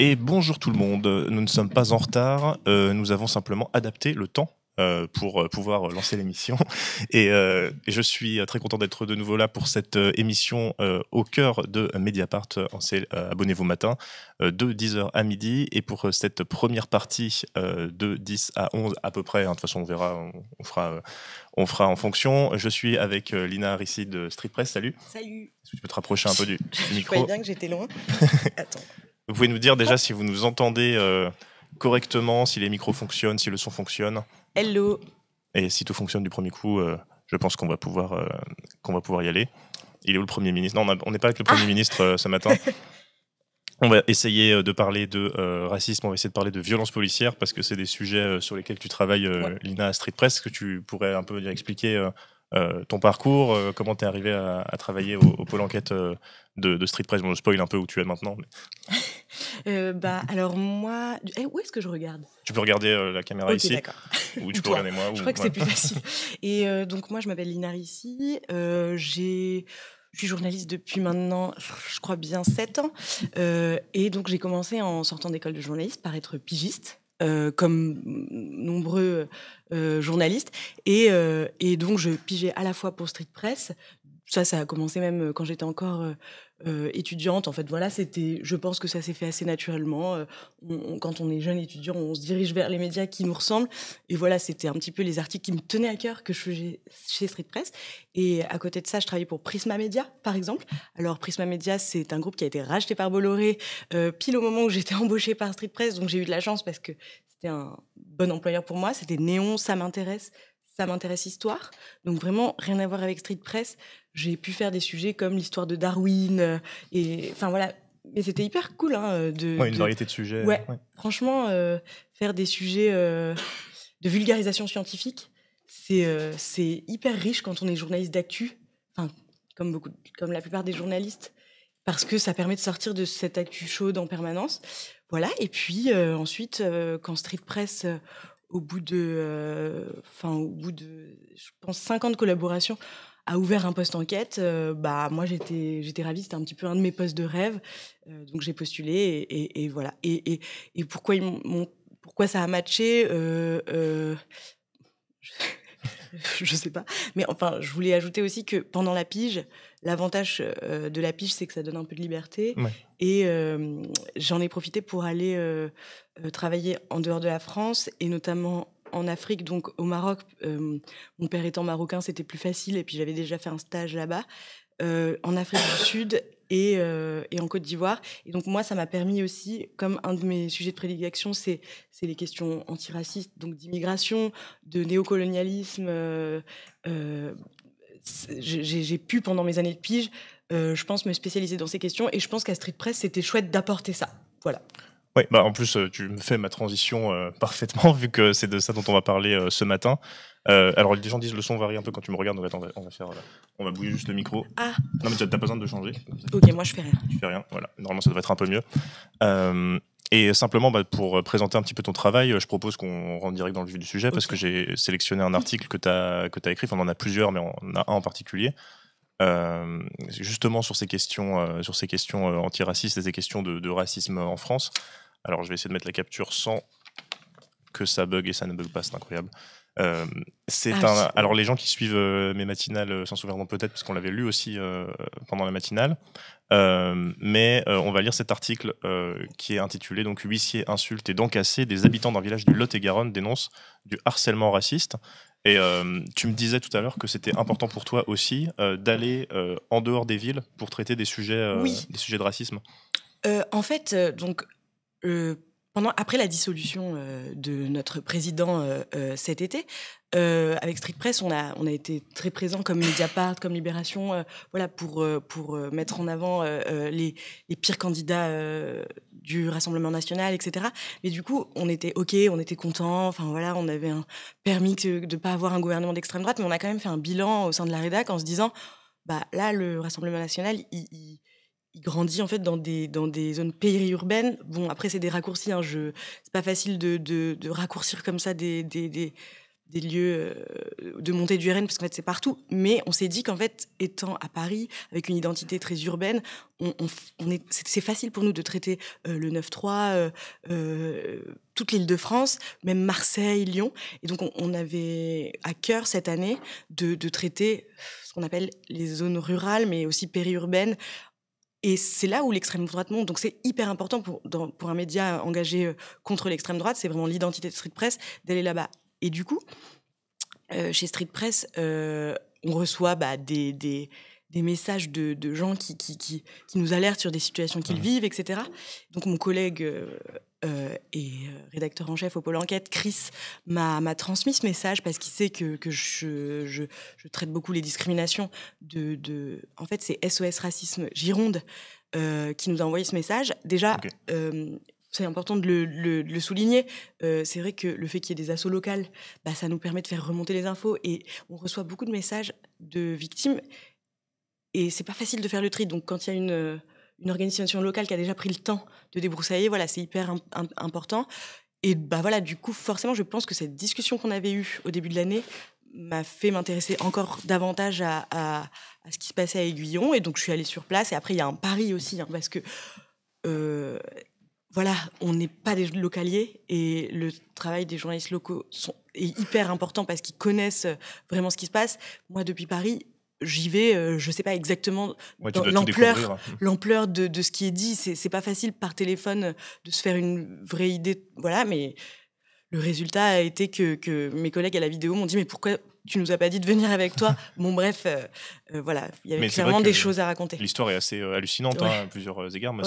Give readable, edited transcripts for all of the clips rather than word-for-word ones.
Et bonjour tout le monde, nous ne sommes pas en retard, nous avons simplement adapté le temps pour pouvoir lancer l'émission. Et je suis très content d'être de nouveau là pour cette émission au cœur de Mediapart. Abonnez-vous matin, de 10h à midi. Et pour cette première partie de 10 à 11 à peu près, de toute façon on verra, on fera en fonction. Je suis avec Lina Arissi de Street Press. Salut. Salut. Est-ce que tu peux te rapprocher un peu du micro? Je croyais bien que j'étais loin. Attends. Vous pouvez nous dire déjà si vous nous entendez correctement, si les micros fonctionnent, si le son fonctionne. Hello. Et si tout fonctionne du premier coup, je pense qu'on va pouvoir y aller. Il est où le Premier ministre? Non, on n'est pas avec le Premier ministre ce matin. On va essayer de parler de racisme, on va essayer de parler de violence policière, parce que c'est des sujets sur lesquels tu travailles, Ouais. Lina, à Street Press. Est-ce que tu pourrais un peu expliquer ton parcours, comment tu es arrivé à travailler au pôle enquête de Street Press? Bon, je spoil un peu où tu es maintenant. Mais... alors moi... où est-ce que je regarde? Tu peux regarder la caméra ici. D'accord. Ou tu peux regarder moi. Je crois que c'est plus facile. Et donc moi, je m'appelle Lina Arissi. Je suis journaliste depuis maintenant, je crois bien 7 ans. Et donc j'ai commencé en sortant d'école de journaliste par être pigiste. Comme nombreux journalistes. Et donc, je pigeais à la fois pour Street Press. Ça a commencé même quand j'étais encore étudiante. En fait, voilà, je pense que ça s'est fait assez naturellement. Quand on est jeune étudiant, on se dirige vers les médias qui nous ressemblent. Et voilà, c'était un petit peu les articles qui me tenaient à cœur que je faisais chez Street Press. Et à côté de ça, je travaillais pour Prisma Media, par exemple. Alors, Prisma Media, c'est un groupe qui a été racheté par Bolloré pile au moment où j'étais embauchée par Street Press. Donc, j'ai eu de la chance parce que c'était un bon employeur pour moi. C'était Néon, ça m'intéresse histoire. Donc vraiment, rien à voir avec Street Press. J'ai pu faire des sujets comme l'histoire de Darwin. Enfin voilà, mais c'était hyper cool. Une variété de sujets. Ouais. Franchement, faire des sujets de vulgarisation scientifique, c'est hyper riche quand on est journaliste d'actu. Enfin, comme la plupart des journalistes. Parce que ça permet de sortir de cette actu chaude en permanence. Voilà, et puis ensuite, quand Street Press... au bout de, je pense, 5 ans de collaboration, a ouvert un poste enquête. Moi, j'étais ravie. C'était un petit peu un de mes postes de rêve. Donc, j'ai postulé et voilà. Et pourquoi ça a matché je sais pas. Mais enfin, je voulais ajouter aussi que pendant la pige, l'avantage de la pige, c'est que ça donne un peu de liberté. Ouais. Et j'en ai profité pour aller travailler en dehors de la France et notamment en Afrique, donc au Maroc. Mon père étant marocain, c'était plus facile. Et puis, j'avais déjà fait un stage là-bas. En Afrique du Sud et en Côte d'Ivoire. Et donc, moi, ça m'a permis aussi, comme un de mes sujets de prédilection, c'est les questions antiracistes, donc d'immigration, de néocolonialisme. J'ai pu, pendant mes années de pige, je pense, me spécialiser dans ces questions. Et je pense qu'à Street Press, c'était chouette d'apporter ça. Voilà. Oui, en plus, tu me fais ma transition parfaitement, vu que c'est de ça dont on va parler ce matin. Alors, les gens disent le son varie un peu quand tu me regardes, donc attends, on va bouger juste le micro. Ah. Non, mais t'as pas besoin de le changer. Ok, moi je fais rien. Tu fais rien, voilà. Normalement, ça devrait être un peu mieux. Et simplement, pour présenter un petit peu ton travail, je propose qu'on rentre direct dans le vif du sujet, parce que j'ai sélectionné un article que t'as écrit. Enfin, on en a plusieurs, mais on a un en particulier. Justement sur ces questions antiracistes et ces questions de racisme en France. Alors je vais essayer de mettre la capture sans que ça bug, et ça ne bug pas, c'est incroyable. Alors les gens qui suivent mes matinales s'en souviendront peut-être, parce qu'on l'avait lu aussi pendant la matinale. Mais on va lire cet article qui est intitulé donc Huissier insulte et dents cassées, des habitants d'un village du Lot-et-Garonne dénoncent du harcèlement raciste. Et tu me disais tout à l'heure que c'était important pour toi aussi d'aller en dehors des villes pour traiter des sujets, des sujets de racisme. En fait, après la dissolution de notre président cet été, avec Street Press, on a été très présents comme Mediapart, comme Libération, pour mettre en avant les pires candidats du Rassemblement national, etc. Mais du coup, on était contents. Enfin voilà, on avait un permis de pas avoir un gouvernement d'extrême droite, mais on a quand même fait un bilan au sein de la rédac en se disant, là, le Rassemblement national, il grandit en fait dans des zones périurbaines. Bon, après c'est des raccourcis, c'est pas facile de raccourcir comme ça des lieux de montée du RN, parce qu'en fait, c'est partout. Mais on s'est dit qu'en fait, étant à Paris, avec une identité très urbaine, c'est facile pour nous de traiter le 9-3, toute l'Île-de-France, même Marseille, Lyon. Et donc, on avait à cœur cette année de traiter ce qu'on appelle les zones rurales, mais aussi périurbaines. Et c'est là où l'extrême droite monte. Donc c'est hyper important pour un média engagé contre l'extrême droite, c'est vraiment l'identité de Street Press, d'aller là-bas. Et du coup, chez Street Press, on reçoit des messages de gens qui nous alertent sur des situations qu'ils vivent, etc. Donc mon collègue et rédacteur en chef au Pôle Enquête, Chris, m'a transmis ce message parce qu'il sait que je traite beaucoup les discriminations. En fait, c'est SOS Racisme Gironde qui nous a envoyé ce message. Déjà, c'est important de le souligner. C'est vrai que le fait qu'il y ait des assos locales, ça nous permet de faire remonter les infos. Et on reçoit beaucoup de messages de victimes. Et c'est pas facile de faire le tri. Donc, quand il y a une organisation locale qui a déjà pris le temps de débroussailler, voilà, c'est hyper important. Et voilà, du coup, forcément, je pense que cette discussion qu'on avait eue au début de l'année m'a fait m'intéresser encore davantage à ce qui se passait à Aiguillon. Et donc, je suis allée sur place. Et après, il y a un pari aussi, parce que voilà, on n'est pas des localiers et le travail des journalistes locaux est hyper important parce qu'ils connaissent vraiment ce qui se passe. Moi, depuis Paris, j'y vais, je sais pas exactement l'ampleur de ce qui est dit. C'est pas facile par téléphone de se faire une vraie idée, voilà, mais le résultat a été que mes collègues à la vidéo m'ont dit « Mais pourquoi tu nous as pas dit de venir avec toi ?» Bon, bref, voilà, il y avait clairement des choses à raconter. L'histoire est assez hallucinante à plusieurs égards. Mais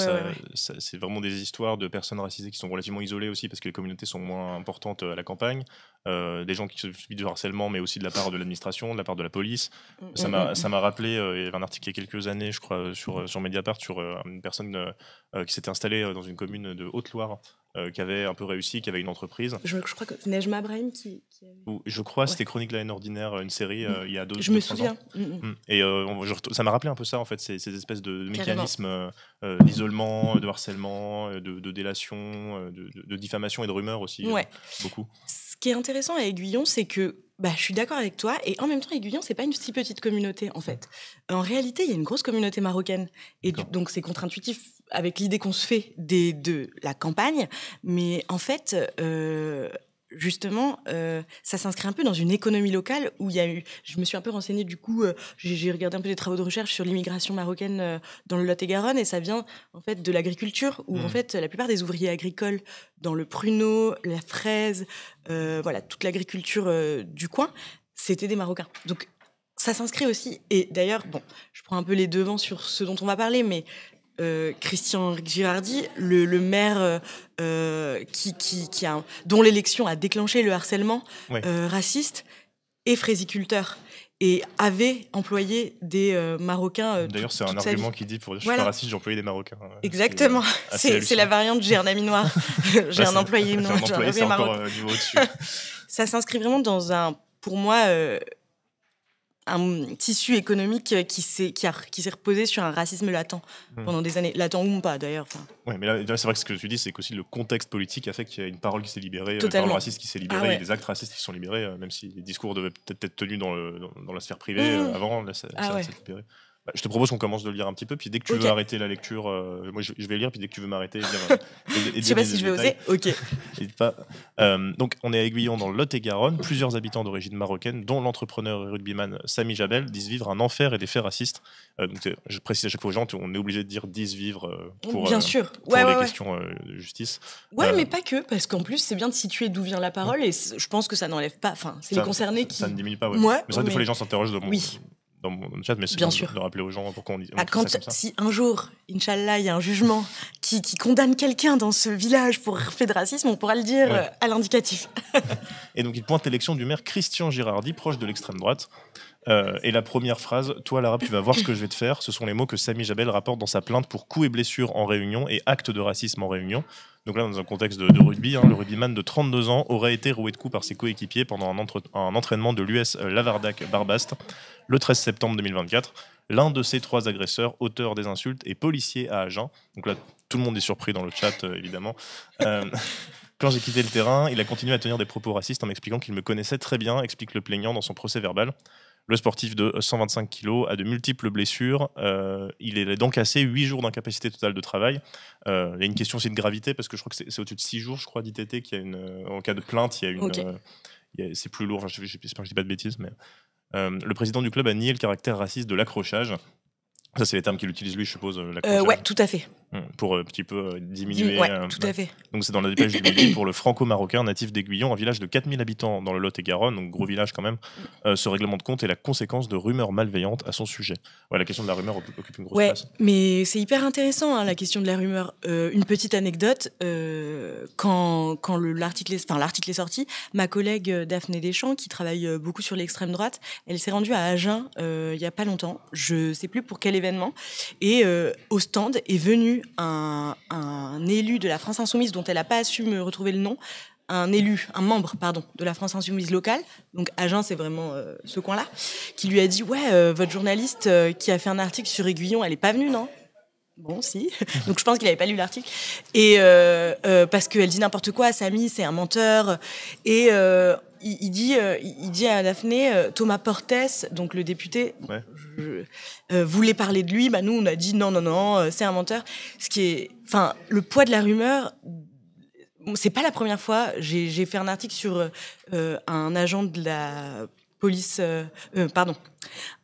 c'est vraiment des histoires de personnes racisées qui sont relativement isolées aussi parce que les communautés sont moins importantes à la campagne. Des gens qui subissent du harcèlement, mais aussi de la part de l'administration, de la part de la police. Ça m'a rappelé, il y avait un article il y a quelques années, je crois, sur Mediapart, sur une personne qui s'était installée dans une commune de Haute-Loire, qui avait un peu réussi, qui avait une entreprise. Je crois que Nejma Brahim qui avait... Je crois, c'était Chronique de la haine ordinaire, une série il y a 2 ans. Je me souviens. Et ça m'a rappelé un peu ça, en fait, ces espèces de mécanismes d'isolement, de harcèlement, de délation, de diffamation et de rumeurs aussi, beaucoup. Ce qui est intéressant à Aiguillon, c'est que je suis d'accord avec toi, et en même temps, Aiguillon, c'est pas une si petite communauté, en fait. En réalité, il y a une grosse communauté marocaine, et donc c'est contre-intuitif avec l'idée qu'on se fait de la campagne, mais en fait, justement, ça s'inscrit un peu dans une économie locale où il y a eu... Je me suis un peu renseignée, du coup, j'ai regardé un peu des travaux de recherche sur l'immigration marocaine dans le Lot-et-Garonne, et ça vient en fait de l'agriculture, où en fait la plupart des ouvriers agricoles dans le pruneau, la fraise, voilà, toute l'agriculture du coin, c'était des Marocains. Donc ça s'inscrit aussi, et d'ailleurs, bon, je prends un peu les devants sur ce dont on va parler, mais Christian Girardi, le maire dont l'élection a déclenché le harcèlement raciste, est fraisiculteur et avait employé des Marocains. D'ailleurs, c'est un argument qui dit pour je suis pas raciste, j'ai employé des Marocains. Exactement, c'est la variante j'ai un ami noir, j'ai un employé noir, j'ai un employé, c'est encore niveau au-dessus. Ça s'inscrit vraiment dans pour moi, un tissu économique qui s'est reposé sur un racisme latent pendant des années, latent ou pas d'ailleurs. Oui, mais là, c'est vrai que ce que tu dis, c'est qu'aussi le contexte politique a fait qu'il y a une parole qui s'est libérée, une parole raciste qui s'est libérée, et des actes racistes qui sont libérés, même si les discours devaient peut-être être tenus dans la sphère privée avant, là, ça s'est libéré. Je te propose qu'on commence de le lire un petit peu, puis dès que tu veux arrêter la lecture, moi je vais lire, puis dès que tu veux m'arrêter, je sais pas si je vais oser. Ok. N'hésite pas. Donc on est à Aiguillon dans le Lot-et-Garonne. Plusieurs habitants d'origine marocaine, dont l'entrepreneur et rugbyman Samy Jabel, disent vivre un enfer et des faits racistes. Donc je précise à chaque fois aux gens, on est obligé de dire disent vivre pour les questions de justice. Mais pas que, parce qu'en plus c'est bien de situer d'où vient la parole, et je pense que ça n'enlève pas. Enfin, c'est les concernés qui. Ça ne diminue pas. Mais c'est vrai que des fois les gens s'interrogent de dans mon chat, mais c'est bien sûr de rappeler aux gens pourquoi on dit ça comme ça. Si un jour, Inch'Allah, il y a un jugement qui condamne quelqu'un dans ce village pour fait de racisme, on pourra le dire à l'indicatif. Et donc il pointe l'élection du maire Christian Girardi, proche de l'extrême droite. Et la première phrase, toi l'arabe, tu vas voir ce que je vais te faire, ce sont les mots que Samy Jabel rapporte dans sa plainte pour coups et blessures en Réunion et actes de racisme en Réunion. Donc là, dans un contexte de rugby, le rugbyman de 32 ans aurait été roué de coups par ses coéquipiers pendant un entraînement de l'US Lavardac-Barbast le 13 septembre 2024. L'un de ces 3 agresseurs, auteur des insultes, est policier à Agen. Donc là, tout le monde est surpris dans le chat, évidemment. Quand j'ai quitté le terrain, il a continué à tenir des propos racistes en m'expliquant qu'il me connaissait très bien, explique le plaignant dans son procès verbal. Le sportif de 125 kg a de multiples blessures. Il est donc assez 8 jours d'incapacité totale de travail. Il y a une question aussi de gravité, parce que je crois que c'est au-dessus de 6 jours, je crois, d'ITT, qu'il y a en cas de plainte, il y a une... c'est plus lourd, j'espère que je dis pas de bêtises, mais... le président du club a nié le caractère raciste de l'accrochage. Ça, c'est les termes qu'il utilise, lui, je suppose, l'accrochage. Ouais, tout à fait. Pour un petit peu diminuer. Ouais, tout à fait. Donc, c'est dans la dépêche du midi pour le franco-marocain natif d'Aiguillon, un village de 4000 habitants dans le Lot-et-Garonne, donc gros village quand même. Ce règlement de compte est la conséquence de rumeurs malveillantes à son sujet. Ouais, la question de la rumeur occupe une grosse place. Mais c'est hyper intéressant, hein, la question de la rumeur. Une petite anecdote, quand l'article est sorti, ma collègue Daphné Deschamps, qui travaille beaucoup sur l'extrême droite, elle s'est rendue à Agen il y a pas longtemps, je sais plus pour quel événement, et au stand est venu un élu de la France Insoumise dont elle n'a pas su me retrouver le nom, un membre de la France Insoumise locale, donc Agen c'est vraiment ce coin-là, qui lui a dit votre journaliste qui a fait un article sur Aiguillon, elle est pas venue, non? Bon, si. Donc je pense qu'il avait pas lu l'article. Et parce qu'elle dit n'importe quoi, Samy c'est un menteur. Et il dit à Daphné, Thomas Portes, donc le député, voulait parler de lui. Bah nous on a dit non, c'est un menteur. Ce qui est, le poids de la rumeur. C'est pas la première fois. J'ai fait un article sur un agent de la police,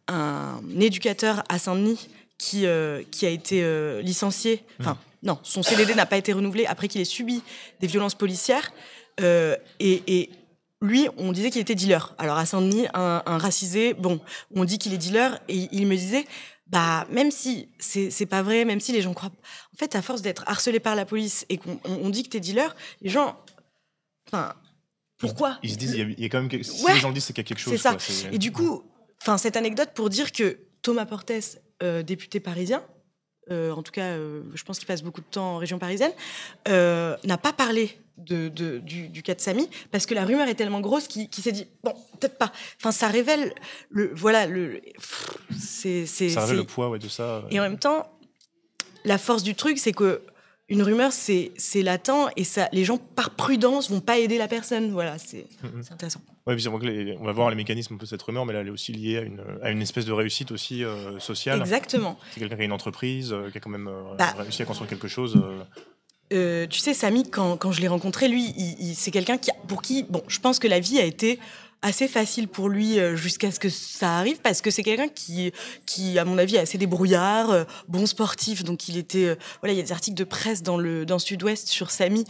un éducateur à Saint-Denis qui a été licencié. Non, son CDD n'a pas été renouvelé après qu'il ait subi des violences policières. Et lui, on disait qu'il était dealer. Alors à Saint-Denis, un racisé, on dit qu'il est dealer, et il me disait, même si c'est pas vrai, même si les gens croient... En fait, à force d'être harcelé par la police et qu'on dit que t'es dealer, les gens... pourquoi? Ils se disent, il y a quand même... Si les gens le disent, c'est qu'il y a quelque chose. C'est ça. Et du coup, cette anecdote pour dire que Thomas Portes, député parisien, en tout cas, je pense qu'il passe beaucoup de temps en région parisienne, n'a pas parlé du cas de Samy, parce que la rumeur est tellement grosse qu'il s'est dit, peut-être pas. Ça révèle ça révèle le poids de ça. Et en même temps, la force du truc, c'est que une rumeur, c'est latent, et ça, les gens, par prudence, vont pas aider la personne. Voilà, c'est intéressant. Ouais, puis on va voir les mécanismes de cette rumeur, mais là, elle est aussi liée à une espèce de réussite aussi sociale. Exactement. C'est quelqu'un qui a une entreprise, qui a quand même réussi à construire quelque chose. Tu sais, Samy, quand je l'ai rencontré, lui, c'est quelqu'un pour qui, je pense que la vie a été assez facile pour lui jusqu'à ce que ça arrive, parce que c'est quelqu'un qui à mon avis est assez débrouillard, bon sportif, donc il était il y a des articles de presse dans Sud-Ouest sur Samy,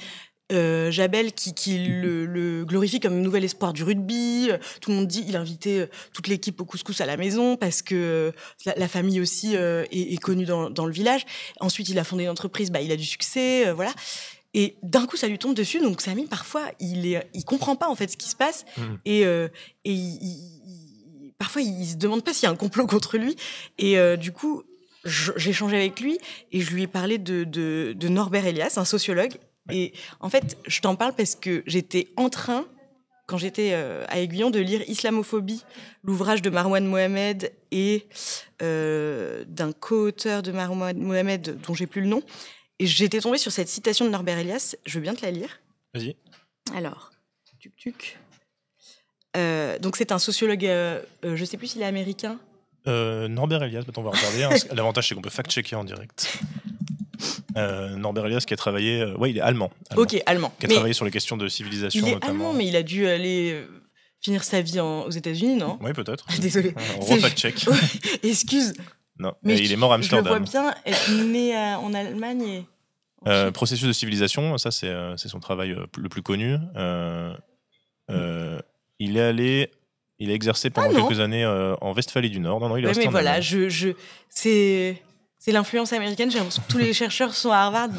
Jabel qui le glorifie comme nouvel espoir du rugby. Tout le monde dit il invitait toute l'équipe au couscous à la maison parce que la famille aussi est connue dans le village. Ensuite, il a fondé une entreprise, il a du succès, voilà. Et d'un coup, ça lui tombe dessus. Donc Samy, parfois, il comprend pas en fait ce qui se passe, et parfois il se demande pas s'il y a un complot contre lui. Et du coup, j'ai échangé avec lui et je lui ai parlé de Norbert Elias, un sociologue. Et en fait, je t'en parle parce que j'étais en train, quand j'étais à Aiguillon, de lire Islamophobie, l'ouvrage de Marwan Mohamed et d'un co-auteur de Marwan Mohamed dont j'ai plus le nom. Et j'étais tombée sur cette citation de Norbert Elias. Je veux bien te la lire. Vas-y. Alors, donc c'est un sociologue, je sais plus s'il est américain. Norbert Elias, on va regarder. L'avantage, c'est qu'on peut fact-checker en direct. Norbert Elias qui a travaillé... il est allemand. Ok, allemand. Qui a travaillé sur les questions de civilisation, il est notamment. Allemand, mais il a dû aller finir sa vie aux États-Unis, non? Oui, peut-être. Désolée. On refact-check. Excuse. Non, mais il est mort à Amsterdam. Je le vois bien être né en Allemagne. Processus de civilisation, ça c'est son travail le plus connu. Il a exercé pendant quelques années en Westphalie du Nord. Non, il est resté en voilà, c'est l'influence américaine. J'ai l'impression que tous les chercheurs sont à Harvard.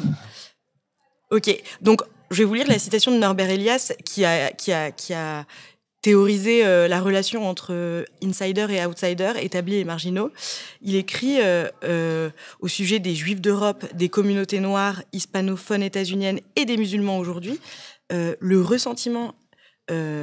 Ok, donc je vais vous lire la citation de Norbert Elias qui a théorisé la relation entre insiders et outsiders, établis et marginaux. Il écrit au sujet des Juifs d'Europe, des communautés noires, hispanophones états-uniennes et des musulmans aujourd'hui. Le ressentiment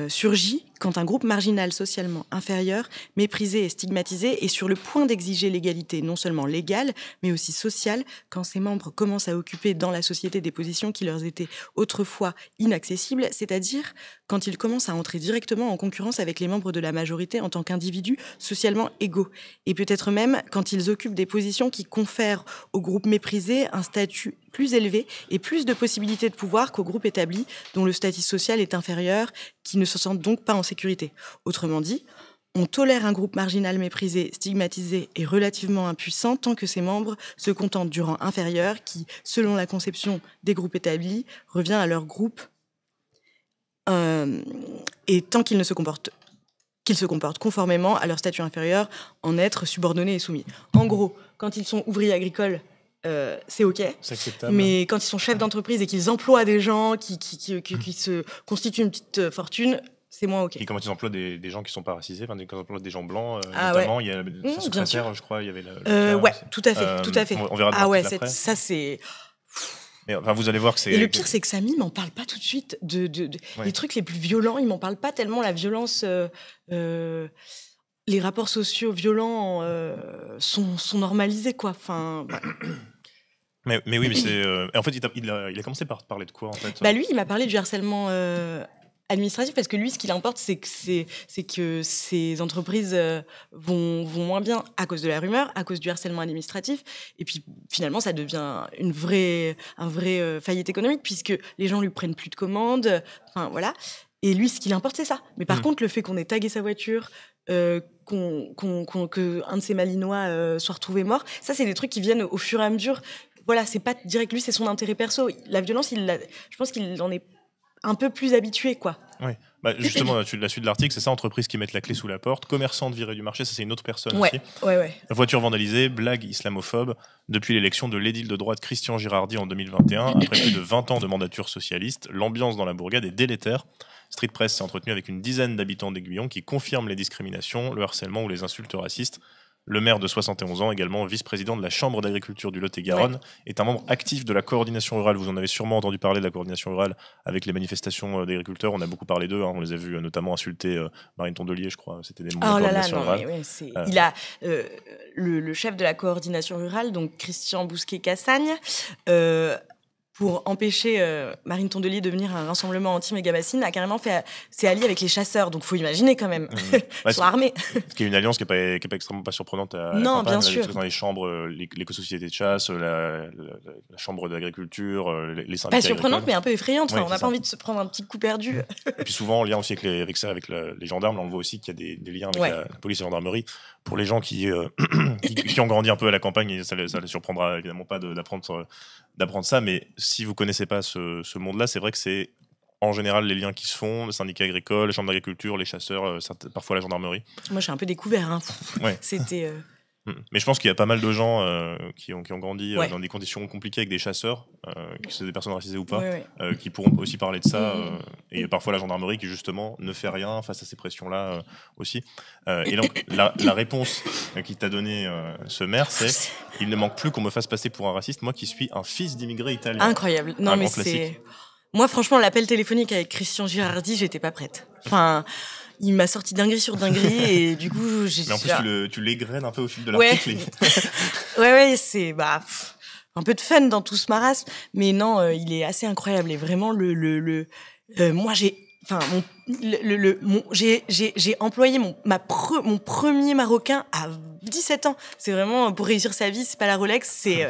surgit quand un groupe marginal socialement inférieur, méprisé et stigmatisé, est sur le point d'exiger l'égalité non seulement légale, mais aussi sociale, quand ses membres commencent à occuper dans la société des positions qui leur étaient autrefois inaccessibles, c'est-à-dire quand ils commencent à entrer directement en concurrence avec les membres de la majorité en tant qu'individus socialement égaux. Et peut-être même quand ils occupent des positions qui confèrent au groupe méprisé un statut plus élevé et plus de possibilités de pouvoir qu'au groupe établi dont le statut social est inférieur, qui ne se sentent donc pas en sécurité. Autrement dit, on tolère un groupe marginal méprisé, stigmatisé et relativement impuissant tant que ses membres se contentent du rang inférieur qui, selon la conception des groupes établis, revient à leur groupe et tant qu'ils se comportent conformément à leur statut inférieur en être subordonnés et soumis. En gros, quand ils sont ouvriers agricoles, c'est OK. C'est acceptable. Mais quand ils sont chefs d'entreprise et qu'ils emploient des gens qui se constituent une petite fortune, c'est moins OK. Et comment ils emploient des gens qui ne sont pas racisés, quand ils emploient des gens blancs, Ah notamment, ouais. il y a Bien secrétaire, sûr. je crois, il y avait ouais, tout à fait, tout à fait. On verra ah ouais, après. ça c'est... Mais, enfin, vous allez voir que c'est... Et le pire, c'est que Samy m'en parle pas tout de suite. Ouais. Les trucs les plus violents, il m'en parle pas tellement. La violence... les rapports sociaux violents sont normalisés, quoi. Enfin... Ouais. Mais oui, mais c'est... En fait, il a commencé par parler de quoi, en fait? Lui, il m'a parlé du harcèlement administratif, parce que lui, ce qui l'importe, c'est que ces entreprises vont moins bien à cause de la rumeur, à cause du harcèlement administratif. Et puis, finalement, ça devient un vrai faillite économique, puisque les gens lui prennent plus de commandes. Enfin, voilà. Et lui, ce qui l'importe, c'est ça. Mais par contre, le fait qu'on ait tagué sa voiture... qu'un de ces Malinois soit retrouvé mort, ça, c'est des trucs qui viennent au fur et à mesure. Voilà, c'est pas direct, lui, c'est son intérêt perso. La violence, je pense qu'il en est un peu plus habitué, quoi. Oui. Justement, la suite de l'article, c'est ça, entreprises qui mettent la clé sous la porte, commerçantes virées du marché, ça c'est une autre personne aussi. Ouais. Voiture vandalisée, blague islamophobe, depuis l'élection de l'édile de droite Christian Girardi en 2021, après plus de 20 ans de mandature socialiste, l'ambiance dans la bourgade est délétère. Street Press s'est entretenu avec une dizaine d'habitants d'Aiguillon qui confirment les discriminations, le harcèlement ou les insultes racistes. Le maire de 71 ans, également vice-président de la Chambre d'agriculture du Lot-et-Garonne, est un membre actif de la coordination rurale. Vous en avez sûrement entendu parler de la coordination rurale avec les manifestations d'agriculteurs. On a beaucoup parlé d'eux. On les a vus notamment insulter Marine Tondelier, je crois. C'était des membres de la coordination rurale. Il a le chef de la coordination rurale, donc Christian Bousquet-Cassagne, pour empêcher Marine Tondelier de venir à un rassemblement anti-méga-bassine, a carrément s'est allié avec les chasseurs. Donc, il faut imaginer quand même. Ils sont armés. Ce qui est une alliance qui n'est pas extrêmement pas surprenante à non, la campagne. Bien sûr. Dans les chambres, l'éco-société de chasse, la chambre d'agriculture, les syndicats. Pas surprenante, agricoles. Mais un peu effrayante. Enfin, Ouais, on n'a pas envie de se prendre un petit coup perdu. Et puis souvent, en lien aussi avec les gendarmes, là, on voit aussi qu'il y a des liens avec la police et la gendarmerie. Pour les gens qui ont grandi un peu à la campagne, ça les surprendra évidemment pas d'apprendre ça, mais si vous connaissez pas ce monde-là, c'est vrai que c'est en général les liens qui se font, le syndicat agricole, les chambres d'agriculture, les chasseurs, parfois la gendarmerie. Moi, j'ai un peu découvert. Ouais. C'était... Mais je pense qu'il y a pas mal de gens qui ont grandi dans des conditions compliquées avec des chasseurs, que c'est des personnes racisées ou pas, qui pourront aussi parler de ça. Et parfois la gendarmerie qui justement ne fait rien face à ces pressions-là aussi. Et donc la réponse qu'il t'a donnée ce maire, c'est « Il ne manque plus qu'on me fasse passer pour un raciste, moi qui suis un fils d'immigré italien ». Incroyable. Non, mais c'est... Moi, franchement, l'appel téléphonique avec Christian Girardi, j'étais pas prête. Enfin... Il m'a sorti dinguerie sur dinguerie et du coup Mais en plus tu l'égrènes un peu au fil de l'article. Ouais, c'est un peu de fun dans tout ce marasme, mais non, il est assez incroyable et vraiment moi j'ai employé mon premier Marocain à 17 ans. C'est vraiment pour réussir sa vie, c'est pas la Rolex, c'est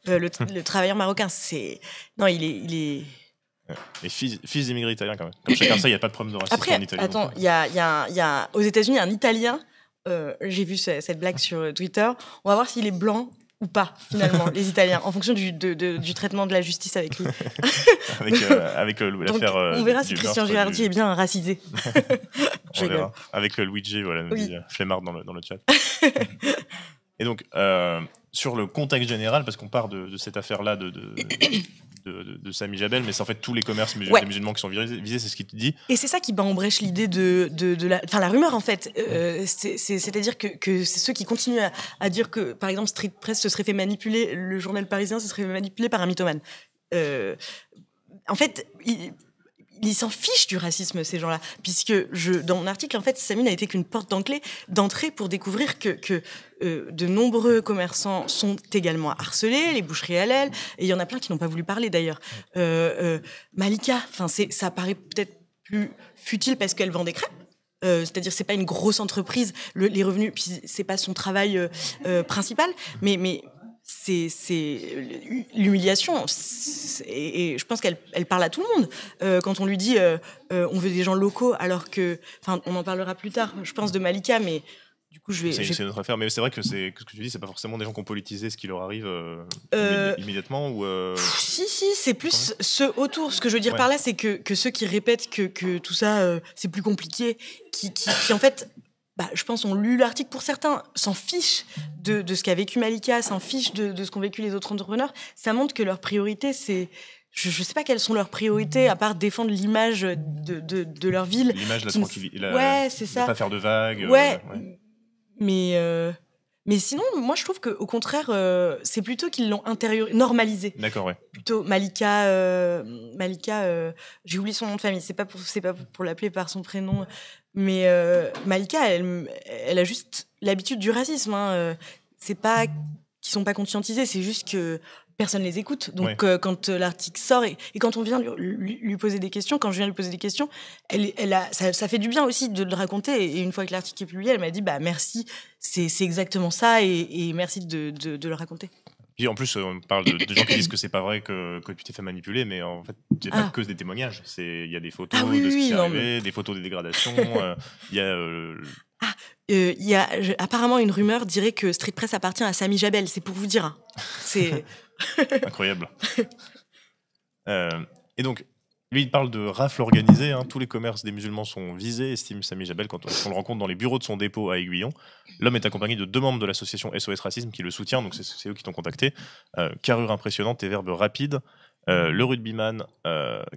le travailleur marocain. Il est Les fils d'immigrés italiens, quand même. Comme chacun sait, il n'y a pas de problème de racisme en Italie. Attends, il y a aux États-Unis un Italien. J'ai vu cette blague sur Twitter. On va voir s'il est blanc ou pas, finalement, les Italiens, en fonction du traitement de la justice avec lui. avec l'affaire. On verra si Christian Girardi est bien racisé. On verra. Avec Luigi, nous dit Flemmard dans le chat. Et donc, sur le contexte général, parce qu'on part de cette affaire-là de Samy Jabel, mais c'est en fait tous les commerces musulmans qui sont visés, c'est ce qu'il te dit. Et c'est ça qui bat en brèche l'idée de la rumeur, en fait. C'est-à-dire que c'est ceux qui continuent à dire que, par exemple, Street Press se serait fait manipuler, le journal parisien se serait fait manipuler par un mythomane. En fait, ils s'en fichent du racisme, ces gens-là, puisque dans mon article, en fait, Samy n'a été qu'une porte d'entrée pour découvrir que de nombreux commerçants sont également harcelés, les boucheries halal, et il y en a plein qui n'ont pas voulu parler d'ailleurs. Malika, ça paraît peut-être plus futile parce qu'elle vend des crêpes. C'est-à-dire c'est pas une grosse entreprise, les revenus, puis c'est pas son travail principal, mais c'est l'humiliation et je pense qu'elle parle à tout le monde quand on lui dit on veut des gens locaux alors que on en parlera plus tard je pense de Malika mais du coup c'est notre affaire mais c'est vrai que ce que tu dis c'est pas forcément des gens qui ont politisé ce qui leur arrive immédiatement ou si c'est plus ceux autour ce que je veux dire par là c'est que ceux qui répètent que tout ça c'est plus compliqué qui en fait je pense ont lu l'article pour certains, s'en fichent de ce qu'a vécu Malika, s'en fichent de ce qu'ont vécu les autres entrepreneurs. Ça montre que leur priorité, c'est... Je ne sais pas quelles sont leurs priorités, à part défendre l'image de leur ville. L'image, la tranquillité. Ouais, c'est ça. Ne pas faire de vagues. Ouais. Mais sinon, moi, je trouve qu'au contraire, c'est plutôt qu'ils l'ont normalisé. D'accord, ouais. Plutôt Malika, j'ai oublié son nom de famille. C'est pas pour l'appeler par son prénom. Mais Malika, elle a juste l'habitude du racisme. C'est pas qu'ils sont pas conscientisés, c'est juste que personne les écoute. Donc quand l'article sort et quand on vient lui poser des questions, quand je viens lui poser des questions, ça fait du bien aussi de le raconter. Et une fois que l'article est publié, elle m'a dit merci, c'est exactement ça et merci de le raconter. Puis en plus, on parle de gens qui disent que c'est pas vrai que tu t'es fait manipuler, mais en fait, il n'y a pas que des témoignages. Il y a des photos de ce qui s'est arrivé, des photos des dégradations. Il y a apparemment une rumeur dirait que Street Press appartient à Samy Jabel. C'est pour vous dire. C'est incroyable. Et donc, lui, il parle de rafle organisée. Tous les commerces des musulmans sont visés, estime Samy Jabel quand on le rencontre dans les bureaux de son dépôt à Aiguillon. L'homme est accompagné de 2 membres de l'association SOS Racisme qui le soutient, donc c'est eux qui t'ont contacté. Carrure impressionnante et verbes rapides. Le rugbyman,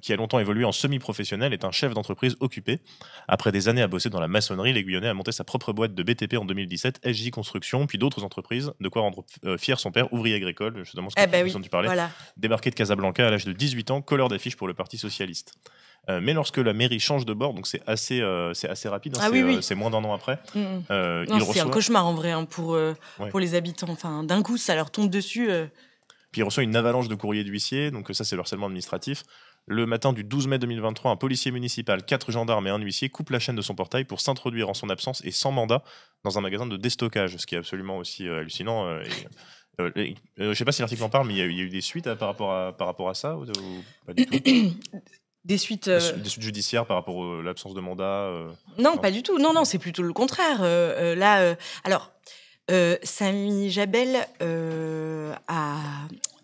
qui a longtemps évolué en semi-professionnel, est un chef d'entreprise occupé. Après des années à bosser dans la maçonnerie, l'Aiguillonnais a monté sa propre boîte de BTP en 2017, SJ Construction, puis d'autres entreprises, de quoi rendre fier son père, ouvrier agricole, justement ce dont tu parlais, voilà. Débarqué de Casablanca à l'âge de 18 ans, colleur d'affiche pour le Parti Socialiste. Mais lorsque la mairie change de bord, donc c'est assez rapide, c'est moins d'1 an après. C'est un cauchemar en vrai pour les habitants. D'un coup, ça leur tombe dessus. Puis il reçoit une avalanche de courriers d'huissiers, donc ça c'est le harcèlement administratif. Le matin du 12 mai 2023, un policier municipal, 4 gendarmes et un huissier coupent la chaîne de son portail pour s'introduire en son absence et sans mandat dans un magasin de déstockage, ce qui est absolument aussi hallucinant. Je ne sais pas si l'article en parle, mais il y a eu des suites par rapport à ça ou pas du tout. Des suites judiciaires par rapport à l'absence de mandat Non, pas du tout. Non, c'est plutôt le contraire. Samy Jabel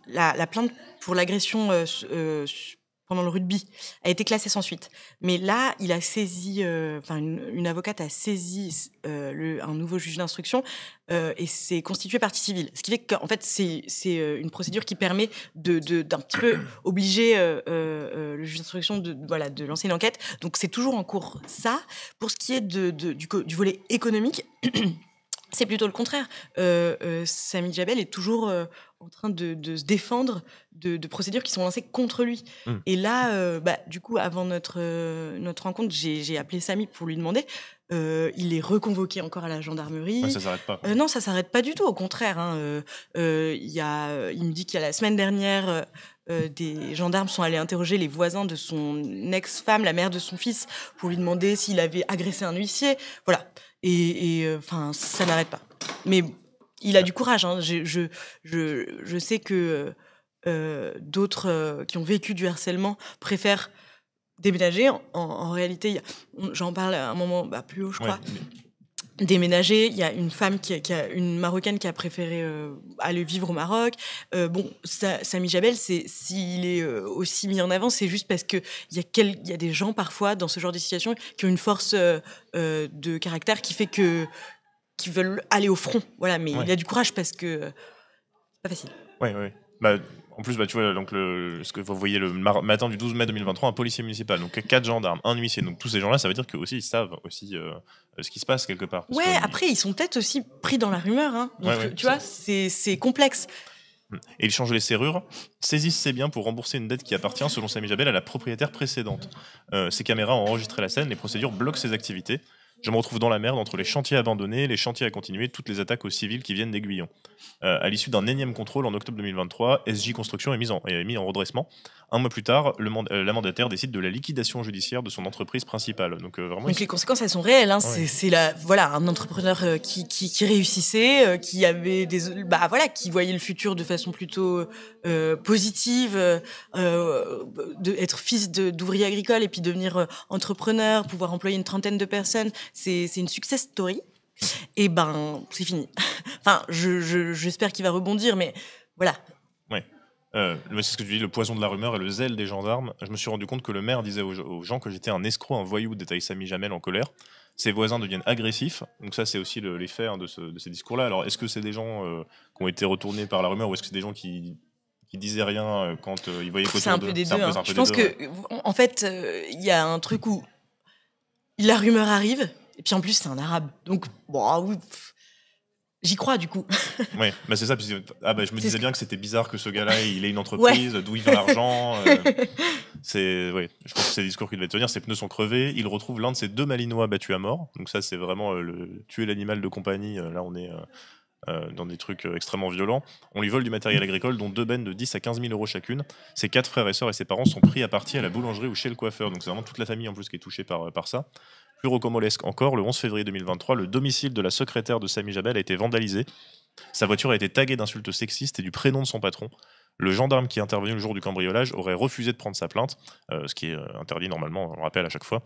la plainte pour l'agression pendant le rugby a été classée sans suite. Mais là, il a saisi, une avocate a saisi un nouveau juge d'instruction et s'est constitué partie civile. Ce qui fait qu'en fait, c'est une procédure qui permet d'un petit peu obliger le juge d'instruction de lancer une enquête. Donc c'est toujours en cours ça. Pour ce qui est du volet économique, c'est plutôt le contraire. Samy Jabel est toujours en train de se défendre de procédures qui sont lancées contre lui. Et là, du coup, avant notre rencontre, j'ai appelé Samy pour lui demander. Il est reconvoqué encore à la gendarmerie. Ça s'arrête pas. Non, ça s'arrête pas du tout. Au contraire, il me dit qu'il y a la semaine dernière, des gendarmes sont allés interroger les voisins de son ex-femme, la mère de son fils, pour lui demander s'il avait agressé un huissier. Voilà. Et ça n'arrête pas. Mais il a du courage. Je sais que d'autres qui ont vécu du harcèlement préfèrent déménager. En réalité, j'en parle à un moment plus haut, je crois. Déménager, il y a une femme une Marocaine qui a préféré aller vivre au Maroc. Samy Jabel, s'il est aussi mis en avant, c'est juste parce que il y a des gens parfois dans ce genre de situation qui ont une force de caractère qui fait qui veulent aller au front. Voilà, mais il a du courage parce que c'est pas facile. Oui. En plus, tu vois, donc ce que vous voyez le matin du 12 mai 2023, un policier municipal, donc 4 gendarmes, un huissier, donc tous ces gens-là, ça veut dire qu'eux aussi ils savent aussi ce qui se passe quelque part. Après ils sont peut-être aussi pris dans la rumeur. Donc, tu vois, c'est complexe. Et ils changent les serrures, saisissent ses biens pour rembourser une dette qui appartient, selon Samy Jabel, à la propriétaire précédente. Ces caméras ont enregistré la scène, les procédures bloquent ses activités. Je me retrouve dans la merde entre les chantiers abandonnés, les chantiers à continuer, toutes les attaques aux civils qui viennent d'Aiguillon. À l'issue d'un énième contrôle en octobre 2023, SJ Construction est mis en redressement. Un mois plus tard, la mandataire décide de la liquidation judiciaire de son entreprise principale. Donc les conséquences, elles sont réelles. Hein. Ouais. C'est un entrepreneur qui réussissait, qui avait qui voyait le futur de façon plutôt positive, être fils d'ouvrier agricole et puis devenir entrepreneur, pouvoir employer une trentaine de personnes. C'est une success story. Et c'est fini. Enfin, j'espère qu'il va rebondir, mais voilà. Ouais. C'est ce que tu dis, le poison de la rumeur et le zèle des gendarmes. Je me suis rendu compte que le maire disait aux gens que j'étais un escroc, un voyou, détaille Samy Jamel en colère. Ses voisins deviennent agressifs. Donc ça, c'est aussi l'effet de ces discours-là. Alors, est-ce que c'est des gens qui ont été retournés par la rumeur ou est-ce que c'est des gens qui disaient rien quand ils voyaient qu'autour d'eux ? C'est un peu des deux. Je pense que, en fait, il y a un truc où la rumeur arrive. Et puis en plus, c'est un arabe. Donc, j'y crois du coup. Oui, c'est ça. Je me disais bien que c'était bizarre que ce gars-là, il ait une entreprise, d'où il vient l'argent. Je pense que c'est le discours qu'il devait tenir. Ses pneus sont crevés. Il retrouve l'un de ses 2 Malinois battus à mort. Donc ça, c'est vraiment tuer l'animal de compagnie. Là, on est dans des trucs extrêmement violents. On lui vole du matériel agricole, dont 2 bennes de 10 à 15 000 euros chacune. Ses 4 frères et sœurs et ses parents sont pris à partie à la boulangerie ou chez le coiffeur. Donc c'est vraiment toute la famille en plus qui est touchée par ça. Plus rocambolesque encore, le 11 février 2023, le domicile de la secrétaire de Samy Jabel a été vandalisé. Sa voiture a été taguée d'insultes sexistes et du prénom de son patron. Le gendarme qui est intervenu le jour du cambriolage aurait refusé de prendre sa plainte, ce qui est interdit normalement, on le rappelle à chaque fois.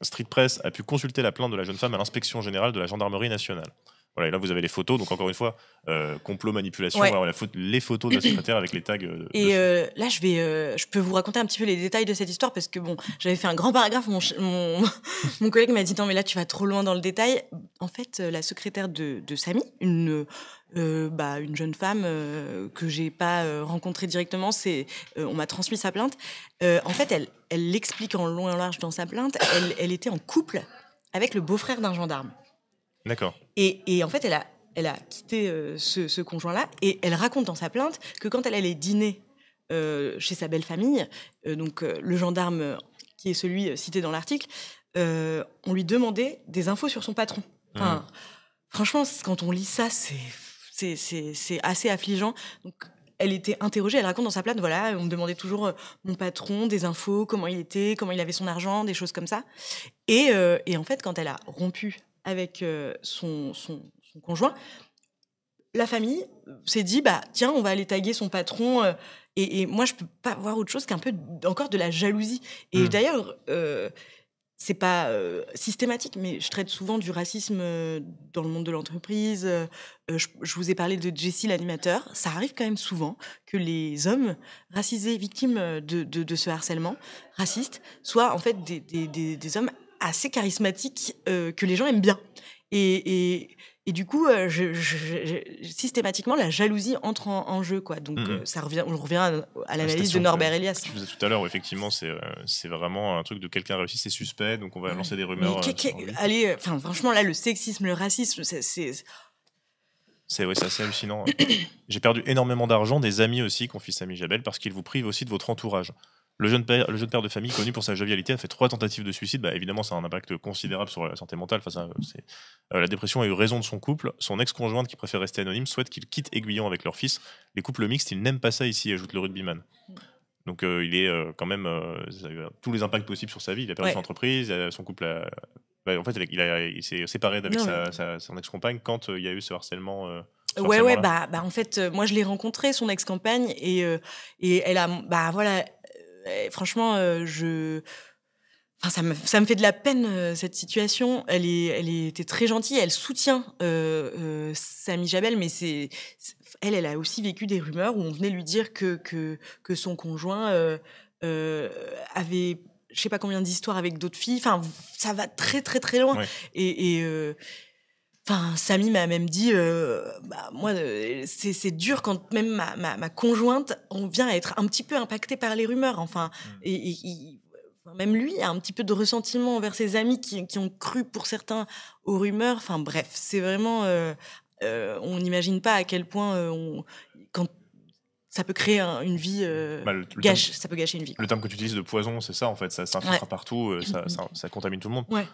Street Press a pu consulter la plainte de la jeune femme à l'inspection générale de la gendarmerie nationale. Voilà, et là vous avez les photos, donc encore une fois, complot, manipulation, voilà, les photos de la secrétaire avec les tags. Là, je peux vous raconter un petit peu les détails de cette histoire parce que j'avais fait un grand paragraphe, mon collègue m'a dit non mais là tu vas trop loin dans le détail. En fait, la secrétaire de Samy, une jeune femme que j'ai pas rencontrée directement, on m'a transmis sa plainte. En fait, elle l'explique en long et en large dans sa plainte. Elle était en couple avec le beau-frère d'un gendarme. D'accord. Et en fait, elle a quitté ce conjoint-là et elle raconte dans sa plainte que quand elle allait dîner chez sa belle famille, le gendarme qui est celui cité dans l'article, on lui demandait des infos sur son patron. Enfin, franchement, quand on lit ça, c'est assez affligeant. Donc, elle était interrogée, elle raconte dans sa plainte, voilà, on me demandait toujours mon patron, des infos, comment il était, comment il avait son argent, des choses comme ça. Et en fait, quand elle a rompu avec son conjoint, la famille s'est dit tiens, on va aller taguer son patron et moi je peux pas voir autre chose qu'un peu encore de la jalousie. Et d'ailleurs c'est pas systématique, mais je traite souvent du racisme dans le monde de l'entreprise. Je vous ai parlé de Jessie, l'animateur. Ça arrive quand même souvent que les hommes racisés, victimes de ce harcèlement raciste, soient en fait des hommes assez charismatiques que les gens aiment bien. Et du coup, systématiquement, la jalousie entre en jeu, quoi. Donc, on revient à l'analyse de Norbert Elias. Tu faisais tout à l'heure, effectivement, c'est vraiment un truc de quelqu'un réussi, c'est suspect, donc on va lancer des rumeurs. Allez, franchement, là, le sexisme, le racisme, c'est assez hallucinant. J'ai perdu énormément d'argent, des amis aussi, confie Samy Jabel, parce qu'ils vous privent aussi de votre entourage. Le jeune père de famille, connu pour sa jovialité, a fait 3 tentatives de suicide. Évidemment, ça a un impact considérable sur la santé mentale. La dépression a eu raison de son couple. Son ex-conjointe, qui préfère rester anonyme, souhaite qu'il quitte Aiguillon avec leur fils. Les couples mixtes, ils n'aiment pas ça ici, ajoute le rugbyman. Donc il est quand même tous les impacts possibles sur sa vie. Il a perdu son entreprise, son couple en fait, il s'est séparé avec son ex-compagne quand il y a eu ce harcèlement. En fait, moi je l'ai rencontré, son ex-compagne, et elle a, franchement, ça me fait de la peine cette situation. Elle était très gentille, elle soutient Samy Jabel, mais elle a aussi vécu des rumeurs où on venait lui dire que son conjoint avait je sais pas combien d'histoires avec d'autres filles. Enfin, ça va très très très loin. Ouais. Samy m'a même dit, moi, c'est dur quand même ma conjointe, on vient à être un petit peu impacté par les rumeurs. Enfin, même lui a un petit peu de ressentiment envers ses amis qui ont cru pour certains aux rumeurs. Enfin bref, c'est vraiment on n'imagine pas à quel point quand ça peut créer une vie, ça peut gâcher une vie. Le terme que tu utilises de poison, c'est ça en fait, ça s'infiltre partout, ça contamine tout le monde. Ouais.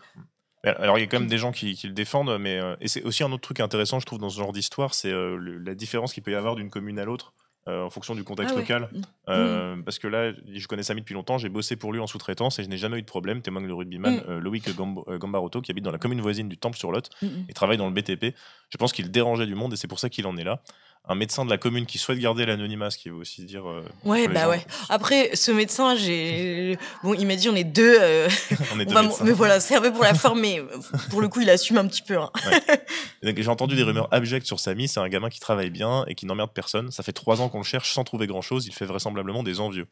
Alors il y a quand même des gens qui le défendent, mais et c'est aussi un autre truc intéressant, je trouve, dans ce genre d'histoire, c'est la différence qu'il peut y avoir d'une commune à l'autre. En fonction du contexte local. Parce que là, je connais Samy depuis longtemps, j'ai bossé pour lui en sous-traitance et je n'ai jamais eu de problème. Témoigne le rugbyman Loïc Gambarotto, qui habite dans la commune voisine du Temple-sur-Lot et travaille dans le BTP. Je pense qu'il dérangeait du monde et c'est pour ça qu'il en est là. Un médecin de la commune qui souhaite garder l'anonymat, ce qui veut aussi dire... ouais. Après, ce médecin, il m'a dit on est deux. On est deux médecins. Mais voilà, c'est un peu pour la forme, mais pour le coup, il assume un petit peu. Hein. Ouais. J'ai entendu des rumeurs abjectes sur Samy, c'est un gamin qui travaille bien et qui n'emmerde personne. Ça fait 3 ans qu'on le cherche sans trouver grand-chose, il fait vraisemblablement des envieux.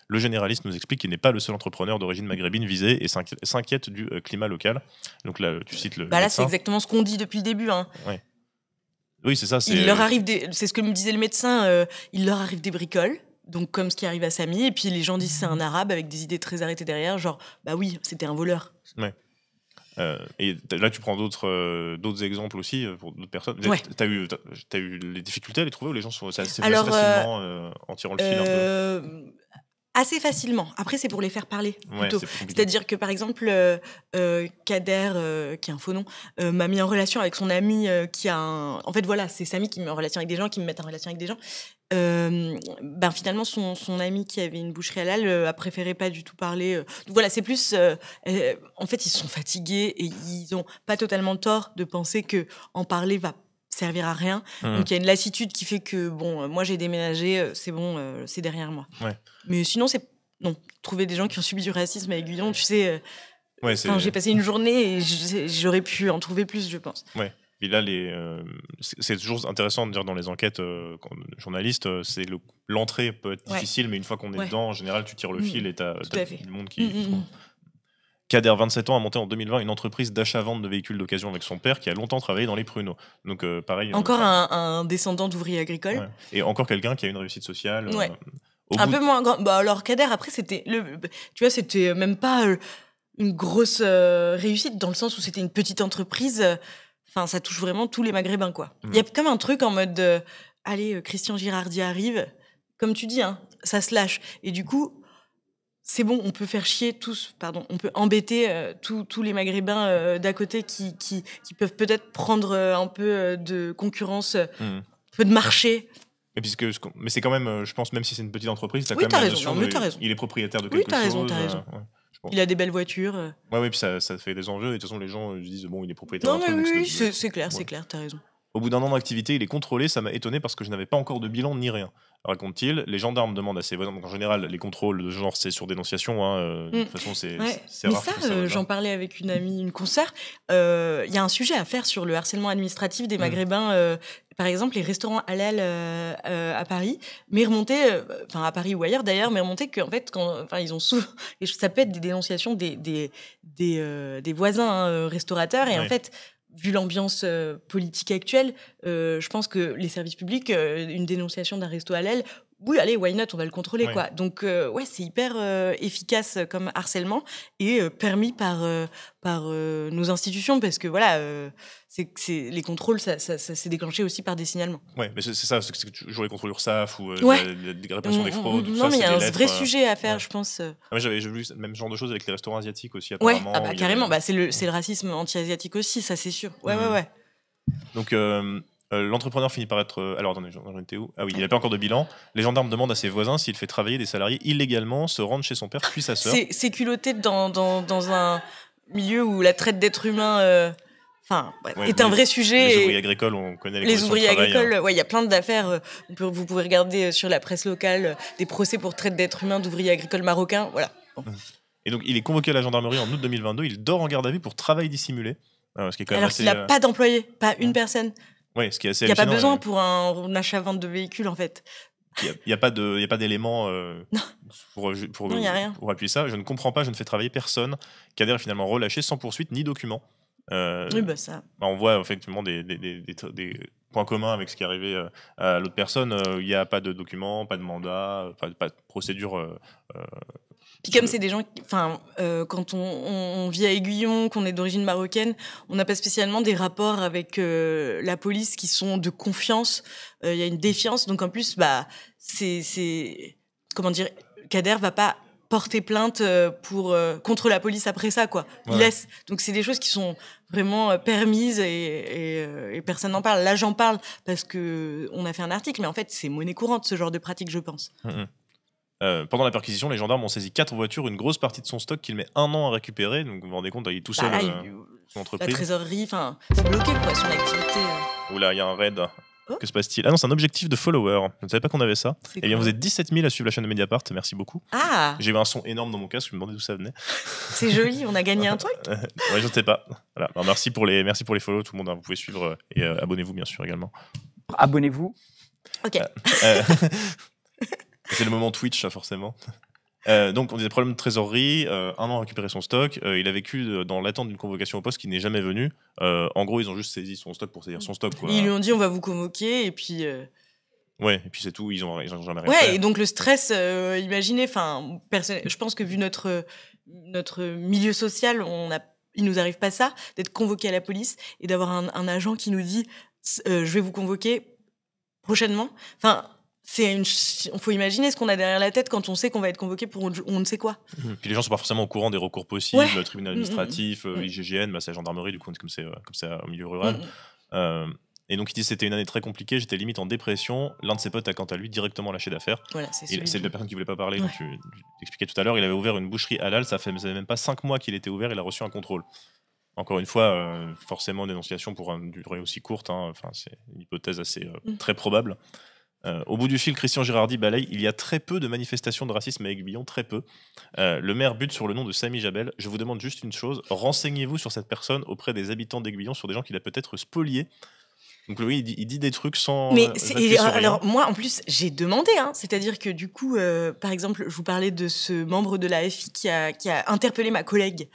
Le généraliste nous explique qu'il n'est pas le seul entrepreneur d'origine maghrébine visé et s'inquiète du climat local. Donc là, tu cites le là, médecin. C'est exactement ce qu'on dit depuis le début. Hein. Ouais. Oui, c'est ça. Il leur arrive c'est ce que me disait le médecin, il leur arrive des bricoles, donc comme ce qui arrive à Samy, et puis les gens disent c'est un arabe avec des idées très arrêtées derrière, genre bah oui, c'était un voleur. Ouais. Et là, tu prends d'autres exemples aussi pour d'autres personnes. Ouais. T'as eu les difficultés à les trouver ou les gens sont assez facilement en tirant le fil un peu assez facilement. Après, c'est pour les faire parler, plutôt. C'est-à-dire que, par exemple, Kader, qui est un faux nom, m'a mis en relation avec son ami qui a un... En fait, voilà, c'est Samy qui me met en relation avec des gens, qui me mettent en relation avec des gens. Finalement, son ami qui avait une boucherie halal a préféré pas du tout parler. Donc voilà, c'est plus... en fait, ils sont fatigués et ils ont pas totalement tort de penser que en parler va servir à rien. Donc il y a une lassitude qui fait que moi j'ai déménagé, c'est bon, c'est derrière moi. Ouais. Mais sinon trouver des gens qui ont subi du racisme à Aiguillon, tu sais, j'ai passé une journée et j'aurais pu en trouver plus, je pense. Ouais. Et là, c'est toujours intéressant de dire dans les enquêtes journalistes, c'est l'entrée peut être difficile, mais une fois qu'on est dedans, en général, tu tires le fil et t'as du monde qui... Kader, 27 ans, a monté en 2020 une entreprise d'achat-vente de véhicules d'occasion avec son père qui a longtemps travaillé dans les pruneaux. Donc pareil. Encore un descendant d'ouvrier agricole. Ouais. Et encore quelqu'un qui a une réussite sociale. Ouais. Un peu moins grand. Alors Kader, après, c'était même pas une grosse réussite dans le sens où c'était une petite entreprise. Enfin, ça touche vraiment tous les Maghrébins, quoi. Il y a comme un truc en mode, allez, Christian Girardi arrive. Comme tu dis, hein, ça se lâche. Et du coup... C'est bon, on peut faire chier on peut embêter tous les Maghrébins d'à côté qui peuvent peut-être prendre un peu de concurrence, un peu de marché. Mais c'est quand même, je pense, même si c'est une petite entreprise, t'as quand même la notion il est propriétaire de quelque chose. T'as raison. Il a des belles voitures. Ouais, puis ça fait des enjeux, et de toute façon, les gens disent, bon, il est propriétaire d'un truc. Oui, c'est clair, t'as raison. Au bout d'un an d'activité, il est contrôlé, ça m'a étonné parce que je n'avais pas encore de bilan ni rien. Raconte-t-il, les gendarmes demandent à ses voisins, donc en général, les contrôles de ce genre, c'est sur dénonciation, de toute façon, c'est rare. Mais ça, j'en parlais avec une amie, une consoeur, il y a un sujet à faire sur le harcèlement administratif des Maghrébins, par exemple, les restaurants halal à Paris, mais remonté, à Paris ou ailleurs d'ailleurs, mais remonté qu'en fait, ils ont et ça peut être des dénonciations des voisins restaurateurs, et en fait, vu l'ambiance politique actuelle, je pense que les services publics, une dénonciation d'un resto halal, oui, allez, why not, on va le contrôler, quoi. Donc, c'est hyper efficace comme harcèlement et permis par nos institutions, parce que voilà, les contrôles, ça s'est déclenché aussi par des signalements. Ouais, mais c'est ça, c'est toujours les contrôles URSAF ou la répression des fraudes. Non, mais il y a un vrai sujet à faire, je pense. J'avais vu le même genre de choses avec les restaurants asiatiques aussi, apparemment. Ouais, carrément, c'est le racisme anti-asiatique aussi, ça c'est sûr. Ouais. Donc, l'entrepreneur finit par être... Alors, attendez, j'en étais où ? Ah oui, il n'a pas encore de bilan. Les gendarmes demandent à ses voisins s'il fait travailler des salariés illégalement, se rendre chez son père puis sa sœur. C'est culotté dans un milieu où la traite d'êtres humains est un vrai sujet. Les ouvriers agricoles, on connaît les ouvriers agricoles, il y a plein d'affaires. Vous pouvez regarder sur la presse locale des procès pour traite d'êtres humains d'ouvriers agricoles marocains. Voilà. Bon. Et donc, il est convoqué à la gendarmerie en août 2022. Il dort en garde à vue pour travail dissimulé. Ce qui est quand même alors qu'il n'a pas d'employé, pas une personne. Ouais, ce qui est assez il n'y a pas besoin pour un achat-vente de véhicules, en fait. Il n'y a pas d'éléments pour appuyer ça. Je ne comprends pas, je ne fais travailler personne. Kader est finalement relâché sans poursuite ni document. Ça. On voit effectivement des points communs avec ce qui est arrivé à l'autre personne. Il n'y a pas de document, pas de mandat, pas de procédure Puis comme c'est des gens, quand on vit à Aiguillon, qu'on est d'origine marocaine, on n'a pas spécialement des rapports avec la police qui sont de confiance. Il y a une défiance, donc en plus, c'est comment dire, Kader va pas porter plainte contre la police après ça, quoi. Il laisse. Donc c'est des choses qui sont vraiment permises et personne n'en parle. Là, j'en parle parce que on a fait un article, mais en fait, c'est monnaie courante ce genre de pratique, je pense. Pendant la perquisition, les gendarmes ont saisi 4 voitures, une grosse partie de son stock qu'il met 1 an à récupérer. Donc vous vous rendez compte, il est tout seul son entreprise. La trésorerie, c'est bloqué, quoi, son activité. Oula, il y a un raid. Que se passe-t-il? Ah non, c'est un objectif de followers. Je ne savais pas qu'on avait ça. Eh bien, vous êtes 17 000 à suivre la chaîne de Mediapart. Merci beaucoup. Ah. J'ai eu un son énorme dans mon casque. Je me demandais d'où ça venait. C'est joli. On a gagné un truc. Ouais, je ne sais pas. Voilà. Alors, merci pour les follow, tout le monde. Vous pouvez suivre et abonnez-vous bien sûr également. Abonnez-vous. Ok. C'est le moment Twitch, forcément. Donc, on disait problème de trésorerie, 1 an à récupérer son stock. Il a vécu dans l'attente d'une convocation au poste qui n'est jamais venue. En gros, ils ont juste saisi son stock pour saisir son stock, quoi. Ils lui ont dit on va vous convoquer et puis. Ouais, et puis c'est tout. Ils ont jamais rien fait. Ouais, et donc le stress, imaginez. Je pense que vu notre milieu social, il nous arrive pas ça d'être convoqué à la police et d'avoir un agent qui nous dit je vais vous convoquer prochainement. Faut imaginer ce qu'on a derrière la tête quand on sait qu'on va être convoqué pour on ne sait quoi. Puis les gens sont pas forcément au courant des recours possibles, tribunal administratif, IGGN, c'est la gendarmerie, du coup, comme c'est au milieu rural. Et donc il dit c'était une année très compliquée, j'étais limite en dépression. L'un de ses potes a quant à lui directement lâché d'affaires. Voilà, c'est la personne qui voulait pas parler, dont tu expliquais tout à l'heure. Il avait ouvert une boucherie halal, ça faisait même pas 5 mois qu'il était ouvert, il a reçu un contrôle. Encore une fois, forcément, une dénonciation pour une durée aussi courte, c'est une hypothèse assez très probable. Au bout du fil, Christian Girardi balaye. Il y a très peu de manifestations de racisme à Aiguillon, très peu. Le maire bute sur le nom de Samy Jabel. Je vous demande juste une chose, renseignez-vous sur cette personne auprès des habitants d'Aiguillon, sur des gens qu'il a peut-être spoliés. Donc oui, il dit des trucs sans... Mais alors moi, en plus, j'ai demandé. C'est-à-dire que du coup, par exemple, je vous parlais de ce membre de la FI qui a interpellé ma collègue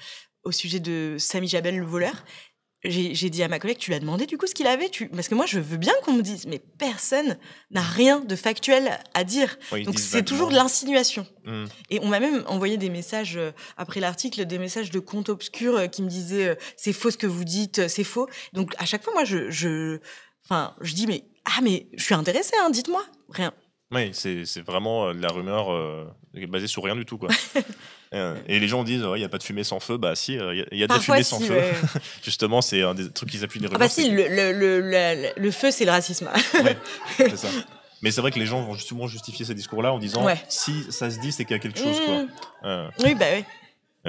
au sujet de Samy Jabel, le voleur. J'ai dit à ma collègue, tu lui as demandé du coup ce qu'il avait parce que moi, je veux bien qu'on me dise, mais personne n'a rien de factuel à dire. Donc c'est toujours de l'insinuation. Et on m'a même envoyé des messages, après l'article, des messages de comptes obscurs qui me disaient, c'est faux ce que vous dites, c'est faux. Donc à chaque fois, moi, je dis, mais je suis intéressée, dites-moi. Rien. Oui, c'est vraiment de la rumeur basée sur rien du tout, quoi. Et les gens disent, il n'y a pas de fumée sans feu. Bah si, il y a de la fumée sans feu. Ouais. Justement, c'est un des trucs qui appuient les rumeurs. Si, le feu, c'est le racisme. Ouais, c'est ça. Mais c'est vrai que les gens vont justement justifier ces discours-là en disant, si ça se dit, c'est qu'il y a quelque chose, quoi. Oui, bah oui.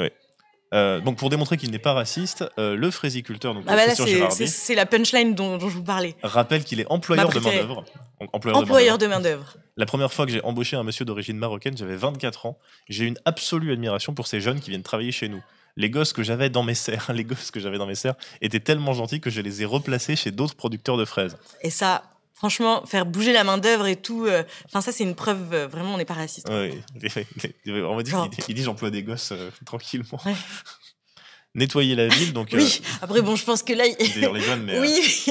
Ouais. Donc pour démontrer qu'il n'est pas raciste, le fraisiculteur, donc Christian Girardi, c'est la punchline dont je vous parlais. Rappelle qu'il est employeur de main-d'œuvre. Employeur de main-d'œuvre. La première fois que j'ai embauché un monsieur d'origine marocaine, j'avais 24 ans. J'ai une absolue admiration pour ces jeunes qui viennent travailler chez nous. Les gosses que j'avais dans mes serres étaient tellement gentils que je les ai replacés chez d'autres producteurs de fraises. Et ça, franchement, faire bouger la main-d'œuvre et tout, ça c'est une preuve, vraiment, on n'est pas raciste. Oui, on va dire qu'il dit j'emploie des gosses tranquillement. Ouais. Nettoyer la ville, donc... Oui, après, bon, je pense que là... D'ailleurs, les jeunes, mais... Oui,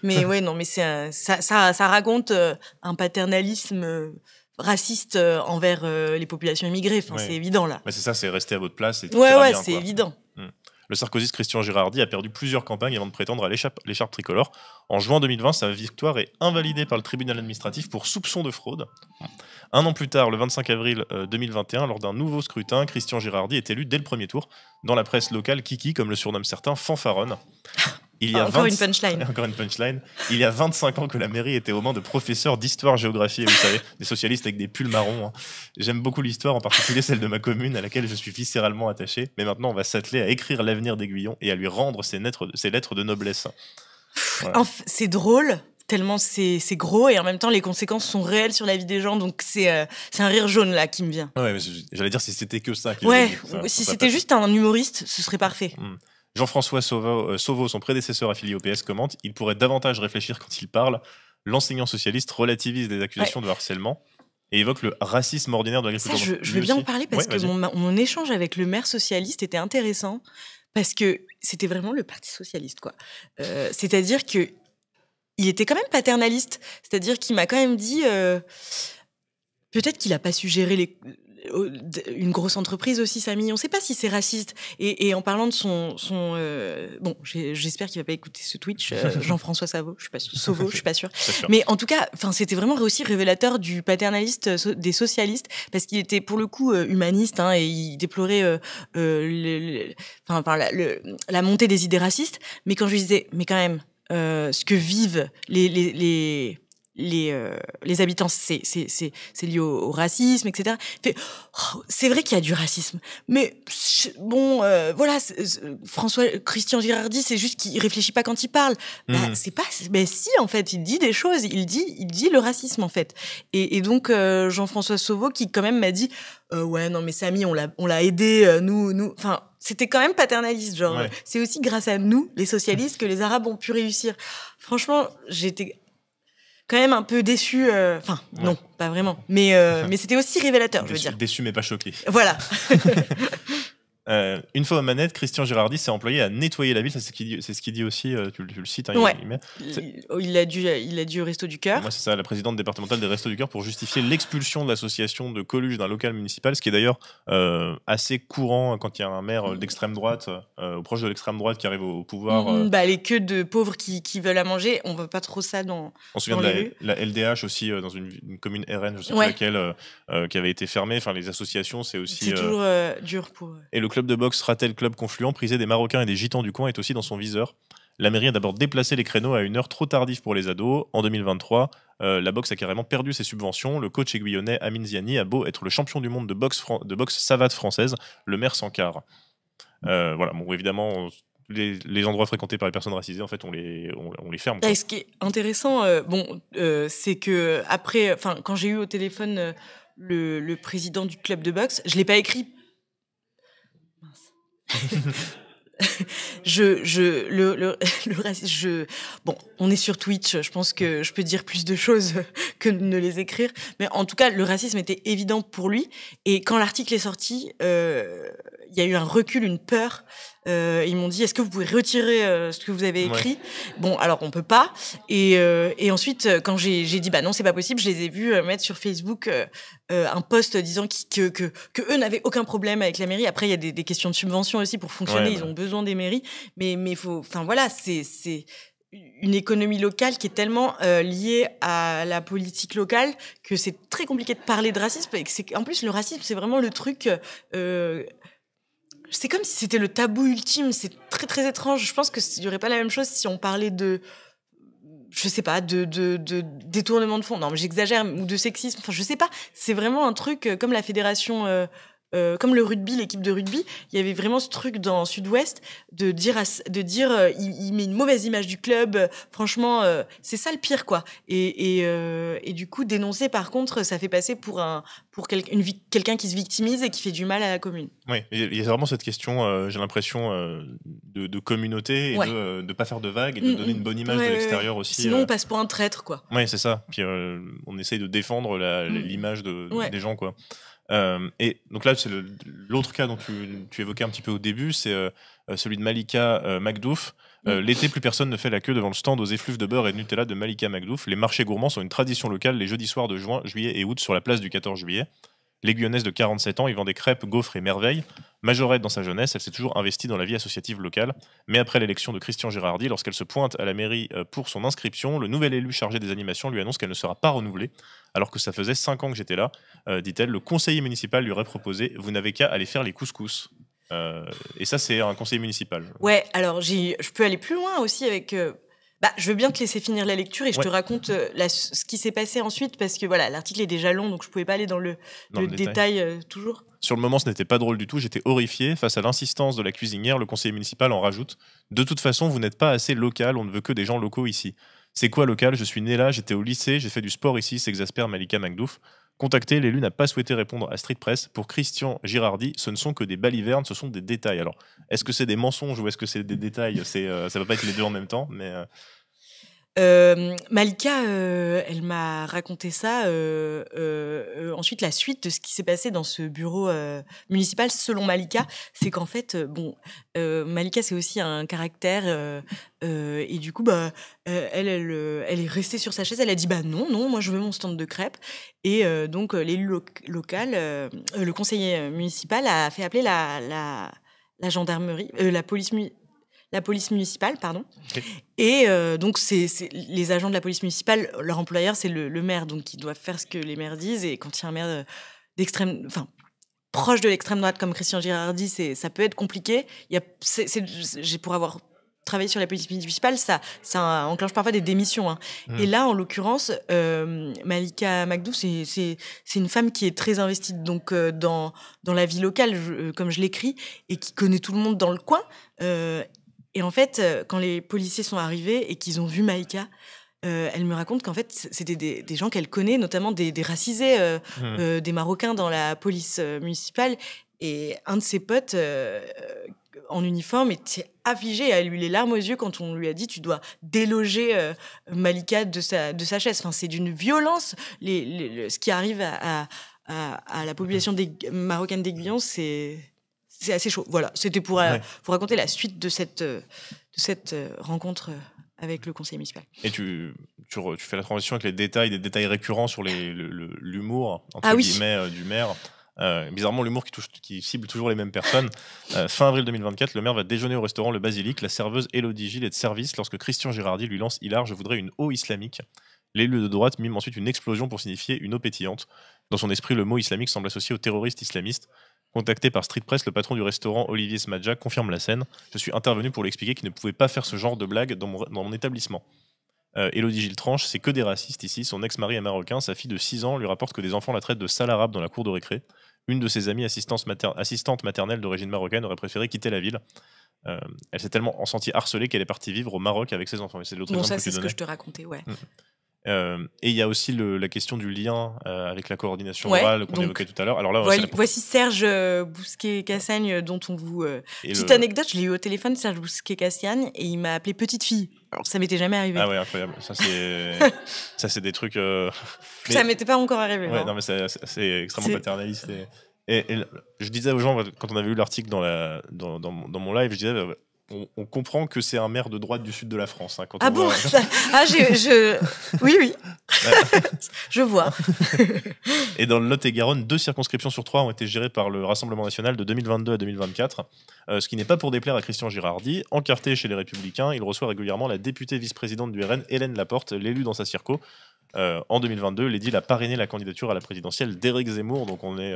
mais ouais, non, mais ça raconte un paternalisme raciste envers les populations immigrées, c'est évident, là. Mais c'est ça, c'est rester à votre place. Et ouais, c'est évident. Le sarkozyste Christian Girardi a perdu plusieurs campagnes avant de prétendre à l'écharpe tricolore. En juin 2020, sa victoire est invalidée par le tribunal administratif pour soupçon de fraude. 1 an plus tard, le 25 avril 2021, lors d'un nouveau scrutin, Christian Girardi est élu dès le premier tour. Dans la presse locale, Kiki, comme le surnomment certains, fanfaronne. Encore une punchline. Encore une punchline. Il y a 25 ans que la mairie était aux mains de professeurs d'histoire-géographie, vous savez, des socialistes avec des pulls marrons. J'aime beaucoup l'histoire, en particulier celle de ma commune, à laquelle je suis viscéralement attaché. Mais maintenant, on va s'atteler à écrire l'avenir d'Aiguillon et à lui rendre ses lettres de noblesse. Voilà. C'est drôle, tellement c'est gros, et en même temps, les conséquences sont réelles sur la vie des gens. Donc, c'est un rire jaune, là, qui me vient. Ouais, mais j'allais dire si c'était que ça. Si c'était juste un humoriste, ce serait parfait. Jean-François Sauveau, son prédécesseur affilié au PS, commente « Il pourrait davantage réfléchir quand il parle. L'enseignant socialiste relativise des accusations de harcèlement et évoque le racisme ordinaire de l'agriculture. » Je veux bien en parler parce que mon échange avec le maire socialiste était intéressant parce que c'était vraiment le parti socialiste, quoi. C'est-à-dire qu'il était quand même paternaliste. C'est-à-dire qu'il m'a quand même dit peut-être qu'il n'a pas su gérer une grosse entreprise aussi, Samy. On ne sait pas si c'est raciste. Et en parlant de son bon, j'espère qu'il va pas écouter ce Twitch, Jean-François Sauveau, je suis pas sûre. Mais en tout cas, enfin, c'était vraiment aussi révélateur du paternaliste des socialistes, parce qu'il était pour le coup humaniste, hein, et il déplorait la montée des idées racistes. Mais quand je lui disais, mais quand même, ce que vivent les habitants, c'est lié au racisme, etc. C'est vrai qu'il y a du racisme, mais bon, voilà, Christian Girardi, c'est juste qu'il réfléchit pas quand il parle. C'est pas, mais si, en fait, il dit des choses, il dit le racisme, en fait. Et donc Jean-François Sauveau, qui quand même m'a dit, ouais, non, mais Samy, on l'a aidé, nous, enfin. C'était quand même paternaliste, genre. Ouais. C'est aussi grâce à nous, les socialistes, que les Arabes ont pu réussir. Franchement, j'étais quand même un peu déçu. Enfin, non, pas vraiment. Mais c'était aussi révélateur, je veux dire. Déçu, mais pas choqué. Voilà. Une fois aux manettes, Christian Girardi s'est employé à nettoyer la ville. C'est ce qu'il dit aussi. Tu le cites. Hein, ouais. Il a dû au Resto du Cœur. Moi, c'est ça, la présidente départementale des Restos du Cœur, pour justifier l'expulsion de l'association de Coluche d'un local municipal, ce qui est d'ailleurs assez courant quand il y a un maire d'extrême droite, proche de l'extrême droite, qui arrive au pouvoir. Les queues de pauvres qui veulent à manger, on veut pas trop ça dans. On se souvient de la LDH aussi, dans une commune RN, je sais pas laquelle, qui avait été fermée. Enfin, les associations, c'est aussi. C'est toujours dur pour. Et le club de boxe Ratel Club Confluent, prisé des Marocains et des Gitans du coin, est aussi dans son viseur. La mairie a d'abord déplacé les créneaux à une heure trop tardive pour les ados. En 2023, la boxe a carrément perdu ses subventions. Le coach aiguillonnais Amin Ziani a beau être le champion du monde de boxe savate française, le maire s'encarre. Voilà, bon, évidemment, les endroits fréquentés par les personnes racisées, en fait, on les ferme. Et ce qui est intéressant, c'est que après, quand j'ai eu au téléphone le président du club de boxe, je l'ai pas écrit. Bon, on est sur Twitch, je pense que je peux dire plus de choses que de ne les écrire, mais en tout cas, le racisme était évident pour lui, et quand l'article est sorti, il y a eu un recul, une peur. Ils m'ont dit, est-ce que vous pouvez retirer ce que vous avez écrit ? Bon, alors on peut pas. Et ensuite, quand j'ai dit bah non, c'est pas possible, je les ai vus mettre sur Facebook un post disant que eux n'avaient aucun problème avec la mairie. Après, il y a des questions de subvention aussi pour fonctionner. Ils ont besoin des mairies, mais faut, enfin voilà, c'est une économie locale qui est tellement liée à la politique locale que c'est très compliqué de parler de racisme. Et que en plus, le racisme, c'est vraiment le truc. C'est comme si c'était le tabou ultime. C'est très très étrange. Je pense que il y aurait pas la même chose si on parlait de, je sais pas, de détournement de fonds. Non, mais j'exagère, ou de sexisme. Enfin, je sais pas. C'est vraiment un truc comme la fédération, comme le rugby, l'équipe de rugby. Il y avait vraiment ce truc dans Sud-Ouest de dire il met une mauvaise image du club. Franchement, c'est ça le pire, quoi. Et du coup, dénoncer, par contre, ça fait passer pour quelqu'un qui se victimise et qui fait du mal à la commune. Oui, il y a vraiment cette question, j'ai l'impression, de communauté et de ne pas faire de vagues et de donner une bonne image de l'extérieur aussi. Sinon, on passe pour un traître, quoi. Oui, c'est ça. Puis on essaye de défendre l'image des gens, quoi. Et donc là, c'est l'autre cas dont tu évoquais un petit peu au début, c'est celui de Malika Makdouf. L'été, plus personne ne fait la queue devant le stand aux effluves de beurre et de Nutella de Malika Makdouf. Les marchés gourmands sont une tradition locale les jeudis soirs de juin, juillet et août sur la place du 14 juillet. L'aiguillonnaise de 47 ans, il vend des crêpes, gaufres et merveilles. Majorette dans sa jeunesse, elle s'est toujours investie dans la vie associative locale. Mais après l'élection de Christian Girardi, lorsqu'elle se pointe à la mairie pour son inscription, le nouvel élu chargé des animations lui annonce qu'elle ne sera pas renouvelée. Alors que ça faisait 5 ans que j'étais là, dit-elle, le conseiller municipal lui aurait proposé « Vous n'avez qu'à aller faire les couscous ». Et ça, c'est un conseiller municipal. Ouais, alors je peux aller plus loin aussi avec... je veux bien te laisser finir la lecture et je te raconte ce qui s'est passé ensuite, parce que voilà, l'article est déjà long, donc je pouvais pas aller dans le détail toujours. Sur le moment, ce n'était pas drôle du tout. J'étais horrifié. Face à l'insistance de la cuisinière, le conseiller municipal en rajoute. De toute façon, vous n'êtes pas assez local, on ne veut que des gens locaux ici. C'est quoi local ? Je suis né là, j'étais au lycée, j'ai fait du sport ici, s'exaspère Malika Makdouf. Contacté, l'élu n'a pas souhaité répondre à Street Press. Pour Christian Girardi, ce ne sont que des balivernes, ce sont des détails. Alors, est-ce que c'est des mensonges ou est-ce que c'est des détails ? Ça ne va pas être les deux en même temps, mais... Malika, elle m'a raconté ça. Ensuite, la suite de ce qui s'est passé dans ce bureau municipal, selon Malika, c'est qu'en fait, Malika, c'est aussi un caractère. Et du coup, elle est restée sur sa chaise. Elle a dit, non, moi, je veux mon stand de crêpes. Et donc, l'élu local, le conseiller municipal, a fait appeler la gendarmerie, la police municipale, pardon. Okay. Et donc, c'est les agents de la police municipale, leur employeur, c'est le maire, donc ils doivent faire ce que les maires disent. Et quand il y a un maire proche de l'extrême droite comme Christian Girardi, ça peut être compliqué. Pour avoir travaillé sur la police municipale, ça enclenche parfois des démissions. Hein. Et là, en l'occurrence, Malika Magdou, c'est une femme qui est très investie donc, dans la vie locale, comme je l'écris, et qui connaît tout le monde dans le coin. Et en fait, quand les policiers sont arrivés et qu'ils ont vu Malika, elle me raconte qu'en fait, c'était des gens qu'elle connaît, notamment des racisés, des Marocains dans la police municipale. Et un de ses potes en uniforme était affligé, elle a eu les larmes aux yeux quand on lui a dit « tu dois déloger Malika de sa chaise ». Enfin, c'est d'une violence. Ce qui arrive à la population marocaine d'Aiguillon, c'est assez chaud. Voilà, c'était pour raconter la suite de cette rencontre avec le conseil municipal. Et tu fais la transition avec des détails récurrents sur l'humour, entre guillemets, du maire. Bizarrement, l'humour qui cible toujours les mêmes personnes. Fin avril 2024, le maire va déjeuner au restaurant Le Basilic. La serveuse Élodie Gilles est de service lorsque Christian Girardi lui lance hilar « Je voudrais une eau islamique ». L'élu de droite mime ensuite une explosion pour signifier une eau pétillante. Dans son esprit, le mot islamique semble associé aux terroristes islamistes. Contacté par Street Press, le patron du restaurant Olivier Smadja confirme la scène. Je suis intervenu pour lui expliquer qu'il ne pouvait pas faire ce genre de blague dans mon établissement. Élodie Gilles tranche, c'est que des racistes ici. Son ex-mari est marocain. Sa fille de 6 ans lui rapporte que des enfants la traitent de sale arabe dans la cour de récré. Une de ses amies assistante maternelle d'origine marocaine aurait préféré quitter la ville. Elle s'est tellement sentie harcelée qu'elle est partie vivre au Maroc avec ses enfants. C'est l'autre exemple ça, que tu c'est ce donnais. que je te racontais, ouais. Et il y a aussi la question du lien avec la coordination orale qu'on évoquait tout à l'heure. Alors là, voici Serge Bousquet-Cassagne, dont on vous... Petite anecdote, je l'ai eu au téléphone, Serge Bousquet-Cassagne, et il m'a appelé petite fille. Alors, ça m'était jamais arrivé. Ah ouais, incroyable. Ça, c'est des trucs... Ça m'était pas encore arrivé. Ouais, non, mais c'est extrêmement paternaliste. Et je disais aux gens, quand on avait lu l'article dans mon live, je disais... On comprend que c'est un maire de droite du sud de la France. Hein, quand bon Oui. Je vois. Et dans le Lot-et-Garonne, 2 circonscriptions sur 3 ont été gérées par le Rassemblement national de 2022 à 2024. Ce qui n'est pas pour déplaire à Christian Girardi. Encarté chez les Républicains, il reçoit régulièrement la députée vice-présidente du RN, Hélène Laporte, l'élue dans sa circo. En 2022, l'édile a parrainé la candidature à la présidentielle d'Éric Zemmour. Donc on est...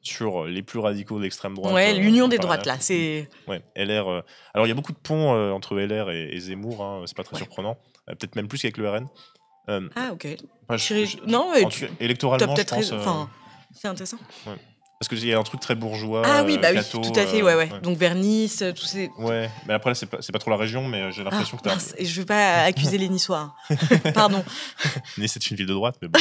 sur les plus radicaux d'extrême droite. Ouais, l'union des droites, là. C'est... Ouais, LR. Alors, il y a beaucoup de ponts entre LR et Zemmour, hein, c'est pas très surprenant. Peut-être même plus qu'avec le RN. ok. Non, électoralement, je pense... c'est intéressant. Ouais. Parce qu'il y a un truc très bourgeois. Catho, tout à fait, ouais. Donc, vers Nice, tous ces... Ouais, mais après, c'est pas trop la région, mais j'ai l'impression que t'as... Je veux pas accuser les Niçois. Pardon. Nice, c'est une ville de droite, mais bon...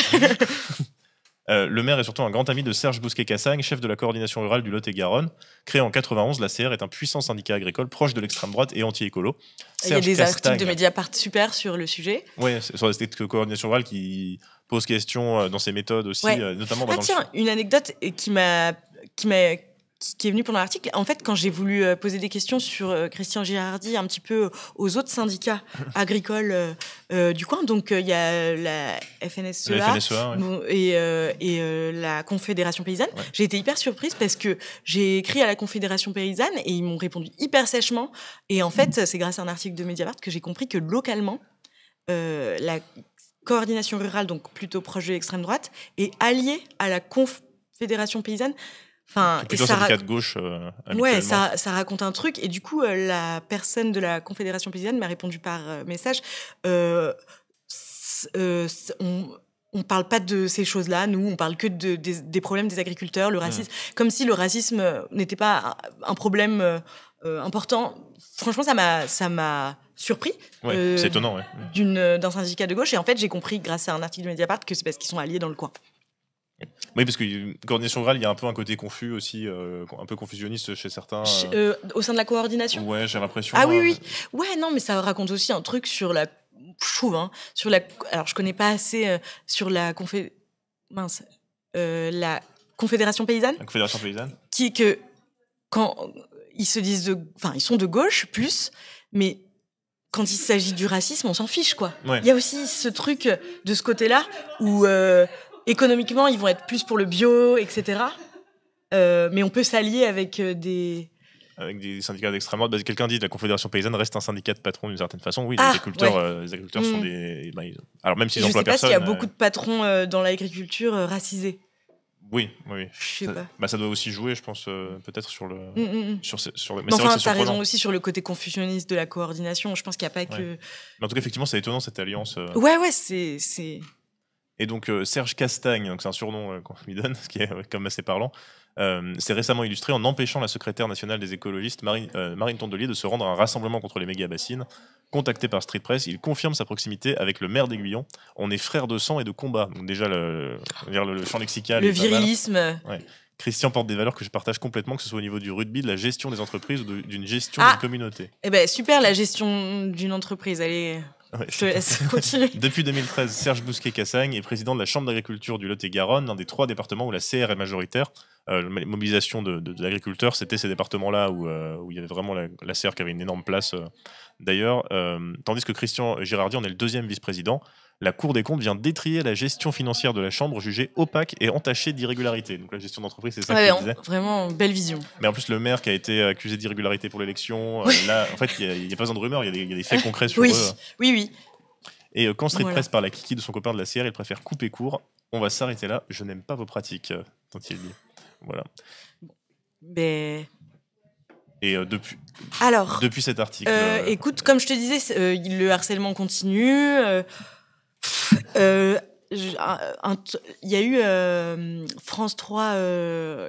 le maire est surtout un grand ami de Serge Bousquet-Cassagne, chef de la coordination rurale du Lot-et-Garonne. Créé en 91, la CR est un puissant syndicat agricole proche de l'extrême droite et anti-écolo. Il y a des articles de Mediapart super sur le sujet. Oui, sur cette coordination rurale qui pose question dans ses méthodes aussi, notamment. Une anecdote qui est venue pendant l'article. En fait, quand j'ai voulu poser des questions sur Christian Girardi, un petit peu aux autres syndicats agricoles du coin, donc il y a la FNSEA, et la Confédération paysanne, j'ai été hyper surprise parce que j'ai écrit à la Confédération paysanne et ils m'ont répondu hyper sèchement. Et en fait, c'est grâce à un article de Mediapart que j'ai compris que localement, la coordination rurale, donc plutôt proche de l'extrême droite, est alliée à la Confédération paysanne. Plutôt syndicat de gauche. Ça raconte un truc. Et du coup, la personne de la Confédération paysanne m'a répondu par message. On parle pas de ces choses-là. Nous, on parle que des problèmes des agriculteurs, le racisme, comme si le racisme n'était pas un problème important. Franchement, ça m'a surpris. C'est étonnant, d'un syndicat de gauche. Et en fait, j'ai compris grâce à un article de Mediapart que c'est parce qu'ils sont alliés dans le coin. Oui, parce que coordination rurale, il y a un peu un côté confus aussi, un peu confusionniste chez certains. Au sein de la coordination. Ouais, j'ai l'impression. Ah oui. Ouais, non, mais ça raconte aussi un truc sur la je trouve, hein, alors je connais pas assez sur la la Confédération paysanne. La Confédération paysanne. Que quand ils se disent ils sont de gauche plus, mais quand il s'agit du racisme, on s'en fiche, quoi. Ouais. Il y a aussi ce truc de ce côté-là où économiquement, ils vont être plus pour le bio, etc. Mais on peut s'allier avec des syndicats d'extrême droite. Quelqu'un dit que la Confédération paysanne reste un syndicat de patrons d'une certaine façon. Oui, les agriculteurs sont des... alors même s'ils emploient personne... Je sais pas s'il y a beaucoup de patrons dans l'agriculture racisés. Oui. Je sais pas. Ça doit aussi jouer, je pense, peut-être sur le... sur le... Mais enfin, t'as raison aussi sur le côté confucionniste de la coordination. Je pense qu'il n'y a pas que... Mais en tout cas, effectivement, c'est étonnant, cette alliance. Ouais, c'est... Et donc, Serge Castagne, donc c'est un surnom qu'on lui donne, ce qui est comme assez parlant, s'est récemment illustré en empêchant la secrétaire nationale des écologistes, Marine Tondelier, de se rendre à un rassemblement contre les méga-bassines. Contacté par Street Press, il confirme sa proximité avec le maire d'Aiguillon. On est frères de sang et de combat. Donc déjà, le champ lexical... Le virilisme... Ouais. Christian porte des valeurs que je partage complètement, que ce soit au niveau du rugby, de la gestion des entreprises ou d'une gestion d'une communauté. Eh ben super, la gestion d'une entreprise, allez... Ouais, je te laisse continuer. Depuis 2013, Serge Bousquet-Cassagne est président de la Chambre d'agriculture du Lot-et-Garonne, l'un des 3 départements où la CR est majoritaire. La mobilisation de l'agriculteur, c'était ces départements-là où il y avait vraiment la CR qui avait une énorme place d'ailleurs. Tandis que Christian Girardi en est le 2e vice-président. La Cour des comptes vient d'étrier la gestion financière de la Chambre, jugée opaque et entachée d'irrégularités. Donc la gestion d'entreprise, c'est ça qu'il disait. Vraiment, belle vision. Mais en plus, le maire qui a été accusé d'irrégularité pour l'élection, là, en fait, il n'y a pas besoin de rumeurs, il y a des faits concrets sur eux. Oui. Et quand Street Press parle à Kiki de son copain de la CR, il préfère couper court. On va s'arrêter là, je n'aime pas vos pratiques, tant-il dit. Voilà. Mais... Et depuis cet article... écoute, comme je te disais, le harcèlement continue. Il y a eu France 3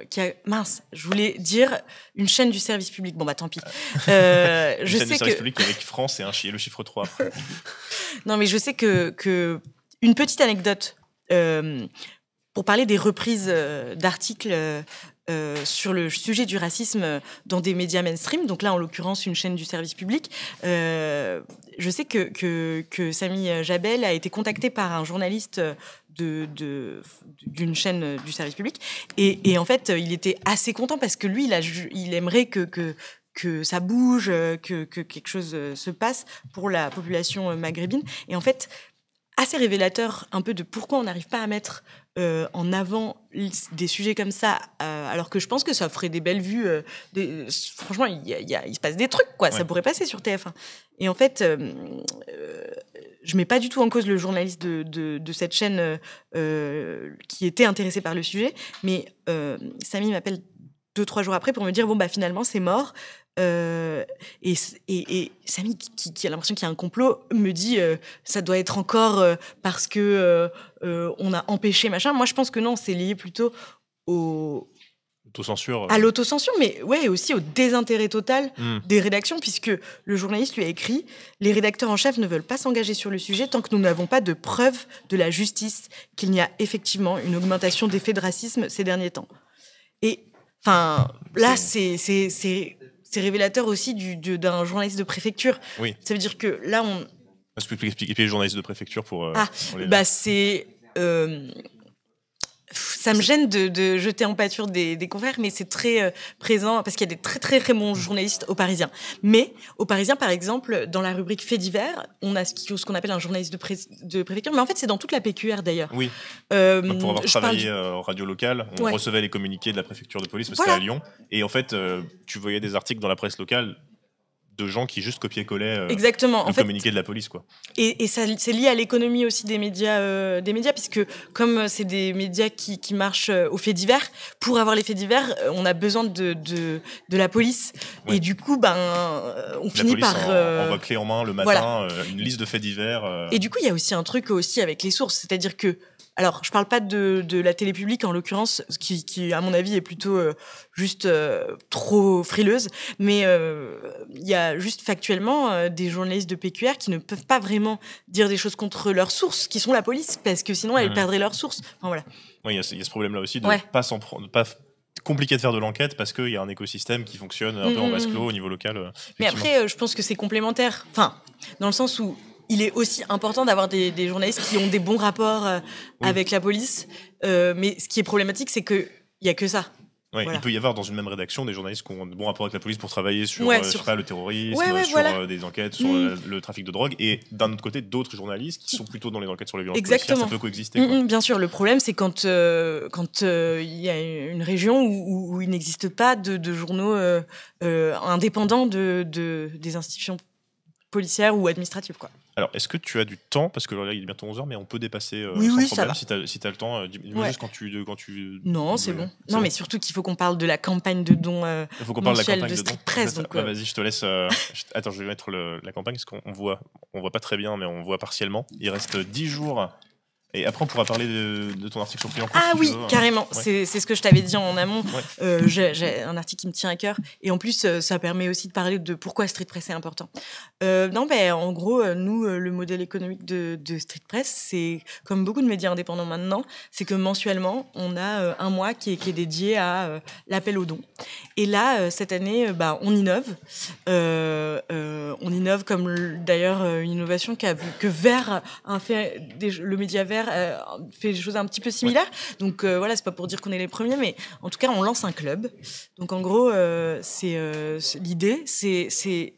qui a... Mince, je voulais dire une chaîne du service public. Bon, bah tant pis. Une chaîne du service public avec France et le chiffre 3 après. Non, mais je sais que une petite anecdote pour parler des reprises d'articles sur le sujet du racisme dans des médias mainstream, donc là en l'occurrence une chaîne du service public. Je sais que Samy Jabel a été contacté par un journaliste d'une chaîne du service public et en fait il était assez content parce que lui il aimerait que ça bouge, que quelque chose se passe pour la population maghrébine. Et en fait, assez révélateur un peu de pourquoi on n'arrive pas à mettre en avant des sujets comme ça, alors que je pense que ça ferait des belles vues. Franchement, il se passe des trucs, quoi. Ouais. Ça pourrait passer sur TF1. Et en fait, je mets pas du tout en cause le journaliste de cette chaîne qui était intéressé par le sujet, mais Samy m'appelle 2-3 jours après pour me dire bon bah finalement c'est mort. Et Samy qui a l'impression qu'il y a un complot me dit ça doit être encore parce que on a empêché machin. Moi je pense que non, c'est lié plutôt à l'autocensure, mais ouais, aussi au désintérêt total des rédactions, puisque le journaliste lui a écrit « Les rédacteurs en chef ne veulent pas s'engager sur le sujet tant que nous n'avons pas de preuves de la justice qu'il y a effectivement une augmentation des faits de racisme ces derniers temps. » Et enfin, là, c'est révélateur aussi d'un journaliste de préfecture. Oui. Ça veut dire que là, on... Est-ce que tu peux expliquer les journalistes de préfecture pour c'est... ça me gêne de jeter en pâture des confrères, mais c'est très présent, parce qu'il y a des très très très bons journalistes au Parisien. Mais au Parisien, par exemple, dans la rubrique Faits divers, on a ce qu'on appelle un journaliste de préfecture, mais en fait c'est dans toute la PQR d'ailleurs. Oui. Donc pour avoir travaillé en radio locale, on recevait les communiqués de la préfecture de police, parce que c'était à Lyon, et en fait tu voyais des articles dans la presse locale de gens qui juste copiaient-collaient le communiqué de la police, quoi. Et ça, c'est lié à l'économie aussi des médias, puisque comme c'est des médias qui marchent aux faits divers, pour avoir les faits divers, on a besoin de la police. Ouais. Et du coup, on finit par... On va clé en main le matin, une liste de faits divers. Et du coup, il y a aussi un truc aussi avec les sources, c'est-à-dire que alors, je parle pas de la télé publique, en l'occurrence, qui à mon avis, est plutôt juste trop frileuse, mais il y a juste factuellement des journalistes de PQR qui ne peuvent pas vraiment dire des choses contre leurs sources, qui sont la police, parce que sinon, elles perdraient leurs sources. Enfin, voilà. Oui, il y a ce problème-là aussi, de pas compliqué de faire de l'enquête, parce qu'il y a un écosystème qui fonctionne un peu en vase clos au niveau local. Mais après, je pense que c'est complémentaire. Enfin, dans le sens où il est aussi important d'avoir des journalistes qui ont des bons rapports avec la police. Mais ce qui est problématique, c'est qu'il n'y a que ça. Ouais, Voilà. Il peut y avoir dans une même rédaction des journalistes qui ont de bons rapports avec la police pour travailler sur, je sais pas, le terrorisme, sur des enquêtes, sur le trafic de drogue, et d'un autre côté, d'autres journalistes qui sont plutôt dans les enquêtes sur les violences policières. Ça peut coexister. Bien sûr, le problème, c'est quand il y a une région où il n'existe pas de journaux indépendants des institutions policières ou administratives, quoi. Alors, est-ce que tu as du temps? Parce que là, il est bientôt 11h, mais on peut dépasser oui, sans problème si tu as le temps. Dis-moi juste quand tu... Non, c'est bon. Non, mais surtout qu'il faut qu'on parle de la campagne de dons mensuelle de Street Press. Donc, vas-y, je te laisse... Attends, je vais mettre la campagne, parce qu'on voit pas très bien, mais on voit partiellement. Il reste 10 jours... Et après, on pourra parler de ton article sur Client-Compte. Ah oui, carrément. Ouais. C'est ce que je t'avais dit en amont. Ouais. J'ai un article qui me tient à cœur. Et en plus, ça permet aussi de parler de pourquoi Street Press est important. En gros, nous, le modèle économique de Street Press, c'est, comme beaucoup de médias indépendants maintenant, c'est que mensuellement, on a un mois qui est dédié à l'appel aux dons. Et là, cette année, on innove. On innove comme d'ailleurs une innovation que Vert a fait, le média Vert fait des choses un petit peu similaires. Ouais. Donc voilà, c'est pas pour dire qu'on est les premiers, mais en tout cas, on lance un club. Donc en gros, l'idée, c'est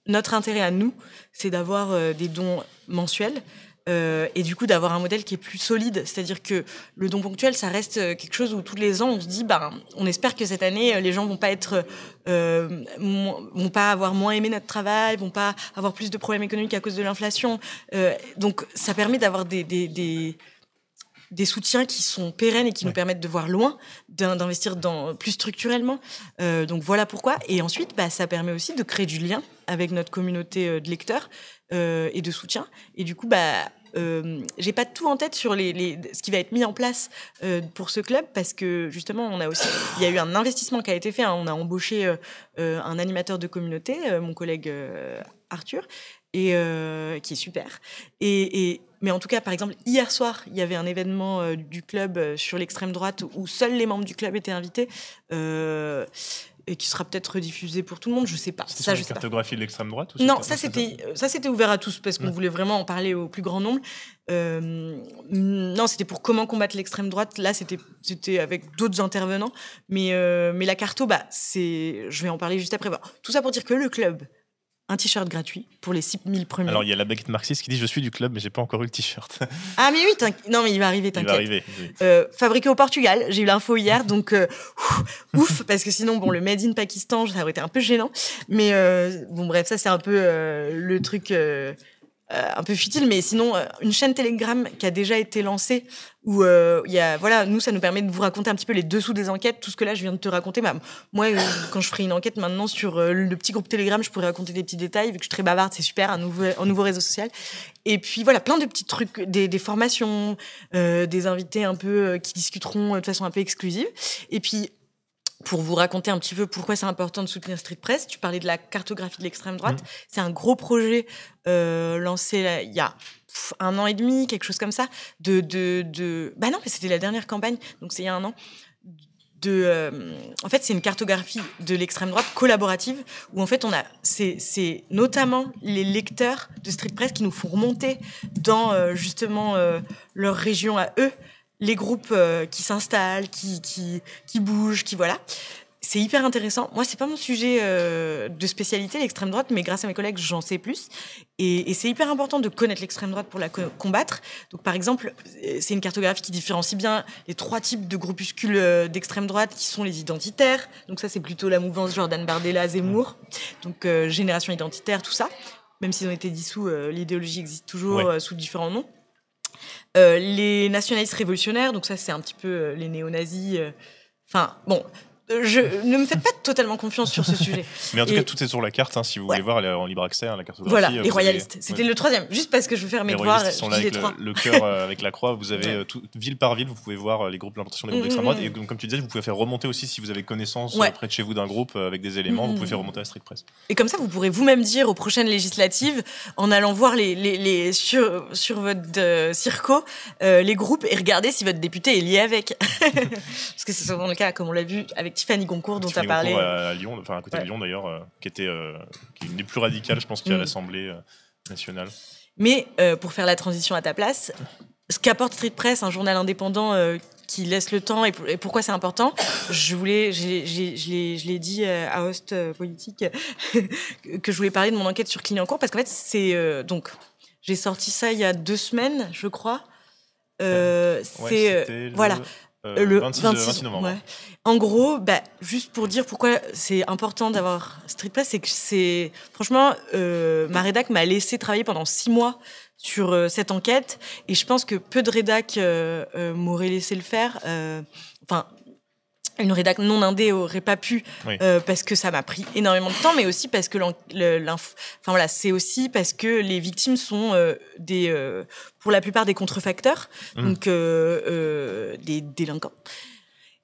notre intérêt à nous, c'est d'avoir des dons mensuels. Et du coup d'avoir un modèle qui est plus solide, c'est-à-dire que le don ponctuel, ça reste quelque chose où tous les ans on se dit, on espère que cette année les gens vont pas avoir moins aimé notre travail, vont pas avoir plus de problèmes économiques à cause de l'inflation. Donc ça permet d'avoir des soutiens qui sont pérennes et qui nous permettent de voir loin, d'investir plus structurellement. Donc voilà pourquoi. Et ensuite, ça permet aussi de créer du lien avec notre communauté de lecteurs et de soutien. Et du coup, j'ai pas tout en tête sur ce qui va être mis en place pour ce club, parce que justement, il y a eu un investissement qui a été fait. On a embauché un animateur de communauté, mon collègue Arthur, et qui est super. Mais en tout cas, par exemple, hier soir, il y avait un événement du club sur l'extrême droite où seuls les membres du club étaient invités. Et qui sera peut-être rediffusé pour tout le monde, je sais pas. C'était sur une cartographie de l'extrême droite ou Non, ça c'était ouvert à tous parce qu'on voulait vraiment en parler au plus grand nombre. Non, c'était pour comment combattre l'extrême droite. Là, c'était avec d'autres intervenants. Mais la carto, je vais en parler juste après. Tout ça pour dire que le club, un t-shirt gratuit pour les 6000 premiers. Alors, il y a la baguette marxiste qui dit « Je suis du club, mais j'ai pas encore eu le t-shirt. » Ah, mais oui, non, mais il va arriver, t'inquiète. Il va arriver. Fabriqué au Portugal, j'ai eu l'info hier, donc ouf, parce que sinon, le made in Pakistan, ça aurait été un peu gênant. Mais bref, ça, c'est un peu le truc un peu futile. Mais sinon, une chaîne Telegram qui a déjà été lancée, où nous, ça nous permet de vous raconter un petit peu les dessous des enquêtes, tout ce que là je viens de te raconter. Moi, quand je ferai une enquête maintenant sur le petit groupe Telegram, je pourrais raconter des petits détails, vu que je suis très bavarde, c'est super, un nouveau réseau social. Et puis voilà, plein de petits trucs, des formations, des invités un peu qui discuteront de façon un peu exclusive. Et puis, pour vous raconter un petit peu pourquoi c'est important de soutenir Street Press, tu parlais de la cartographie de l'extrême droite. C'est un gros projet lancé il y a 1 an et demi, quelque chose comme ça. Non, mais c'était la dernière campagne, donc c'est il y a 1 an. En fait, c'est une cartographie de l'extrême droite collaborative où en fait c'est notamment les lecteurs de Street Press qui nous font remonter dans justement leur région à eux, les groupes qui s'installent, qui bougent, voilà. C'est hyper intéressant. Moi, c'est pas mon sujet de spécialité, l'extrême droite, mais grâce à mes collègues, j'en sais plus. Et c'est hyper important de connaître l'extrême droite pour la combattre. Donc, par exemple, c'est une cartographie qui différencie bien les 3 types de groupuscules d'extrême droite qui sont les identitaires. Donc ça, c'est plutôt la mouvance Jordan Bardella, Zemmour. Donc, génération identitaire, tout ça. Même s'ils ont été dissous, l'idéologie existe toujours sous différents noms. Les nationalistes révolutionnaires, donc ça, c'est un petit peu les néo-nazis. Ne me faites pas totalement confiance sur ce sujet. Mais en tout cas, tout est sur la carte, si vous voulez voir, elle est en libre accès, la cartographie. Voilà, les royalistes. C'était le 3e, juste parce que je veux faire mes devoirs. Les royalistes sont là avec le cœur, avec la croix. Vous avez ville par ville, vous pouvez voir les groupes, l'implantation des groupes d'extrême droite. Et donc, comme tu disais, vous pouvez faire remonter aussi, si vous avez connaissance près de chez vous d'un groupe avec des éléments, vous pouvez faire remonter à Street Press. Et comme ça, vous pourrez vous-même dire aux prochaines législatives, en allant voir sur votre circo, les groupes, et regarder si votre député est lié avec. Parce que c'est souvent le cas, comme on l'a vu avec Tiffany Goncourt, dont tu as parlé. À Lyon, à côté de Lyon d'ailleurs, qui est une des plus radicales, je pense, qu'il y a à l'Assemblée nationale. Mais pour faire la transition à ta place, ce qu'apporte Street Press, un journal indépendant qui laisse le temps, et pourquoi c'est important, je l'ai dit à Host Politique que je voulais parler de mon enquête sur Clignancourt, parce qu'en fait, donc, j'ai sorti ça il y a 2 semaines, je crois. Voilà. Le 26 novembre. Ouais. En gros, juste pour dire pourquoi c'est important d'avoir Street Press, c'est que franchement, ma rédac m'a laissé travailler pendant 6 mois sur cette enquête, et je pense que peu de rédac m'auraient laissé le faire. Une rédac non indé aurait pas pu, parce que ça m'a pris énormément de temps, mais aussi parce que c'est aussi parce que les victimes sont pour la plupart des contrefacteurs, donc des délinquants.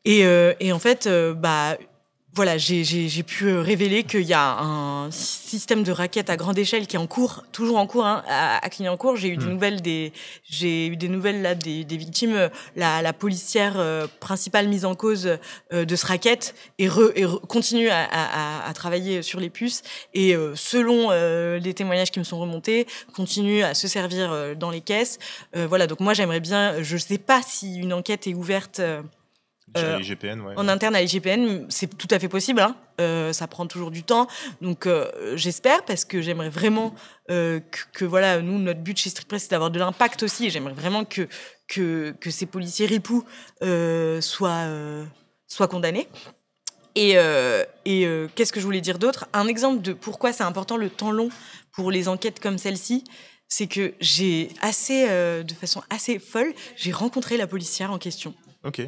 Et en fait, voilà, j'ai pu révéler qu'il y a un système de racket à grande échelle qui est toujours en cours, à Clignancourt. J'ai eu des nouvelles là des victimes. La policière principale mise en cause de ce racket continue à travailler sur les puces, et selon les témoignages qui me sont remontés, continue à se servir dans les caisses. Voilà, donc moi j'aimerais bien, je sais pas si une enquête est ouverte à l'IGPN, en interne à l'IGPN, c'est tout à fait possible, ça prend toujours du temps, donc j'espère, parce que j'aimerais vraiment que voilà, nous, notre but chez Street Press, c'est d'avoir de l'impact aussi, et j'aimerais vraiment que ces policiers ripoux soient condamnés. Et qu'est-ce que je voulais dire d'autre ? Un exemple de pourquoi c'est important le temps long pour les enquêtes comme celle-ci, c'est que de façon assez folle, j'ai rencontré la policière en question. Ok.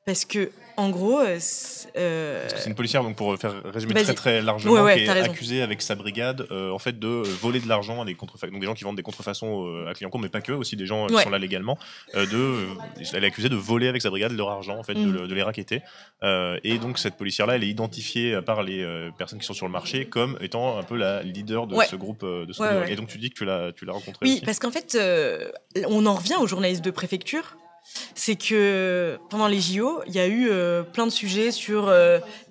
Parce que, en gros, parce que c'est une policière, donc pour faire résumer très très largement, qui est accusée avec sa brigade en fait de voler de l'argent à des contrefaçons, donc des gens qui vendent des contrefaçons à Clignancourt, mais pas que, aussi des gens qui sont là légalement. Elle est accusée de voler avec sa brigade leur argent, en fait, de les racketter. Et donc cette policière-là, elle est identifiée par les personnes qui sont sur le marché comme étant un peu la leader de ce groupe. Et donc tu dis que tu l'as rencontrée. Oui, aussi. parce qu'en fait, on en revient aux journalistes de préfecture. C'est que pendant les JO, il y a eu plein de sujets sur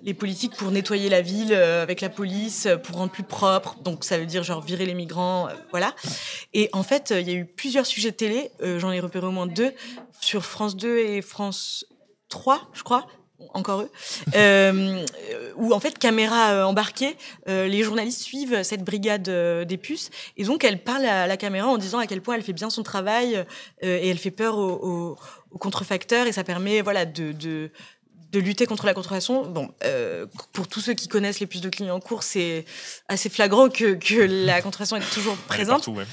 les politiques pour nettoyer la ville avec la police, pour rendre plus propre. Donc ça veut dire genre virer les migrants, voilà. Et en fait, il y a eu plusieurs sujets de télé. J'en ai repéré au moins 2 sur France 2 et France 3, je crois. Encore eux, où en fait, caméra embarquée, les journalistes suivent cette brigade des puces, et donc elle parle à la caméra en disant à quel point elle fait bien son travail, et elle fait peur aux contrefacteurs, et ça permet de lutter contre la contrefaçon. Bon, pour tous ceux qui connaissent les puces de Clignancourt, c'est assez flagrant que la contrefaçon est toujours présente. Partout, ouais.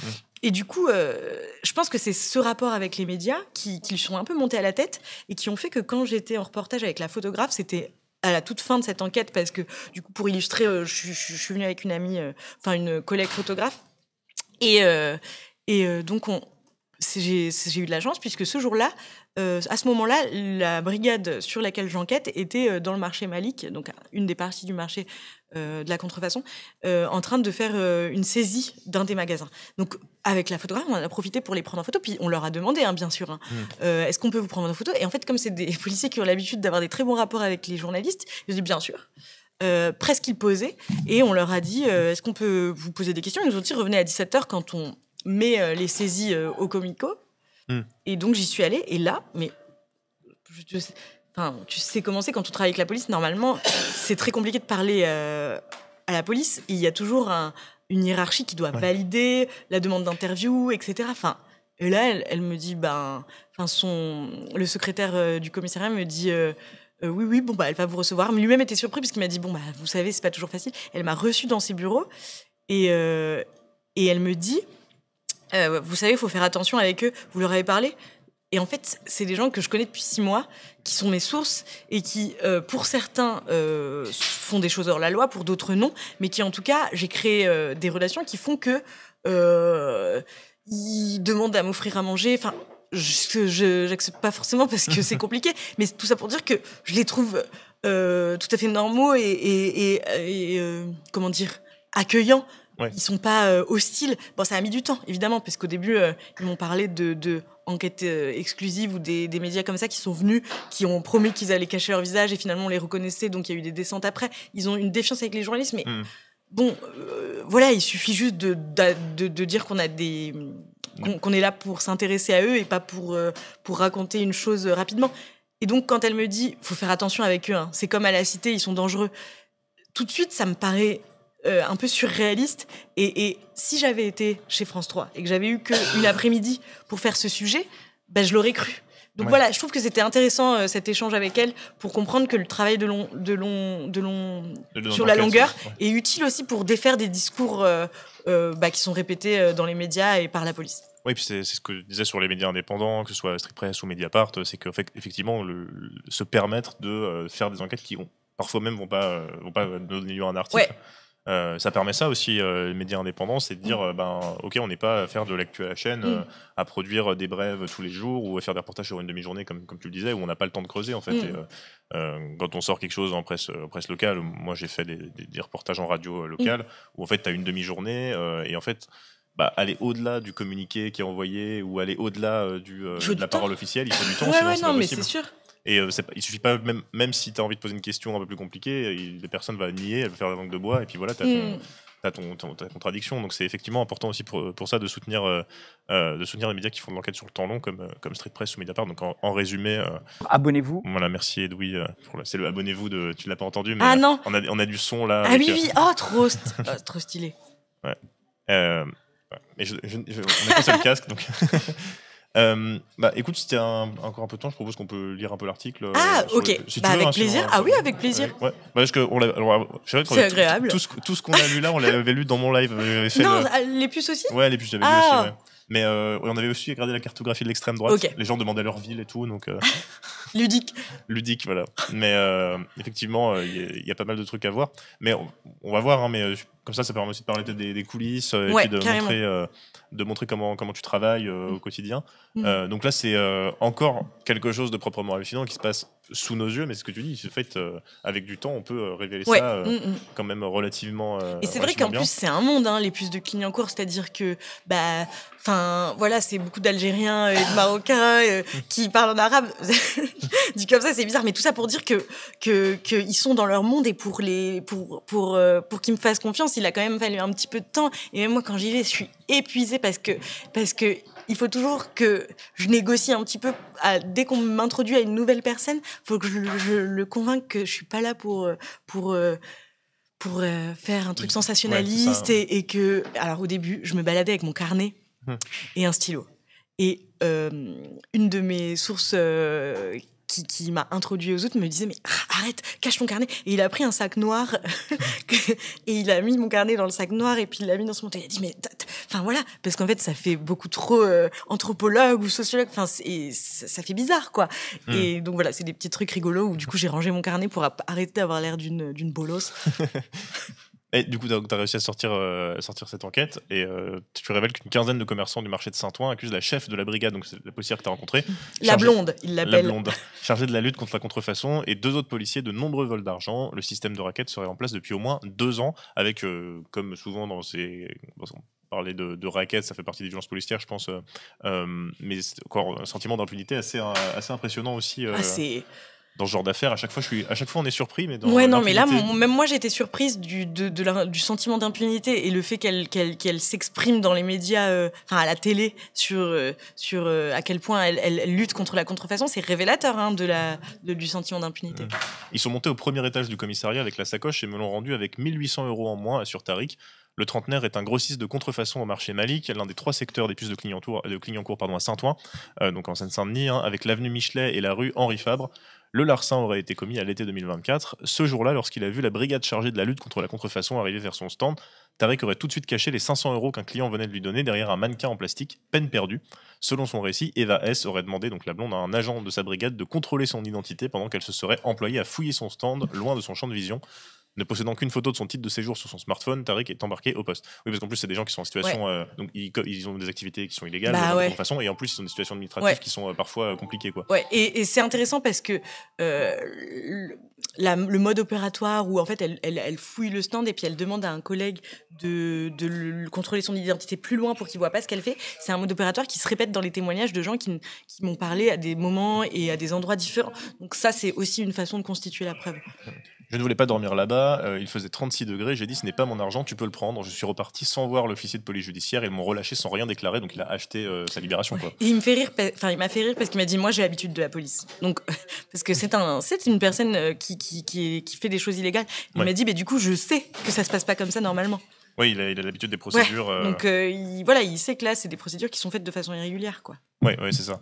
Et du coup, je pense que c'est ce rapport avec les médias qui lui sont un peu montés à la tête, et qui ont fait que quand j'étais en reportage avec la photographe, c'était à la toute fin de cette enquête, parce que du coup, pour illustrer, je suis venue avec une amie, une collègue photographe, et donc j'ai eu de la chance, puisque ce jour-là, à ce moment-là, la brigade sur laquelle j'enquête était dans le marché Malik, donc une des parties du marché de la contrefaçon, en train de faire une saisie d'un des magasins. Donc, avec la photographe, on en a profité pour les prendre en photo, puis on leur a demandé, bien sûr, est-ce qu'on peut vous prendre en photo ? Et en fait, comme c'est des policiers qui ont l'habitude d'avoir des très bons rapports avec les journalistes, ils ont dit bien sûr. Presque ils posaient, et on leur a dit est-ce qu'on peut vous poser des questions ? Ils nous ont dit revenez à 17h quand on met les saisies au Comico. Et donc j'y suis allée, et là, mais tu sais comment c'est quand on travaille avec la police. Normalement, c'est très compliqué de parler à la police, et il y a toujours une hiérarchie qui doit valider la demande d'interview, etc. Et là, elle me dit, le secrétaire du commissariat me dit oui, elle va vous recevoir. Mais lui-même était surpris, parce qu'il m'a dit vous savez, c'est pas toujours facile. Elle m'a reçue dans ses bureaux, et elle me dit vous savez, il faut faire attention avec eux. Vous leur avez parlé ? Et en fait, c'est des gens que je connais depuis 6 mois, qui sont mes sources, et qui, pour certains, font des choses hors la loi, pour d'autres non, mais qui, en tout cas, j'ai créé des relations qui font que ils demandent à m'offrir à manger. Je n'accepte pas forcément parce que c'est compliqué, mais tout ça pour dire que je les trouve tout à fait normaux et comment dire, accueillants. Ouais. Ils sont pas hostiles. Bon, ça a mis du temps, évidemment, parce qu'au début, ils m'ont parlé de enquêtes exclusives ou des médias comme ça qui sont venus, qui ont promis qu'ils allaient cacher leur visage, et finalement on les reconnaissait, donc il y a eu des descentes après. Ils ont une défiance avec les journalistes, mais bon, voilà, il suffit juste de dire qu'on a qu'on est là pour s'intéresser à eux et pas pour raconter une chose rapidement. Et donc, quand elle me dit, faut faire attention avec eux, hein, c'est comme à la cité, ils sont dangereux. Tout de suite, ça me paraît un peu surréaliste. Et si j'avais été chez France 3 et que j'avais eu qu'une après-midi pour faire ce sujet, bah, je l'aurais cru. Donc voilà, je trouve que c'était intéressant cet échange avec elle pour comprendre que le travail sur la longueur est utile aussi pour défaire des discours qui sont répétés dans les médias et par la police. Oui, puis c'est ce que je disais sur les médias indépendants, que ce soit Street Press ou Mediapart, c'est qu'effectivement, se permettre de faire des enquêtes qui parfois même vont pas donner lieu à un article. Ça permet ça aussi, les médias indépendants, c'est de dire, ok, on n'est pas à faire de l'actu à la chaîne, à produire des brèves tous les jours ou à faire des reportages sur une demi-journée, comme tu le disais, où on n'a pas le temps de creuser, en fait. Et, quand on sort quelque chose en presse locale, moi j'ai fait des reportages en radio locale, où en fait, tu as une demi-journée, et en fait, aller au-delà du communiqué qui est envoyé ou aller au-delà de la parole officielle, il faut du temps, sinon c'est pas possible. Mais c'est sûr. Et il suffit pas, même si tu as envie de poser une question un peu plus compliquée, la personne va nier, elle va faire la langue de bois, et puis voilà, tu as ta contradiction. Donc c'est effectivement important aussi pour ça de soutenir les médias qui font de l'enquête sur le temps long, comme Street Press ou Mediapart. Donc en résumé... abonnez-vous. Voilà, merci Edoui. C'est le abonnez-vous, tu l'as pas entendu, mais non. On a du son là. Ah oui, trop stylé. Ouais. Mais on a passé le casque, donc... écoute, c'était encore un peu de temps, je propose qu'on peut lire un peu l'article. Ok, si tu veux, avec plaisir. Oui, avec plaisir. Parce que c'est agréable. Tout ce qu'on a lu là, on l'avait lu dans mon live. Les puces aussi. Ouais, les puces, j'avais lu aussi. Ouais. Mais on avait aussi regardé la cartographie de l'extrême droite. Okay. Les gens demandaient leur ville et tout, donc ludique, voilà. Mais effectivement, il y a pas mal de trucs à voir. Mais on va voir, hein, mais comme ça permet aussi de parler des coulisses et puis de montrer comment tu travailles au quotidien. Donc là, c'est encore quelque chose de proprement hallucinant qui se passe sous nos yeux, mais ce que tu dis, ce fait, avec du temps, on peut révéler ça quand même relativement. Et c'est vrai qu'en plus, c'est un monde, hein, les puces de Clignancourt, c'est-à-dire que c'est beaucoup d'Algériens et de Marocains qui parlent en arabe. Dit comme ça, c'est bizarre, mais tout ça pour dire qu'ils sont dans leur monde, et pour qu'ils me fassent confiance, il a quand même fallu un petit peu de temps. Et même moi, quand j'y vais, je suis épuisée parce que il faut toujours que je négocie un petit peu. Dès qu'on m'introduit à une nouvelle personne, il faut que je le convainque que je suis pas là pour faire un truc sensationnaliste, et que... Alors au début, je me baladais avec mon carnet et un stylo. Et une de mes sources qui m'a introduit aux autres me disait, mais arrête, cache ton carnet. Et il a pris un sac noir et il a mis mon carnet dans le sac noir, et puis il l'a mis dans son manteau. Il a dit, mais voilà, parce qu'en fait ça fait beaucoup trop anthropologue ou sociologue, ça fait bizarre, quoi. Et donc voilà, c'est des petits trucs rigolos où du coup j'ai rangé mon carnet pour arrêter d'avoir l'air d'une bolosse. Et du coup, tu as réussi à sortir cette enquête, et tu révèles qu'une quinzaine de commerçants du marché de Saint-Ouen accusent la chef de la brigade, donc c'est la policière que tu as rencontrée. La blonde, il l'appelle. La blonde, chargée de la lutte contre la contrefaçon, et 2 autres policiers de nombreux vols d'argent. Le système de raquettes serait en place depuis au moins 2 ans, avec, comme souvent dans parler de raquettes, ça fait partie des violences policières, je pense, mais c'est encore un sentiment d'impunité assez impressionnant aussi. Dans ce genre d'affaires, à chaque fois on est surpris, mais mais là, même moi, j'ai été surprise du sentiment d'impunité, et le fait qu'elle s'exprime dans les médias, à la télé, sur à quel point elle lutte contre la contrefaçon, c'est révélateur, hein, du sentiment d'impunité. Ils sont montés au premier étage du commissariat avec la sacoche et me l'ont rendu avec 1 800 € en moins, assure Tariq. Le trentenaire est un grossiste de contrefaçon au marché Malik, l'un des 3 secteurs des puces de Clignancourt à Saint-Ouen, donc en Seine-Saint-Denis, hein, avec l'avenue Michelet et la rue Henri Fabre. Le larcin aurait été commis à l'été 2024. Ce jour-là, lorsqu'il a vu la brigade chargée de la lutte contre la contrefaçon arriver vers son stand, Tariq aurait tout de suite caché les 500 € qu'un client venait de lui donner derrière un mannequin en plastique, peine perdue. Selon son récit, Eva S. aurait demandé, donc la blonde, à un agent de sa brigade de contrôler son identité pendant qu'elle se serait employée à fouiller son stand, loin de son champ de vision. Ne possédant qu'une photo de son titre de séjour sur son smartphone, Tariq est embarqué au poste. Oui, parce qu'en plus, c'est des gens qui sont en situation... donc, ils ont des activités qui sont illégales, de toute façon, et en plus, ils ont des situations administratives qui sont parfois compliquées, quoi. Ouais, et c'est intéressant parce que le mode opératoire où, en fait, elle fouille le stand et puis elle demande à un collègue de contrôler son identité plus loin pour qu'il voit pas ce qu'elle fait, c'est un mode opératoire qui se répète dans les témoignages de gens qui m'ont parlé à des moments et à des endroits différents. Donc ça, c'est aussi une façon de constituer la preuve. Je ne voulais pas dormir là-bas, il faisait 36 degrés, j'ai dit ce n'est pas mon argent, tu peux le prendre. Je suis reparti sans voir l'officier de police judiciaire, ils m'ont relâché sans rien déclarer, donc il a acheté sa libération. Quoi. Et il me fait rire, il m'a fait rire parce qu'il m'a dit moi j'ai l'habitude de la police. Donc parce que c'est une personne qui fait des choses illégales. Il m'a dit mais du coup je sais que ça se passe pas comme ça normalement. Oui, il a l'habitude des procédures. Donc il sait que là c'est des procédures qui sont faites de façon irrégulière, quoi. Oui, c'est ça.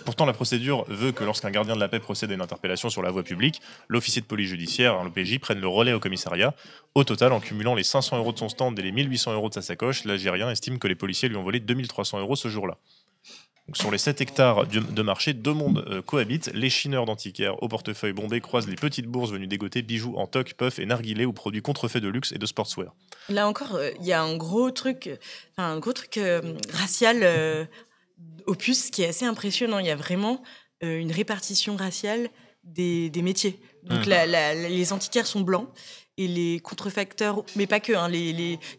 Pourtant, la procédure veut que lorsqu'un gardien de la paix procède à une interpellation sur la voie publique, l'officier de police judiciaire, l'OPJ, prenne le relais au commissariat. Au total, en cumulant les 500 € de son stand et les 1800 € de sa sacoche, l'Algérien estime que les policiers lui ont volé 2300 € ce jour-là. Donc, sur les 7 hectares de marché, deux mondes cohabitent. Les chineurs d'antiquaires au portefeuille bombé croisent les petites bourses venues dégoter bijoux en toc, puffs et narguilés ou produits contrefaits de luxe et de sportswear. Là encore, il y a un gros truc racial Opus qui est assez impressionnant. Il y a vraiment une répartition raciale des métiers. Donc les antiquaires sont blancs et les contrefacteurs, mais pas que,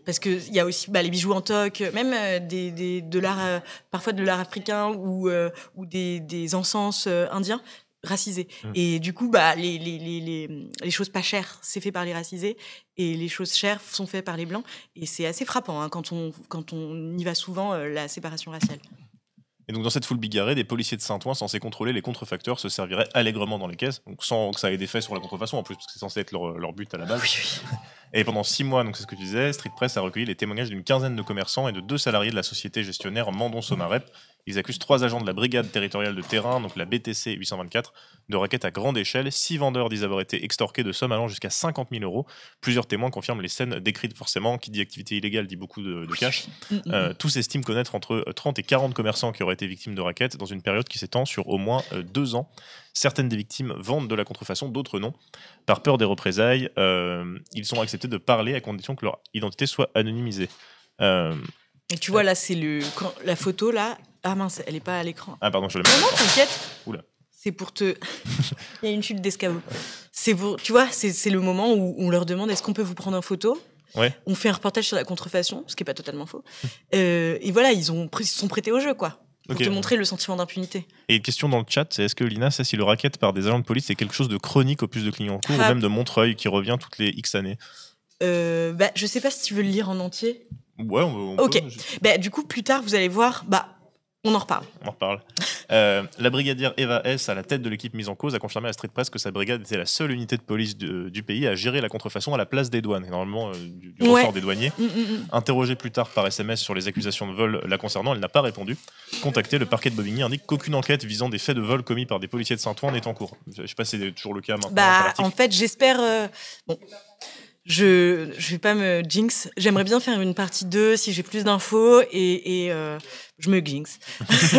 parce qu'il y a aussi les bijoux en toc, même de l'art, parfois de l'art africain ou des encens indiens racisés. Et du coup, les choses pas chères, c'est fait par les racisés et les choses chères sont faites par les blancs. Et c'est assez frappant quand on y va souvent, la séparation raciale. Et donc dans cette foule bigarrée, des policiers de Saint-Ouen censés contrôler les contrefacteurs se serviraient allègrement dans les caisses, donc sans que ça ait d'effet sur la contrefaçon en plus, parce que c'est censé être leur but à la base. Oui. Et pendant 6 mois, donc c'est ce que tu disais, Street Press a recueilli les témoignages d'une quinzaine de commerçants et de 2 salariés de la société gestionnaire Mandon Somarep. Ils accusent 3 agents de la brigade territoriale de terrain, donc la BTC 824, de raquettes à grande échelle. 6 vendeurs disent avoir été extorqués de sommes allant jusqu'à 50 000 €. Plusieurs témoins confirment les scènes décrites forcément. Qui dit activité illégale dit beaucoup de cash. Tous estiment connaître entre 30 et 40 commerçants qui auraient été victimes de raquettes dans une période qui s'étend sur au moins 2 ans. Certaines des victimes vendent de la contrefaçon, d'autres non. Par peur des représailles, ils ont accepté de parler à condition que leur identité soit anonymisée. Et tu vois, là, c'est la photo, là. Ah mince, elle n'est pas à l'écran. Ah pardon, je l'ai mis. Non, t'inquiète. Oula. C'est pour te... Il y a une chute d'escabeau. Tu vois, c'est le moment où on leur demande est-ce qu'on peut vous prendre en photo ? Ouais. On fait un reportage sur la contrefaçon, ce qui n'est pas totalement faux. Et voilà, ils se sont prêtés au jeu, quoi. Pour te montrer le sentiment d'impunité. Et une question dans le chat, c'est est-ce que Lina sait si le racket par des agents de police c'est quelque chose de chronique au plus de Clignancourt ou même de Montreuil qui revient toutes les X années ? Je sais pas si tu veux le lire en entier. Ouais, on peut. Ok. Du coup, plus tard, vous allez voir... On en reparle. La brigadière Eva S, à la tête de l'équipe mise en cause, a confirmé à Street Press que sa brigade était la seule unité de police du pays à gérer la contrefaçon à la place des douanes, et normalement du ressort des douaniers. Interrogée plus tard par SMS sur les accusations de vol la concernant, elle n'a pas répondu. Contactée, le parquet de Bobigny indique qu'aucune enquête visant des faits de vol commis par des policiers de Saint-Ouen n'est en cours. Je ne sais pas si c'est toujours le cas maintenant. En fait, j'espère... Je vais pas me jinx. J'aimerais bien faire une partie 2 si j'ai plus d'infos et je me jinx.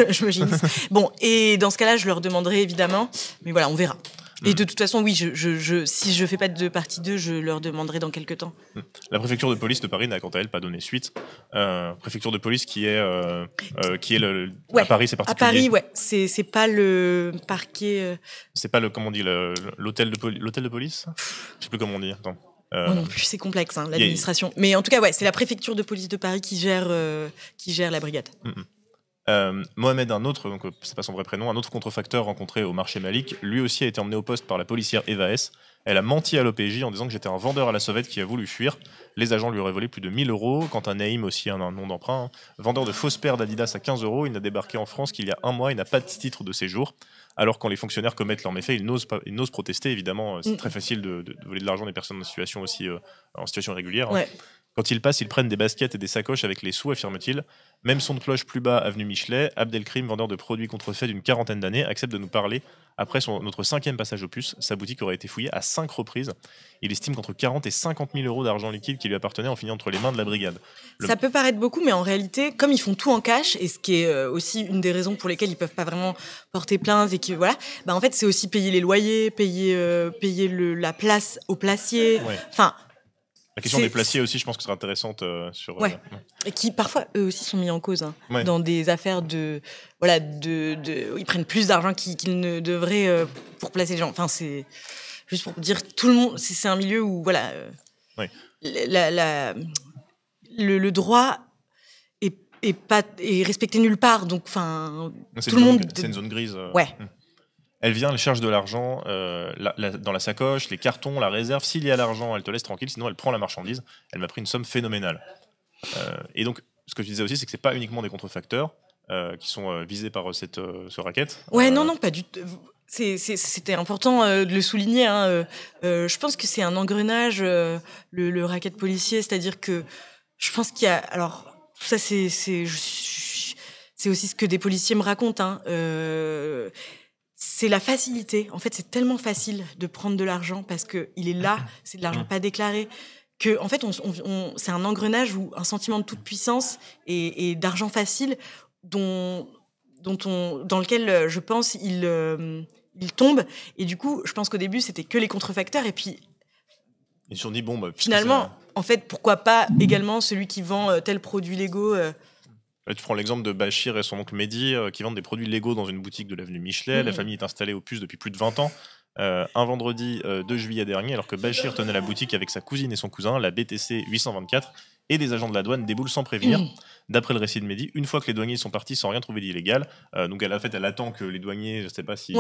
Je me jinx. Bon, et dans ce cas-là, je leur demanderai évidemment. Mais voilà, on verra. Et de toute façon, oui, si je fais pas de partie 2, je leur demanderai dans quelques temps. La préfecture de police de Paris n'a quant à elle pas donné suite. Préfecture de police qui est à Paris, c'est particulier. À Paris, ouais, c'est pas le parquet. C'est pas comment on dit l'hôtel de police. Je sais plus comment on dit. Attends. Moi non plus, c'est complexe, l'administration. Mais en tout cas, ouais, c'est la préfecture de police de Paris qui gère la brigade. Mohamed, donc c'est pas son vrai prénom, un autre contrefacteur rencontré au marché Malik, lui aussi a été emmené au poste par la policière Eva S. Elle a menti à l'OPJ en disant que j'étais un vendeur à la sauvette qui a voulu fuir. Les agents lui auraient volé plus de 1 000 €. Quant à Naïm, aussi un nom d'emprunt, vendeur de fausses paires d'Adidas à 15 €, il n'a débarqué en France qu'il y a 1 mois et n'a pas de titre de séjour. Alors quand les fonctionnaires commettent leurs méfaits, ils n'osent protester. Évidemment, c'est très facile de voler de l'argent des personnes en situation aussi en situation irrégulière. Ouais. Quand ils passent, ils prennent des baskets et des sacoches avec les sous, affirme-t-il. Même son de cloche plus bas, avenue Michelet, Abdelkrim, vendeur de produits contrefaits d'une quarantaine d'années, accepte de nous parler. Après notre 5e passage au puce, sa boutique aurait été fouillée à 5 reprises. Il estime qu'entre 40 et 50 000 € d'argent liquide qui lui appartenait ont fini entre les mains de la brigade. Ça peut paraître beaucoup, mais en réalité, comme ils font tout en cash, et ce qui est aussi une des raisons pour lesquelles ils peuvent pas vraiment porter plainte, et que voilà, en fait, c'est aussi payer les loyers, payer la place aux placiers. Ouais. Enfin. La question des placiers aussi, je pense que c'est intéressante sur. Ouais. Et qui parfois eux aussi sont mis en cause dans des affaires ils prennent plus d'argent qu'ils ne devraient pour placer les gens. Enfin, c'est juste pour dire tout le monde. C'est un milieu où le droit est respecté nulle part. Donc, enfin, tout le monde. C'est une zone grise. Ouais. Elle vient, elle cherche de l'argent dans la sacoche, les cartons, la réserve. S'il y a l'argent, elle te laisse tranquille, sinon elle prend la marchandise. Elle m'a pris une somme phénoménale. Et donc, ce que je disais aussi, c'est que c'est pas uniquement des contrefacteurs qui sont visés par ce racket. Ouais, non, pas du tout. C'était important de le souligner. Hein. Je pense que c'est un engrenage, le racket policier, c'est-à-dire que je pense qu'il y a... Alors, ça, c'est aussi ce que des policiers me racontent. Hein. C'est la facilité. En fait, c'est tellement facile de prendre de l'argent parce qu'il est là, c'est de l'argent pas déclaré. Que, en fait, c'est un engrenage où un sentiment de toute puissance et d'argent facile dans lequel, je pense, il tombe. Et du coup, je pense qu'au début, c'était que les contrefacteurs. Et puis, ils se sont dit, bon, bah, finalement, en fait, pourquoi pas également celui qui vend tel produit Lego Là, tu prends l'exemple de Bachir et son oncle Mehdi qui vendent des produits Lego dans une boutique de l'avenue Michelet. La famille est installée aux puces depuis plus de 20 ans. Un vendredi 2 juillet dernier, alors que Bachir tenait la boutique avec sa cousine et son cousin, la BTC 824 et des agents de la douane déboulent sans prévenir. D'après le récit de Mehdi, une fois que les douaniers sont partis sans rien trouver d'illégal, donc elle attend que les douaniers, je ne sais pas si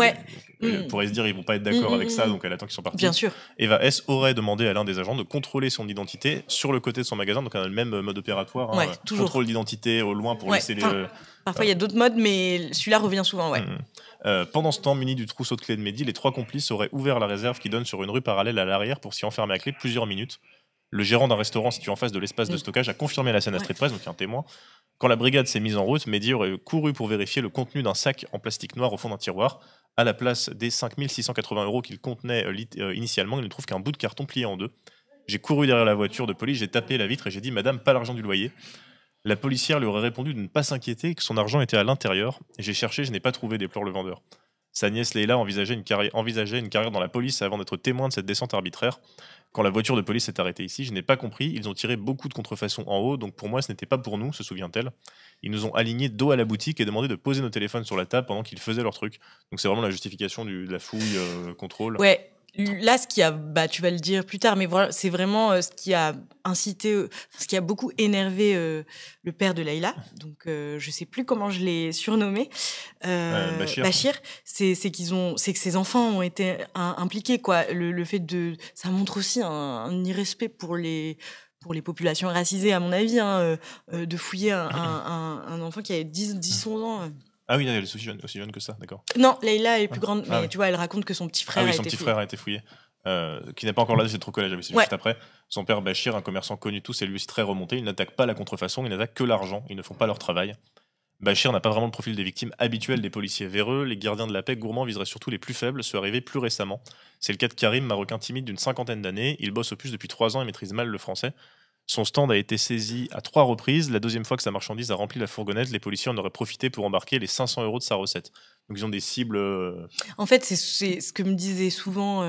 pourrait se dire ils vont pas être d'accord avec ça, donc elle attend qu'ils sont partis. Bien sûr. Eva S aurait demandé à l'un des agents de contrôler son identité sur le côté de son magasin, donc on a le même mode opératoire, contrôle d'identité au loin pour laisser Parfois il y a d'autres modes, mais celui-là revient souvent. Pendant ce temps, muni du trousseau de clés de Mehdi, les 3 complices auraient ouvert la réserve qui donne sur une rue parallèle à l'arrière pour s'y enfermer à clé plusieurs minutes. Le gérant d'un restaurant situé en face de l'espace de stockage a confirmé la scène à Street Press, donc il y a un témoin. Quand la brigade s'est mise en route, Mehdi aurait couru pour vérifier le contenu d'un sac en plastique noir au fond d'un tiroir. À la place des 5 680 € qu'il contenait initialement, il ne trouve qu'un bout de carton plié en deux. J'ai couru derrière la voiture de police, j'ai tapé la vitre et j'ai dit « Madame, pas l'argent du loyer ». La policière lui aurait répondu de ne pas s'inquiéter et que son argent était à l'intérieur. J'ai cherché, je n'ai pas trouvé, déplore le vendeur. Sa nièce Leila envisageait une carrière dans la police avant d'être témoin de cette descente arbitraire. Quand la voiture de police s'est arrêtée ici, je n'ai pas compris. Ils ont tiré beaucoup de contrefaçons en haut, donc pour moi, ce n'était pas pour nous, se souvient-elle. Ils nous ont alignés dos à la boutique et demandé de poser nos téléphones sur la table pendant qu'ils faisaient leur truc. Donc c'est vraiment la justification de la fouille, contrôle. Ouais. Là, ce qui a, tu vas le dire plus tard, mais voilà, c'est vraiment ce qui a incité, ce qui a beaucoup énervé le père de Leïla. Donc, je sais plus comment je l'ai surnommé. Bachir. C'est que ses enfants ont été impliqués, quoi. Le fait ça montre aussi un irrespect pour les populations racisées, à mon avis, de fouiller un enfant qui avait 10-11 ans. Ah oui, elle est aussi jeune que ça, d'accord. Non, Leïla est plus grande, mais tu vois, elle raconte que son petit frère a été fouillé. Qui n'est pas encore là, c'est trop collège, c'est juste après. Son père Bachir, un commerçant connu tous, est lui aussi très remonté. Il n'attaque pas la contrefaçon, il n'attaque que l'argent. Ils ne font pas leur travail. Bachir n'a pas vraiment le profil des victimes habituelles des policiers véreux. Les gardiens de la paix gourmands viseraient surtout les plus faibles, ceux arrivés plus récemment. C'est le cas de Karim, marocain timide d'une 50aine d'années. Il bosse au puce depuis 3 ans et maîtrise mal le français. Son stand a été saisi à 3 reprises. La deuxième fois que sa marchandise a rempli la fourgonnette, les policiers en auraient profité pour embarquer les 500 € de sa recette. Donc ils ont des cibles... En fait, c'est ce que me disaient souvent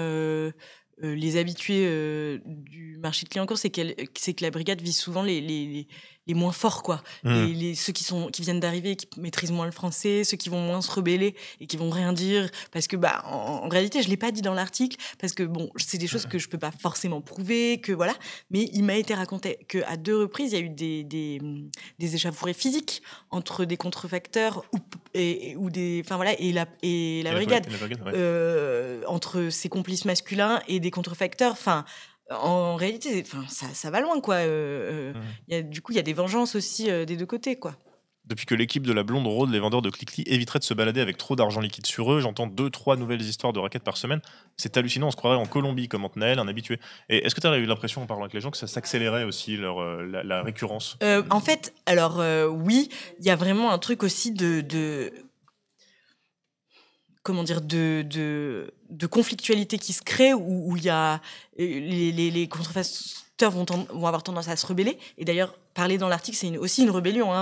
les habitués du marché de Clignancourt, c'est que la brigade vise souvent les moins forts, quoi. Ceux qui viennent d'arriver, qui maîtrisent moins le français, ceux qui vont moins se rebeller et qui vont rien dire. Parce que, en réalité, je l'ai pas dit dans l'article, parce que, bon, c'est des choses que je peux pas forcément prouver, que voilà. Mais il m'a été raconté qu'à 2 reprises, il y a eu des échauffourées physiques entre des contrefacteurs et la brigade. Entre ses complices masculins et des contrefacteurs. Enfin, en réalité, ça va loin, quoi. Du coup, il y a des vengeances aussi des deux côtés, quoi. Depuis que l'équipe de la Blonde rôde, les vendeurs de Cliquetis éviteraient de se balader avec trop d'argent liquide sur eux. J'entends 2-3 nouvelles histoires de raquettes par semaine. C'est hallucinant, on se croirait en Colombie, commente Naël, un habitué. Et est-ce que tu as eu l'impression, en parlant avec les gens, que ça s'accélérait aussi, la récurrence ? En fait, alors oui, il y a vraiment un truc aussi de conflictualité qui se crée où il y a les contrefacteurs vont avoir tendance à se rebeller. Et d'ailleurs, parler dans l'article, c'est aussi une rébellion.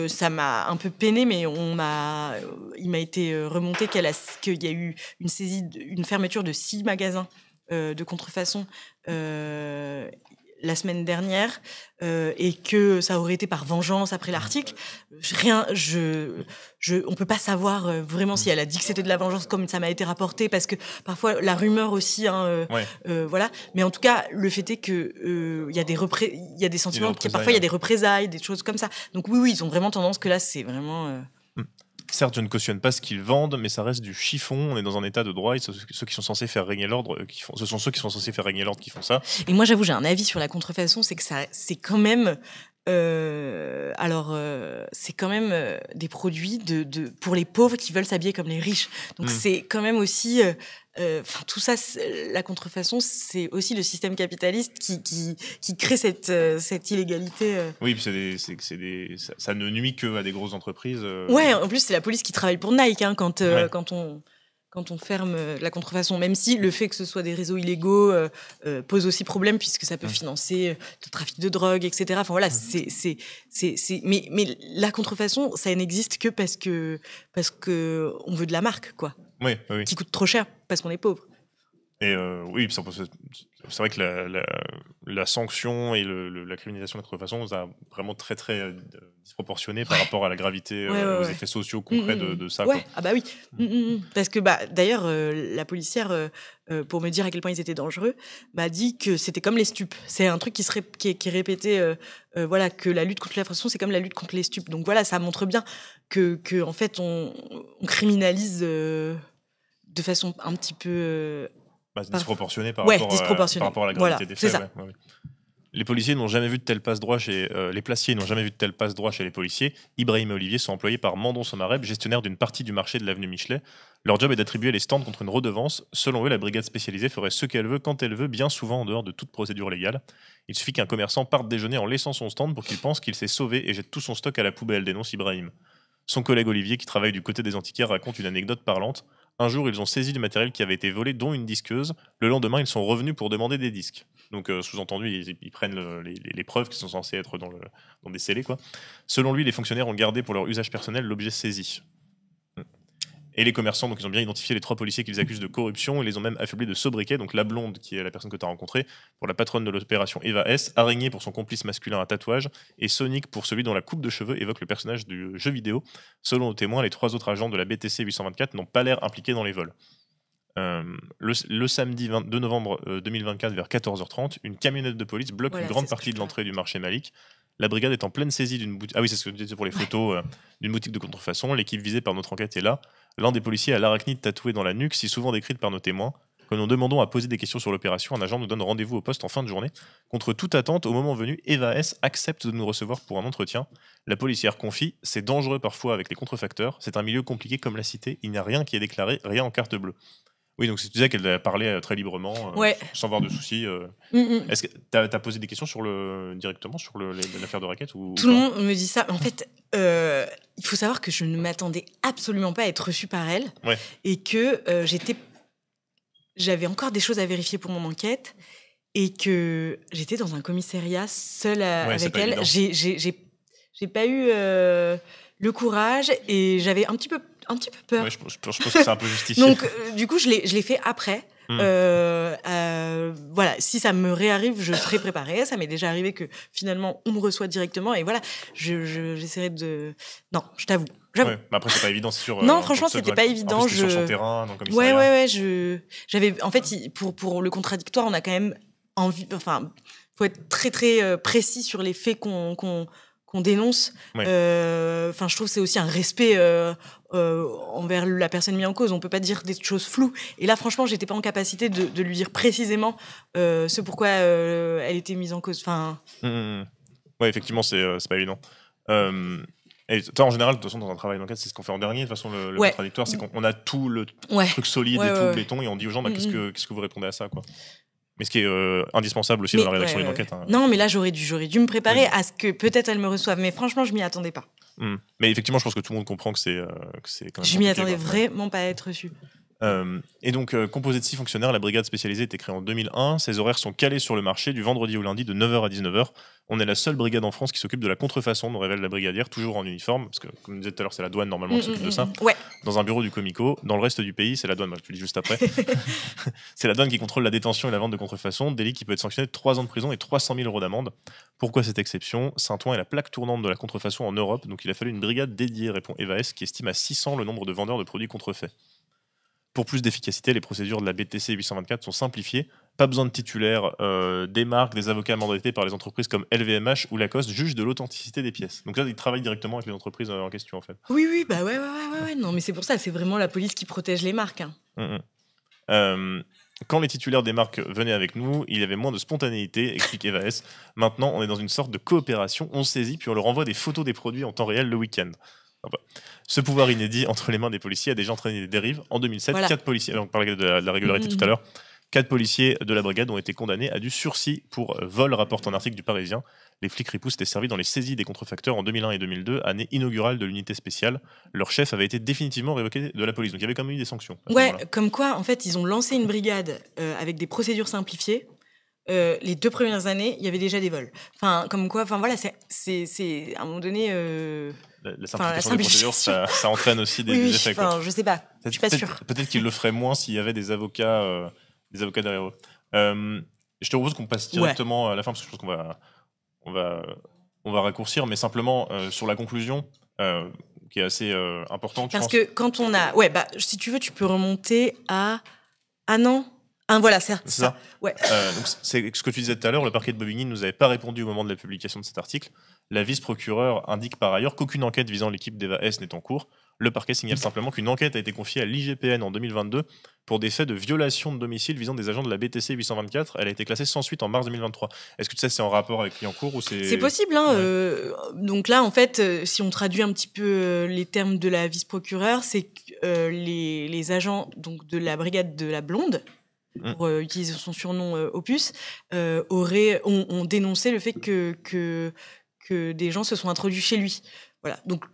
Ça m'a un peu peiné, mais il m'a été remonté qu'il y a eu une fermeture de 6 magasins de contrefaçon la semaine dernière et que ça aurait été par vengeance après l'article. On peut pas savoir vraiment si elle a dit que c'était de la vengeance comme ça m'a été rapporté, parce que parfois la rumeur aussi, voilà. Mais en tout cas, le fait est que il y a des sentiments, parfois il y a des représailles, des choses comme ça. Donc oui, ils ont vraiment tendance que là, c'est vraiment certes, je ne cautionne pas ce qu'ils vendent, mais ça reste du chiffon. On est dans un état de droit et ceux qui sont censés faire régner l'ordre, ce sont ceux qui sont censés faire régner l'ordre qui font ça. Et moi, j'avoue, j'ai un avis sur la contrefaçon, c'est que c'est quand même, c'est quand même des produits pour les pauvres qui veulent s'habiller comme les riches. Donc c'est quand même aussi, tout ça, la contrefaçon, c'est aussi le système capitaliste qui crée cette illégalité. Oui, ça ne nuit que à des grosses entreprises. Ouais, en plus c'est la police qui travaille pour Nike quand on ferme la contrefaçon, même si le fait que ce soit des réseaux illégaux pose aussi problème puisque ça peut financer le trafic de drogue, etc. Enfin voilà, mais la contrefaçon, ça n'existe que parce que on veut de la marque, quoi. Oui. Qui coûte trop cher parce qu'on est pauvre. Et oui, c'est vrai que la sanction et la criminalisation de la contrefaçon, ça a vraiment très très disproportionné par rapport à la gravité, aux effets sociaux concrets de ça. Ouais, quoi. Ah bah oui. Parce que d'ailleurs, la policière, pour me dire à quel point ils étaient dangereux, m'a dit que c'était comme les stupes. C'est un truc qui est répété, voilà, que la lutte contre la contrefaçon, c'est comme la lutte contre les stupes. Donc voilà, ça montre bien que en fait, on criminalise de façon un petit peu... disproportionné par rapport à la gravité des faits. C'est ça. Ouais. Les policiers n'ont jamais vu de tel passe-droit les placiers n'ont jamais vu de tel passe-droit chez les policiers. Ibrahim et Olivier sont employés par Mandon Somareb, gestionnaire d'une partie du marché de l'avenue Michelet. Leur job est d'attribuer les stands contre une redevance. Selon eux, la brigade spécialisée ferait ce qu'elle veut, quand elle veut, bien souvent en dehors de toute procédure légale. Il suffit qu'un commerçant parte déjeuner en laissant son stand pour qu'il pense qu'il s'est sauvé et jette tout son stock à la poubelle, dénonce Ibrahim. Son collègue Olivier, qui travaille du côté des antiquaires, raconte une anecdote parlante. Un jour, ils ont saisi du matériel qui avait été volé, dont une disqueuse. Le lendemain, ils sont revenus pour demander des disques. Donc, sous-entendu, ils prennent les preuves qui sont censées être dans des scellés, quoi. Selon lui, les fonctionnaires ont gardé pour leur usage personnel l'objet saisi. Et les commerçants, donc ils ont bien identifié les 3 policiers qu'ils accusent de corruption et les ont même affublés de sobriquets. Donc la blonde, qui est la personne que tu as rencontrée, pour la patronne de l'opération Eva S, Araignée pour son complice masculin à tatouage, et Sonic pour celui dont la coupe de cheveux évoque le personnage du jeu vidéo. Selon le témoin, les 3 autres agents de la BTC 824 n'ont pas l'air impliqués dans les vols. Le samedi 22 novembre 2024 vers 14h30, une camionnette de police bloque une grande partie de l'entrée du marché Malik. La brigade est en pleine saisie d'une boutique. Ah oui, c'est ce que je disais pour les photos d'une boutique de contrefaçon. L'équipe visée par notre enquête est là. L'un des policiers a l'arachnide tatoué dans la nuque, si souvent décrite par nos témoins. Quand nous demandons à poser des questions sur l'opération, un agent nous donne rendez-vous au poste en fin de journée. Contre toute attente, au moment venu, Eva S accepte de nous recevoir pour un entretien. La policière confie: c'est dangereux parfois avec les contrefacteurs. C'est un milieu compliqué comme la cité. Il n'y a rien qui est déclaré, rien en carte bleue. Oui, donc tu disais qu'elle parlait très librement, sans avoir de soucis. Est-ce que tu as posé des questions directement sur l'affaire de raquette ou Tout le monde me dit ça. En fait, il faut savoir que je ne m'attendais absolument pas à être reçue par elle. Ouais. Et que j'avais encore des choses à vérifier pour mon enquête. Et que j'étais dans un commissariat seule avec elle. J'ai pas eu le courage et j'avais un petit peu peur. Ouais, je pense que c'est un peu justifié. Donc, du coup, je l'ai fait après. Voilà, si ça me réarrive, je serai préparée. Ça m'est déjà arrivé que finalement, on me reçoit directement. Et voilà, j'essaierai de... Non, je t'avoue. Ouais, mais après, c'est pas évident, c'est sûr. Non, franchement, c'était pas évident. En plus, sur son terrain, dans le commissariat. Ouais. J'avais... En fait, pour le contradictoire, on a quand même envie... Enfin, faut être très, très précis sur les faits qu'on dénonce. Ouais. Je trouve que c'est aussi un respect envers la personne mise en cause. On peut pas dire des choses floues. Et là, franchement, j'étais pas en capacité de lui dire précisément ce pourquoi elle était mise en cause. Enfin... Ouais, effectivement, c'est pas évident. Et toi, en général, de toute façon, dans un travail d'enquête, c'est ce qu'on fait en dernier. De toute façon, le contradictoire, c'est qu'on a tout le truc solide et tout le béton, et on dit aux gens, qu'est-ce que vous répondez à ça, quoi. Mais ce qui est indispensable aussi dans la rédaction d'une enquête. Hein. Non, mais là, j'aurais dû me préparer à ce que peut-être elle me reçoive. Mais franchement, je m'y attendais pas. Mais effectivement, je pense que tout le monde comprend que c'est quand même. Je m'y attendais vraiment pas à être reçue. Et donc, composée de 6 fonctionnaires, la brigade spécialisée a été créée en 2001. Ses horaires sont calés sur le marché du vendredi au lundi de 9h à 19h. On est la seule brigade en France qui s'occupe de la contrefaçon, nous révèle la brigadière, toujours en uniforme, parce que, comme je disais tout à l'heure, c'est la douane normalement qui s'occupe de ça. Ouais. Dans un bureau du Comico. Dans le reste du pays, c'est la douane, je le dis juste après. C'est la douane qui contrôle la détention et la vente de contrefaçon, délit qui peut être sanctionné de 3 ans de prison et 300 000 € d'amende. Pourquoi cette exception? Saint-Ouen est la plaque tournante de la contrefaçon en Europe, donc il a fallu une brigade dédiée, répond Eva S, qui estime à 600 le nombre de vendeurs de produits contrefaits. Pour plus d'efficacité, les procédures de la BTC 824 sont simplifiées. Pas besoin de titulaires, des marques, des avocats mandatés par les entreprises comme LVMH ou Lacoste jugent de l'authenticité des pièces. Donc là, ils travaillent directement avec les entreprises en question, en fait. Oui, bah ouais. Non, mais c'est pour ça, c'est vraiment la police qui protège les marques. Quand les titulaires des marques venaient avec nous, il y avait moins de spontanéité, explique Eva S. Maintenant, on est dans une sorte de coopération, on saisit puis on leur envoie des photos des produits en temps réel le week-end. Enfin, ce pouvoir inédit entre les mains des policiers a déjà entraîné des dérives. En 2007, 4 policiers, on parlait de la régularité tout à l'heure, 4 policiers de la brigade ont été condamnés à du sursis pour vol, rapporte un article du Parisien. Les flics ripousses étaient servis dans les saisies des contrefacteurs en 2001 et 2002, année inaugurale de l'unité spéciale. Leur chef avait été définitivement révoqué de la police. Donc il y avait quand même eu des sanctions. Ouais, comme quoi, en fait, ils ont lancé une brigade avec des procédures simplifiées. Les 2 premières années, il y avait déjà des vols. Enfin, comme quoi, enfin voilà, c'est à un moment donné. La simplification des procédures, ça entraîne aussi des effets. Enfin, je sais pas. Je suis pas sûre. Peut-être qu'ils le feraient moins s'il y avait des avocats derrière eux. Je te propose qu'on passe directement à la fin parce que je pense qu'on va raccourcir, mais simplement sur la conclusion qui est assez importante. Parce que quand on a, si tu veux, tu peux remonter à non. Voilà, c'est ça. Ouais. Donc c'est ce que tu disais tout à l'heure. Le parquet de Bobigny ne nous avait pas répondu au moment de la publication de cet article. La vice-procureure indique par ailleurs qu'aucune enquête visant l'équipe d'Eva S n'est en cours. Le parquet signale simplement qu'une enquête a été confiée à l'IGPN en 2022 pour des faits de violation de domicile visant des agents de la BTC 824. Elle a été classée sans suite en mars 2023. Est-ce que tu sais c'est en rapport avec Liancourt ou c'est possible, hein. Donc là, en fait, si on traduit un petit peu les termes de la vice-procureure, c'est que les agents donc de la brigade de la Blonde, pour utiliser son surnom Opus, ont dénoncé le fait que des gens se sont introduits chez lui. Voilà. Donc,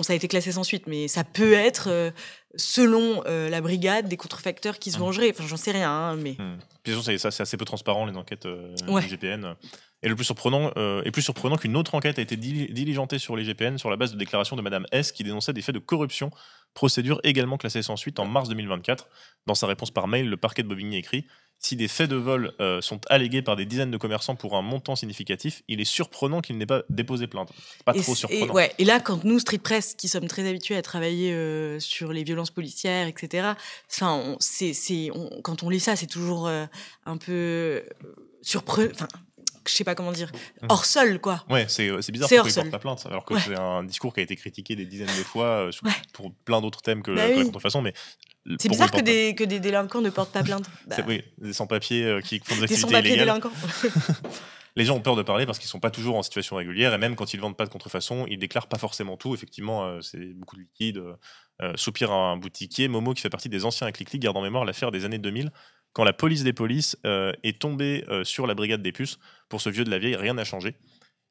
ça a été classé sans suite, mais ça peut être, selon la brigade, des contrefacteurs qui se vengeraient. Enfin, j'en sais rien, hein, mais... Puis ça, c'est assez peu transparent, les enquêtes du GPN. Et le plus surprenant qu'une autre enquête a été diligentée sur les GPN sur la base de déclarations de Madame S qui dénonçait des faits de corruption, procédure également classée sans suite en mars 2024. Dans sa réponse par mail, le parquet de Bobigny écrit « Si des faits de vol sont allégués par des dizaines de commerçants pour un montant significatif, il est surprenant qu'il n'ait pas déposé plainte. » Pas trop surprenant. Et là, quand nous, Street Press, qui sommes très habitués à travailler sur les violences policières, etc., quand on lit ça, c'est toujours un peu surprenant. Enfin, je sais pas comment dire, hors sol, quoi. Ouais, c'est bizarre pourquoi il porte la plainte, alors que c'est un discours qui a été critiqué des dizaines de fois pour plein d'autres thèmes que la contrefaçon, mais c'est bizarre que des délinquants ne portent pas plainte. Oui, des sans-papiers qui font des activités sans-papiers illégales. Délinquants. Les gens ont peur de parler parce qu'ils sont pas toujours en situation régulière, et même quand ils vendent pas de contrefaçon, ils déclarent pas forcément tout. Effectivement, c'est beaucoup de liquide. Soupire un boutiquier, Momo, qui fait partie des anciens à Clickly, garde en mémoire l'affaire des années 2000, quand la police des polices est tombée sur la brigade des puces. Pour ce vieux de la vieille, rien n'a changé.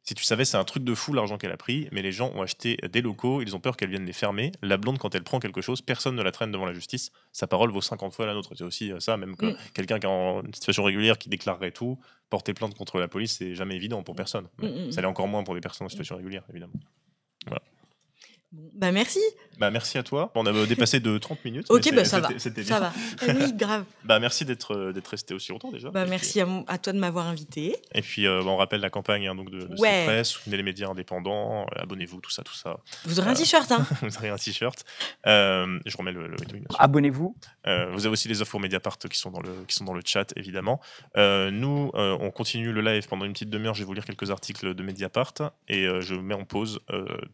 Si tu savais, c'est un truc de fou l'argent qu'elle a pris, mais les gens ont acheté des locaux, ils ont peur qu'elle vienne les fermer. La blonde, quand elle prend quelque chose, personne ne la traîne devant la justice. Sa parole vaut 50 fois la nôtre. C'est aussi ça, même que quelqu'un qui est en situation régulière, qui déclarerait tout, porter plainte contre la police, c'est jamais évident pour personne. Ça l'est encore moins pour des personnes en situation régulière, évidemment. Voilà. Bah merci. Bah merci à toi. On a dépassé de 30 minutes. Ok, ça va. C'était ça va. Oui, grave. Bah merci d'être resté aussi longtemps déjà. Bah merci à toi de m'avoir invité. Et puis on rappelle la campagne donc de Street Press, soutenez les médias indépendants, abonnez-vous, tout ça. Vous aurez un t-shirt, hein. Vous aurez un t-shirt. Je remets le abonnez-vous. Vous avez aussi les offres pour Mediapart qui sont dans le chat évidemment. Nous on continue le live pendant une petite demi-heure. Je vais vous lire quelques articles de Mediapart et je mets en pause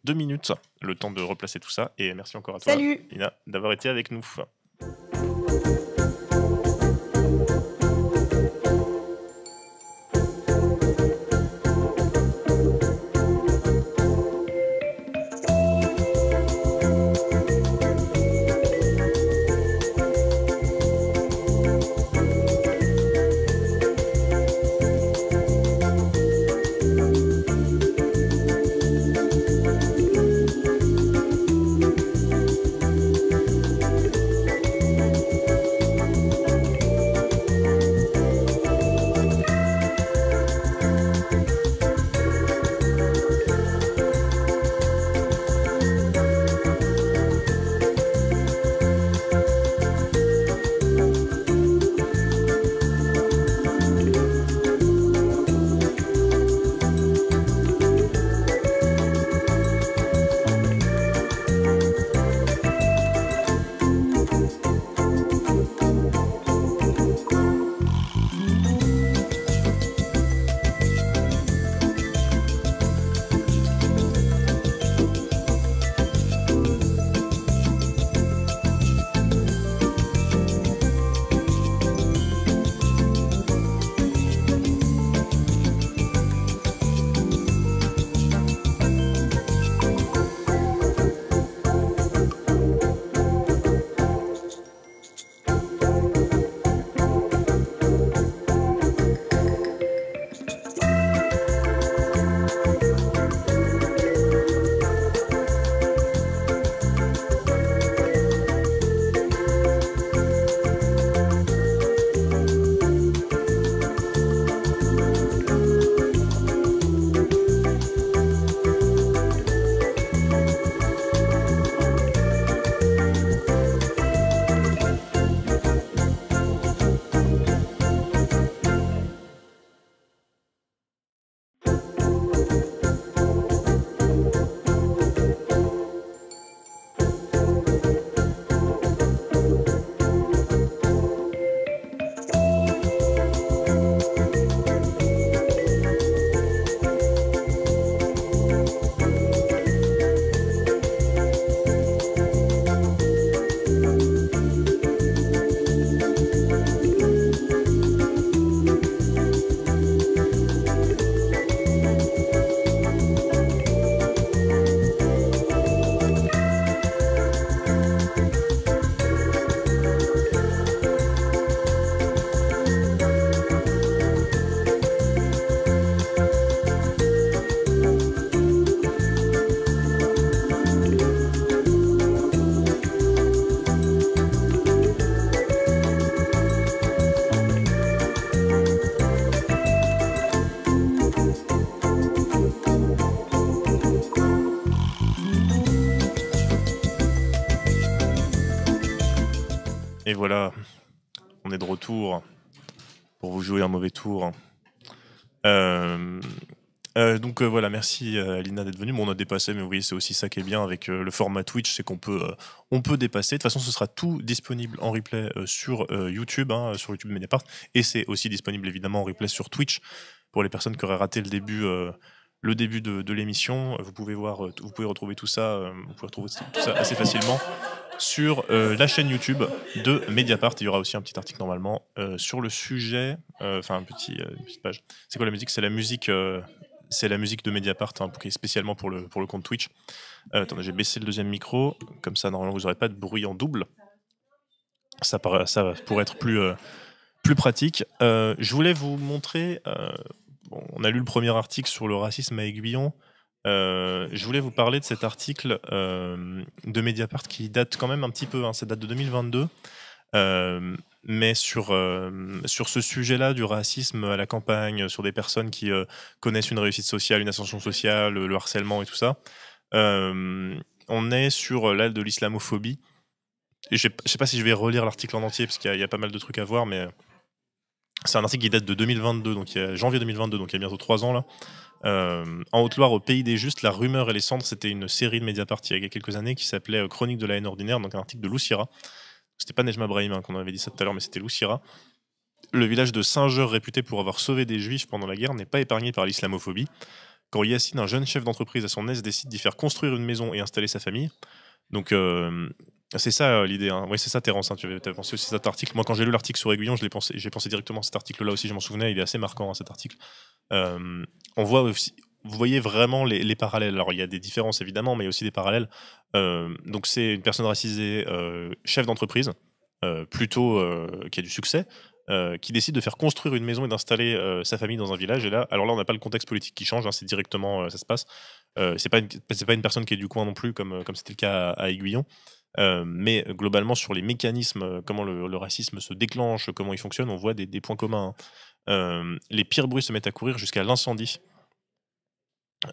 2 minutes, le temps de replacer tout ça. Et merci encore à toi, Lina, d'avoir été avec nous. Et voilà, on est de retour pour vous jouer un mauvais tour. Donc voilà, merci Alina d'être venue. Bon, on a dépassé, mais vous voyez, c'est aussi ça qui est bien avec le format Twitch, c'est qu'on peut, on peut dépasser. De toute façon, ce sera tout disponible en replay sur YouTube, sur YouTube Mediapart, et c'est aussi disponible évidemment en replay sur Twitch pour les personnes qui auraient raté le début de l'émission. Vous pouvez voir, vous pouvez retrouver tout ça, vous pouvez retrouver tout ça assez facilement sur la chaîne YouTube de Mediapart. Il y aura aussi un petit article normalement sur le sujet, enfin une petite page. C'est quoi la musique ? C'est la musique de Mediapart, qui est spécialement pour le compte Twitch. Attendez, j'ai baissé le deuxième micro, comme ça normalement vous n'aurez pas de bruit en double. Ça pourrait être plus pratique. Je voulais vous montrer, on a lu le premier article sur le racisme à Aiguillon. Je voulais vous parler de cet article de Mediapart qui date quand même un petit peu, ça date de 2022, mais sur ce sujet-là du racisme à la campagne, sur des personnes qui connaissent une réussite sociale, une ascension sociale, le harcèlement et tout ça. On est sur l'aile de l'islamophobie. Et je sais pas si je vais relire l'article en entier parce qu'il y a pas mal de trucs à voir, mais c'est un article qui date de 2022, donc janvier 2022, donc il y a bientôt 3 ans là. En Haute-Loire, au Pays des Justes, La Rumeur et les Cendres, c'était une série de Mediapart il y a quelques années qui s'appelait Chronique de la haine ordinaire, donc un article de Lou Sierra. C'était pas Nejma Brahim qu'on avait dit ça tout à l'heure, mais c'était Lou Sierra. Le village de Saint-Jean, réputé pour avoir sauvé des juifs pendant la guerre, n'est pas épargné par l'islamophobie. Quand Yacine, un jeune chef d'entreprise à son aise, décide d'y faire construire une maison et installer sa famille. Donc c'est ça l'idée. Oui, c'est ça, Terence. Tu as pensé aussi à cet article. Moi, quand j'ai lu l'article sur Aiguillon, j'ai pensé directement à cet article-là aussi. Je m'en souvenais. Il est assez marquant, cet article. On voit aussi, vous voyez vraiment les parallèles. Alors il y a des différences évidemment, mais il y a aussi des parallèles. Donc c'est une personne racisée, chef d'entreprise, plutôt qui a du succès, qui décide de faire construire une maison et d'installer sa famille dans un village. Et là, alors là, on n'a pas le contexte politique qui change. C'est directement ça se passe. C'est pas une personne qui est du coin non plus, comme c'était le cas à Aiguillon. Mais globalement, sur les mécanismes, comment le racisme se déclenche, comment il fonctionne, on voit des points communs. Les pires bruits se mettent à courir jusqu'à l'incendie.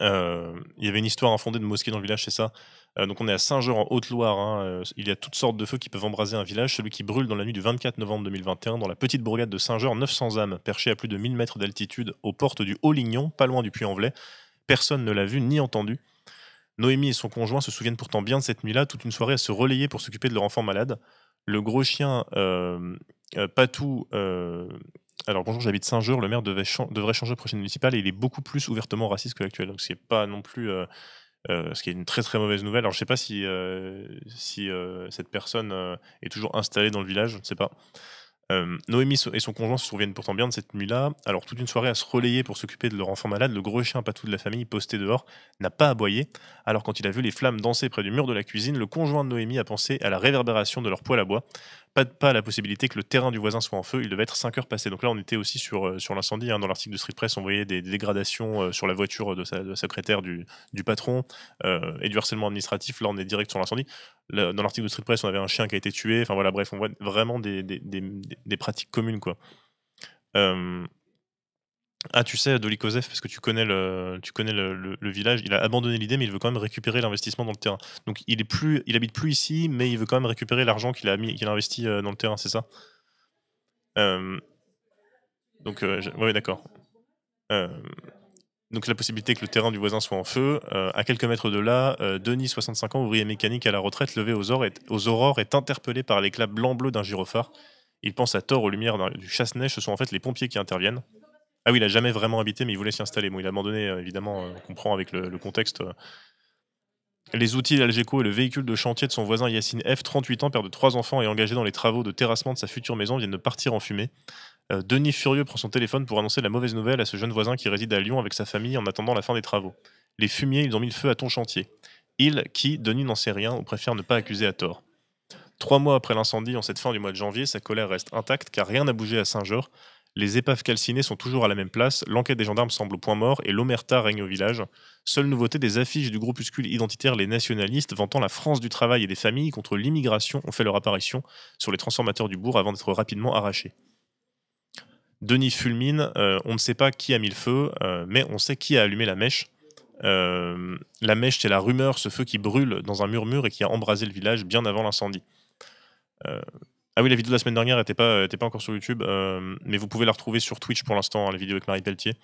Il y avait une histoire infondée de mosquée dans le village, c'est ça. Donc on est à Saint-Jean en Haute-Loire. Il y a toutes sortes de feux qui peuvent embraser un village. Celui qui brûle dans la nuit du 24 novembre 2021 dans la petite bourgade de Saint-Jean, 900 âmes, perchées à plus de 1000 mètres d'altitude aux portes du Haut-Lignon, pas loin du Puy-en-Velay. Personne ne l'a vu ni entendu. Noémie et son conjoint se souviennent pourtant bien de cette nuit-là, toute une soirée à se relayer pour s'occuper de leur enfant malade. Le gros chien Patou... alors bonjour, j'habite Saint-Jean, le maire devrait changer de prochaine municipale et il est beaucoup plus ouvertement raciste que l'actuel. Donc c'est pas non plus... ce qui est une très très mauvaise nouvelle. Alors je sais pas si cette personne est toujours installée dans le village, je ne sais pas. Noémie et son conjoint se souviennent pourtant bien de cette nuit-là. Alors toute une soirée à se relayer pour s'occuper de leur enfant malade, le gros chien Patou de la famille, posté dehors, n'a pas aboyé. Alors quand il a vu les flammes danser près du mur de la cuisine, le conjoint de Noémie a pensé à la réverbération de leur poêle à bois. Pas à la possibilité que le terrain du voisin soit en feu, il devait être 5 heures passées. Donc là on était aussi sur l'incendie, dans l'article de Street Press, on voyait des dégradations sur la voiture de sa secrétaire du patron et du harcèlement administratif. Là on est direct sur l'incendie. Dans l'article de Street Press on avait un chien qui a été tué, enfin voilà, bref, on voit vraiment des pratiques communes, quoi. Tu sais, Dolly Kosef, parce que tu connais le village, il a abandonné l'idée, mais il veut quand même récupérer l'investissement dans le terrain. Donc il habite plus ici, mais il veut quand même récupérer l'argent qu'il a investi dans le terrain, c'est ça. Donc oui, d'accord. Donc la possibilité que le terrain du voisin soit en feu. À quelques mètres de là, Denis, 65 ans, ouvrier mécanique à la retraite, levé aux aurores, est interpellé par l'éclat blanc-bleu d'un gyrophare. Il pense à tort aux lumières du chasse-neige, ce sont en fait les pompiers qui interviennent. Ah oui, il a jamais vraiment habité, mais il voulait s'y installer. Bon, il a abandonné, évidemment, on comprend avec le contexte. Les outils d'Algeco et le véhicule de chantier de son voisin Yacine F, 38 ans, père de 3 enfants et engagé dans les travaux de terrassement de sa future maison, viennent de partir en fumée. Denis, furieux, prend son téléphone pour annoncer la mauvaise nouvelle à ce jeune voisin qui réside à Lyon avec sa famille en attendant la fin des travaux. Les fumiers, ils ont mis le feu à ton chantier. Il, qui, Denis n'en sait rien, ou préfère ne pas accuser à tort. 3 mois après l'incendie, en cette fin du mois de janvier, sa colère reste intacte car rien n'a bougé à Saint-Jean. Les épaves calcinées sont toujours à la même place, l'enquête des gendarmes semble au point mort et l'omerta règne au village. Seule nouveauté, des affiches du groupuscule identitaire Les Nationalistes vantant la France du travail et des familles contre l'immigration ont fait leur apparition sur les transformateurs du bourg avant d'être rapidement arrachées. Denis fulmine, on ne sait pas qui a mis le feu, mais on sait qui a allumé la mèche. La mèche, c'est la rumeur, ce feu qui brûle dans un murmure et qui a embrasé le village bien avant l'incendie. Ah oui, la vidéo de la semaine dernière n'était pas encore sur YouTube, mais vous pouvez la retrouver sur Twitch pour l'instant, hein, la vidéo avec Marie Pelletier.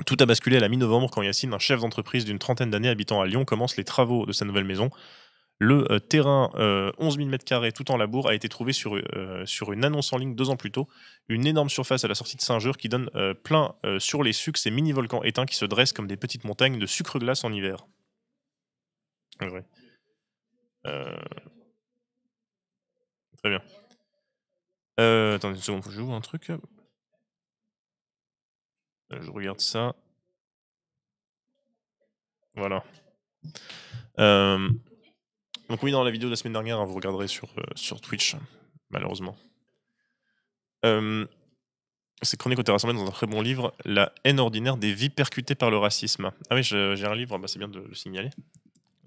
Tout a basculé à la mi-novembre quand Yacine, un chef d'entreprise d'une trentaine d'années habitant à Lyon, commence les travaux de sa nouvelle maison. Le terrain, 11 000 m² tout en labour, a été trouvé sur une annonce en ligne 2 ans plus tôt. Une énorme surface à la sortie de Saint-Jeur qui donne plein sur les sucs, ces mini-volcans éteints qui se dressent comme des petites montagnes de sucre glace en hiver. Ouais. Très bien. Attendez une seconde, faut que j'ouvre un truc. Je regarde ça. Voilà. Donc oui, dans la vidéo de la semaine dernière, hein, vous regarderez sur Twitch, malheureusement. Ces chroniques ont été rassemblées dans un très bon livre, La haine ordinaire des vies percutées par le racisme. Ah oui, j'ai un livre, bah c'est bien de le signaler.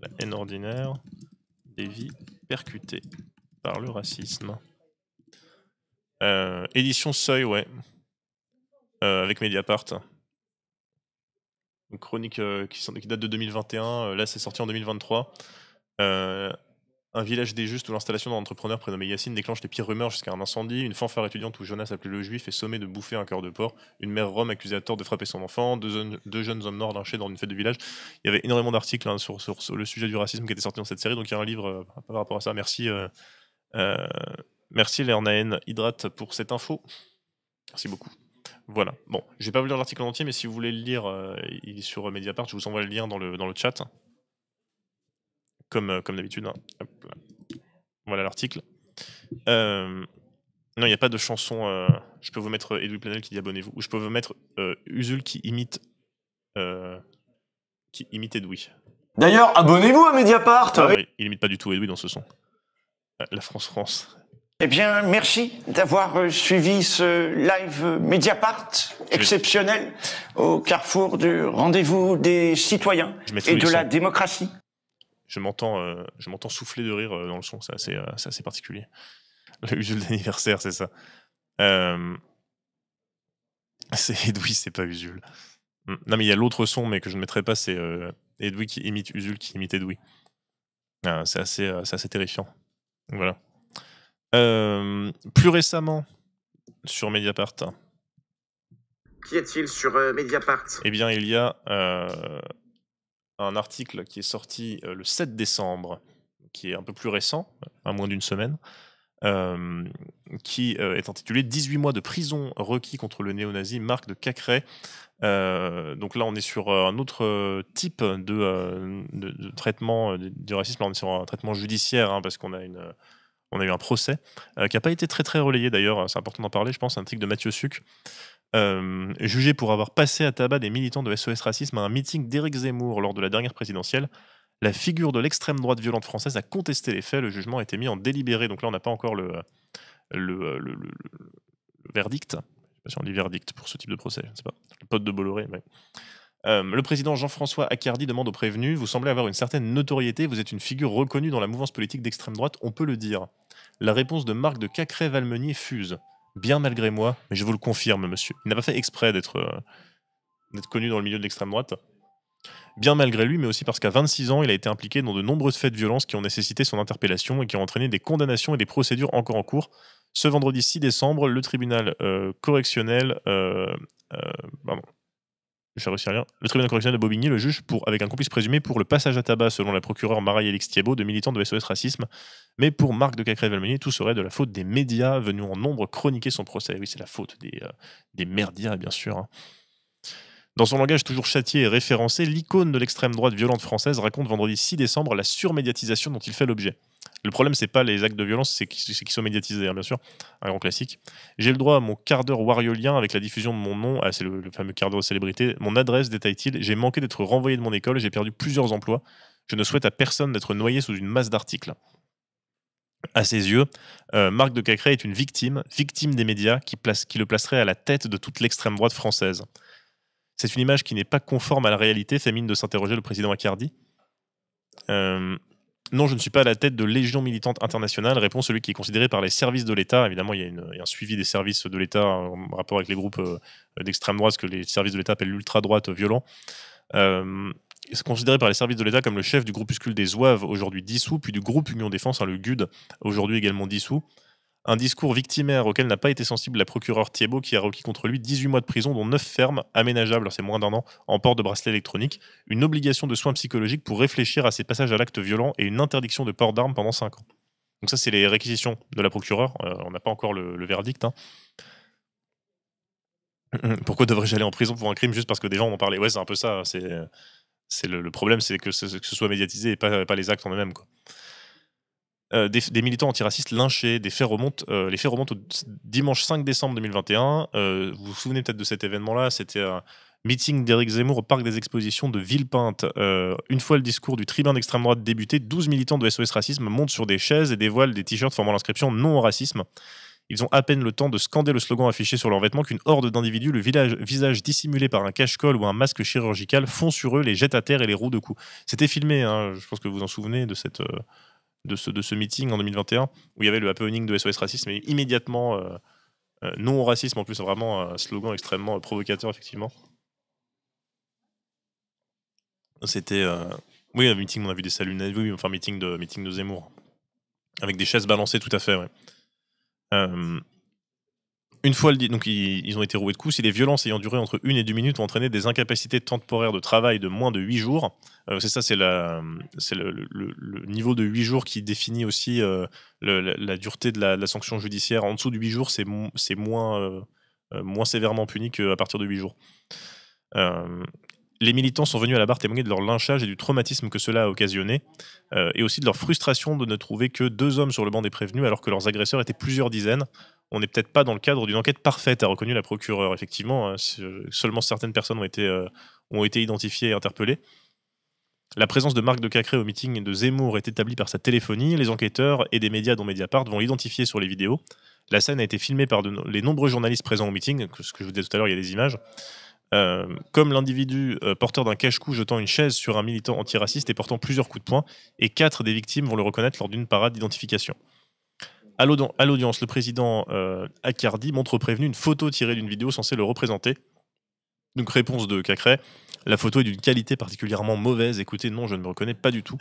La haine ordinaire des vies percutées par le racisme. Édition Seuil, ouais. Avec Mediapart. Une chronique qui date de 2021, là c'est sorti en 2023. Un village des Justes où l'installation d'un entrepreneur prénommé Yacine déclenche les pires rumeurs jusqu'à un incendie. Une fanfare étudiante où Jonas, appelé le Juif, est sommé de bouffer un cœur de porc. Une mère rome accusée à tort de frapper son enfant. Deux jeunes hommes morts lynchés dans une fête de village. Il y avait énormément d'articles, hein, sur le sujet du racisme qui était sorti dans cette série. Donc il y a un livre par rapport à ça. Merci, merci Lernaen Hydrate pour cette info. Merci beaucoup. Voilà. Bon, je vais pas vous lire l'article en entier, mais si vous voulez le lire, il est sur Mediapart. Je vous envoie le lien dans le chat. Comme d'habitude. Hein. Hop là. Voilà l'article. Non, il n'y a pas de chanson. Je peux vous mettre Edoui Plenel qui dit abonnez-vous. Ou je peux vous mettre Usul qui imite Edoui. D'ailleurs, abonnez-vous à Mediapart. Ah, oui, il imite pas du tout Edoui dans ce son. La France. Eh bien, merci d'avoir suivi ce live Mediapart exceptionnel au carrefour du rendez-vous des citoyens et de la démocratie. Je m'entends souffler de rire dans le son, c'est assez particulier. Le Usul d'anniversaire, c'est ça. C'est Edoui, c'est pas Usul. Non, mais il y a l'autre son, mais que je ne mettrai pas, c'est Edoui qui imite Usul, qui imite Edoui. C'est assez terrifiant. Voilà. Plus récemment, sur Mediapart. Qu'y a-t-il sur Mediapart ? Eh bien, il y a un article qui est sorti le 7 décembre, qui est un peu plus récent, à moins d'une semaine, qui est intitulé « 18 mois de prison requis contre le néo-nazi Marc de Cacré ». Donc là, on est sur un autre type de traitement du racisme. Là, on est sur un traitement judiciaire, hein, parce qu'on a on a eu un procès qui n'a pas été très très relayé d'ailleurs, c'est important d'en parler, je pense, un article de Mathieu Suc, jugé pour avoir passé à tabac des militants de SOS Racisme à un meeting d'Éric Zemmour lors de la dernière présidentielle. La figure de l'extrême droite violente française a contesté les faits, le jugement a été mis en délibéré, donc là on n'a pas encore le verdict, je ne sais pas si on dit verdict pour ce type de procès, je ne sais pas, le pote de Bolloré, mais... le président Jean-François Accardi demande aux prévenus « Vous semblez avoir une certaine notoriété, vous êtes une figure reconnue dans la mouvance politique d'extrême droite, on peut le dire. » La réponse de Marc de Cacré-Valmenier fuse. « Bien malgré moi, mais je vous le confirme, monsieur. » Il n'a pas fait exprès d'être connu dans le milieu de l'extrême droite. Bien malgré lui, mais aussi parce qu'à 26 ans, il a été impliqué dans de nombreuses faits de violence qui ont nécessité son interpellation et qui ont entraîné des condamnations et des procédures encore en cours. Ce vendredi 6 décembre, le tribunal correctionnel... J'ai réussi à lire. Le tribunal correctionnel de Bobigny le juge avec un complice présumé pour le passage à tabac, selon la procureure Marie-Alix Thiebaud, de militants de SOS Racisme. Mais pour Marc de Cacré-Valmenier, tout serait de la faute des médias venus en nombre chroniquer son procès. Oui, c'est la faute des merdias, bien sûr. Hein. Dans son langage toujours châtié et référencé, l'icône de l'extrême droite violente française raconte vendredi 6 décembre la surmédiatisation dont il fait l'objet. Le problème, c'est pas les actes de violence, c'est qu'ils sont médiatisés, hein, bien sûr. Un grand classique. J'ai le droit à mon quart d'heure wariolien avec la diffusion de mon nom, c'est le fameux quart d'heure de célébrité. Mon adresse, détaille-t-il, j'ai manqué d'être renvoyé de mon école, j'ai perdu plusieurs emplois. Je ne souhaite à personne d'être noyé sous une masse d'articles. À ses yeux, Marc de Cacré est une victime des médias qui le placerait à la tête de toute l'extrême droite française. C'est une image qui n'est pas conforme à la réalité, fait mine de s'interroger le président Accardi. Non, je ne suis pas à la tête de Légion militante internationale, répond celui qui est considéré par les services de l'État. Évidemment, il y a un suivi des services de l'État en rapport avec les groupes d'extrême droite, ce que les services de l'État appellent l'ultra-droite violent. C'est considéré par les services de l'État comme le chef du groupuscule des Zouaves, aujourd'hui dissous, puis du groupe Union Défense, le GUD, aujourd'hui également dissous. Un discours victimaire auquel n'a pas été sensible la procureure Thiebaud, qui a requis contre lui 18 mois de prison, dont 9 fermes, aménageables, c'est moins d'un an, en port de bracelet électronique, une obligation de soins psychologiques pour réfléchir à ses passages à l'acte violent et une interdiction de port d'armes pendant 5 ans. Donc ça, c'est les réquisitions de la procureure. On n'a pas encore le verdict. Hein. Pourquoi devrais-je aller en prison pour un crime juste parce que des gens en ont parlé? Ouais, c'est un peu ça. Le problème, c'est que ce soit médiatisé et pas les actes en eux-mêmes, quoi. Des militants antiracistes lynchés, les faits remontent au dimanche 5 décembre 2021. Vous vous souvenez peut-être de cet événement-là, c'était un meeting d'Éric Zemmour au parc des expositions de Villepinte. Une fois le discours du tribun d'extrême droite débuté, 12 militants de SOS Racisme montent sur des chaises et dévoilent des t-shirts formant l'inscription « Non au racisme ». Ils ont à peine le temps de scander le slogan affiché sur leurs vêtements qu'une horde d'individus, le visage dissimulé par un cache-colle ou un masque chirurgical, font sur eux, les jettent à terre et les rouent de coups. C'était filmé, hein, je pense que vous vous en souvenez de ce meeting en 2021 où il y avait le happening de SOS Racisme et immédiatement non au racisme, en plus c'est vraiment un slogan extrêmement provocateur, effectivement. C'était oui, un meeting, on a vu des saluts, oui, enfin meeting de Zemmour avec des chaises balancées, tout à fait, ouais. Une fois donc ils ont été roués de coups. Si les violences ayant duré entre 1 et 2 minutes ont entraîné des incapacités temporaires de travail de moins de 8 jours, c'est le niveau de 8 jours qui définit aussi la dureté de la sanction judiciaire. En dessous de 8 jours, c'est moins sévèrement puni qu'à partir de 8 jours. Les militants sont venus à la barre témoigner de leur lynchage et du traumatisme que cela a occasionné, et aussi de leur frustration de ne trouver que 2 hommes sur le banc des prévenus alors que leurs agresseurs étaient plusieurs dizaines. On n'est peut-être pas dans le cadre d'une enquête parfaite, a reconnu la procureure. Effectivement, seulement certaines personnes ont été identifiées et interpellées. La présence de Marc de Cacré au meeting de Zemmour est établie par sa téléphonie. Les enquêteurs et des médias dont Mediapart vont l'identifier sur les vidéos. La scène a été filmée par les nombreux journalistes présents au meeting, ce que je vous disais tout à l'heure, il y a des images. Comme l'individu porteur d'un cache-cou jetant une chaise sur un militant antiraciste et portant plusieurs coups de poing, et 4 des victimes vont le reconnaître lors d'une parade d'identification. À l'audience, le président Accardi montre au prévenu une photo tirée d'une vidéo censée le représenter. Donc réponse de Cacré, la photo est d'une qualité particulièrement mauvaise. Écoutez, non, je ne me reconnais pas du tout.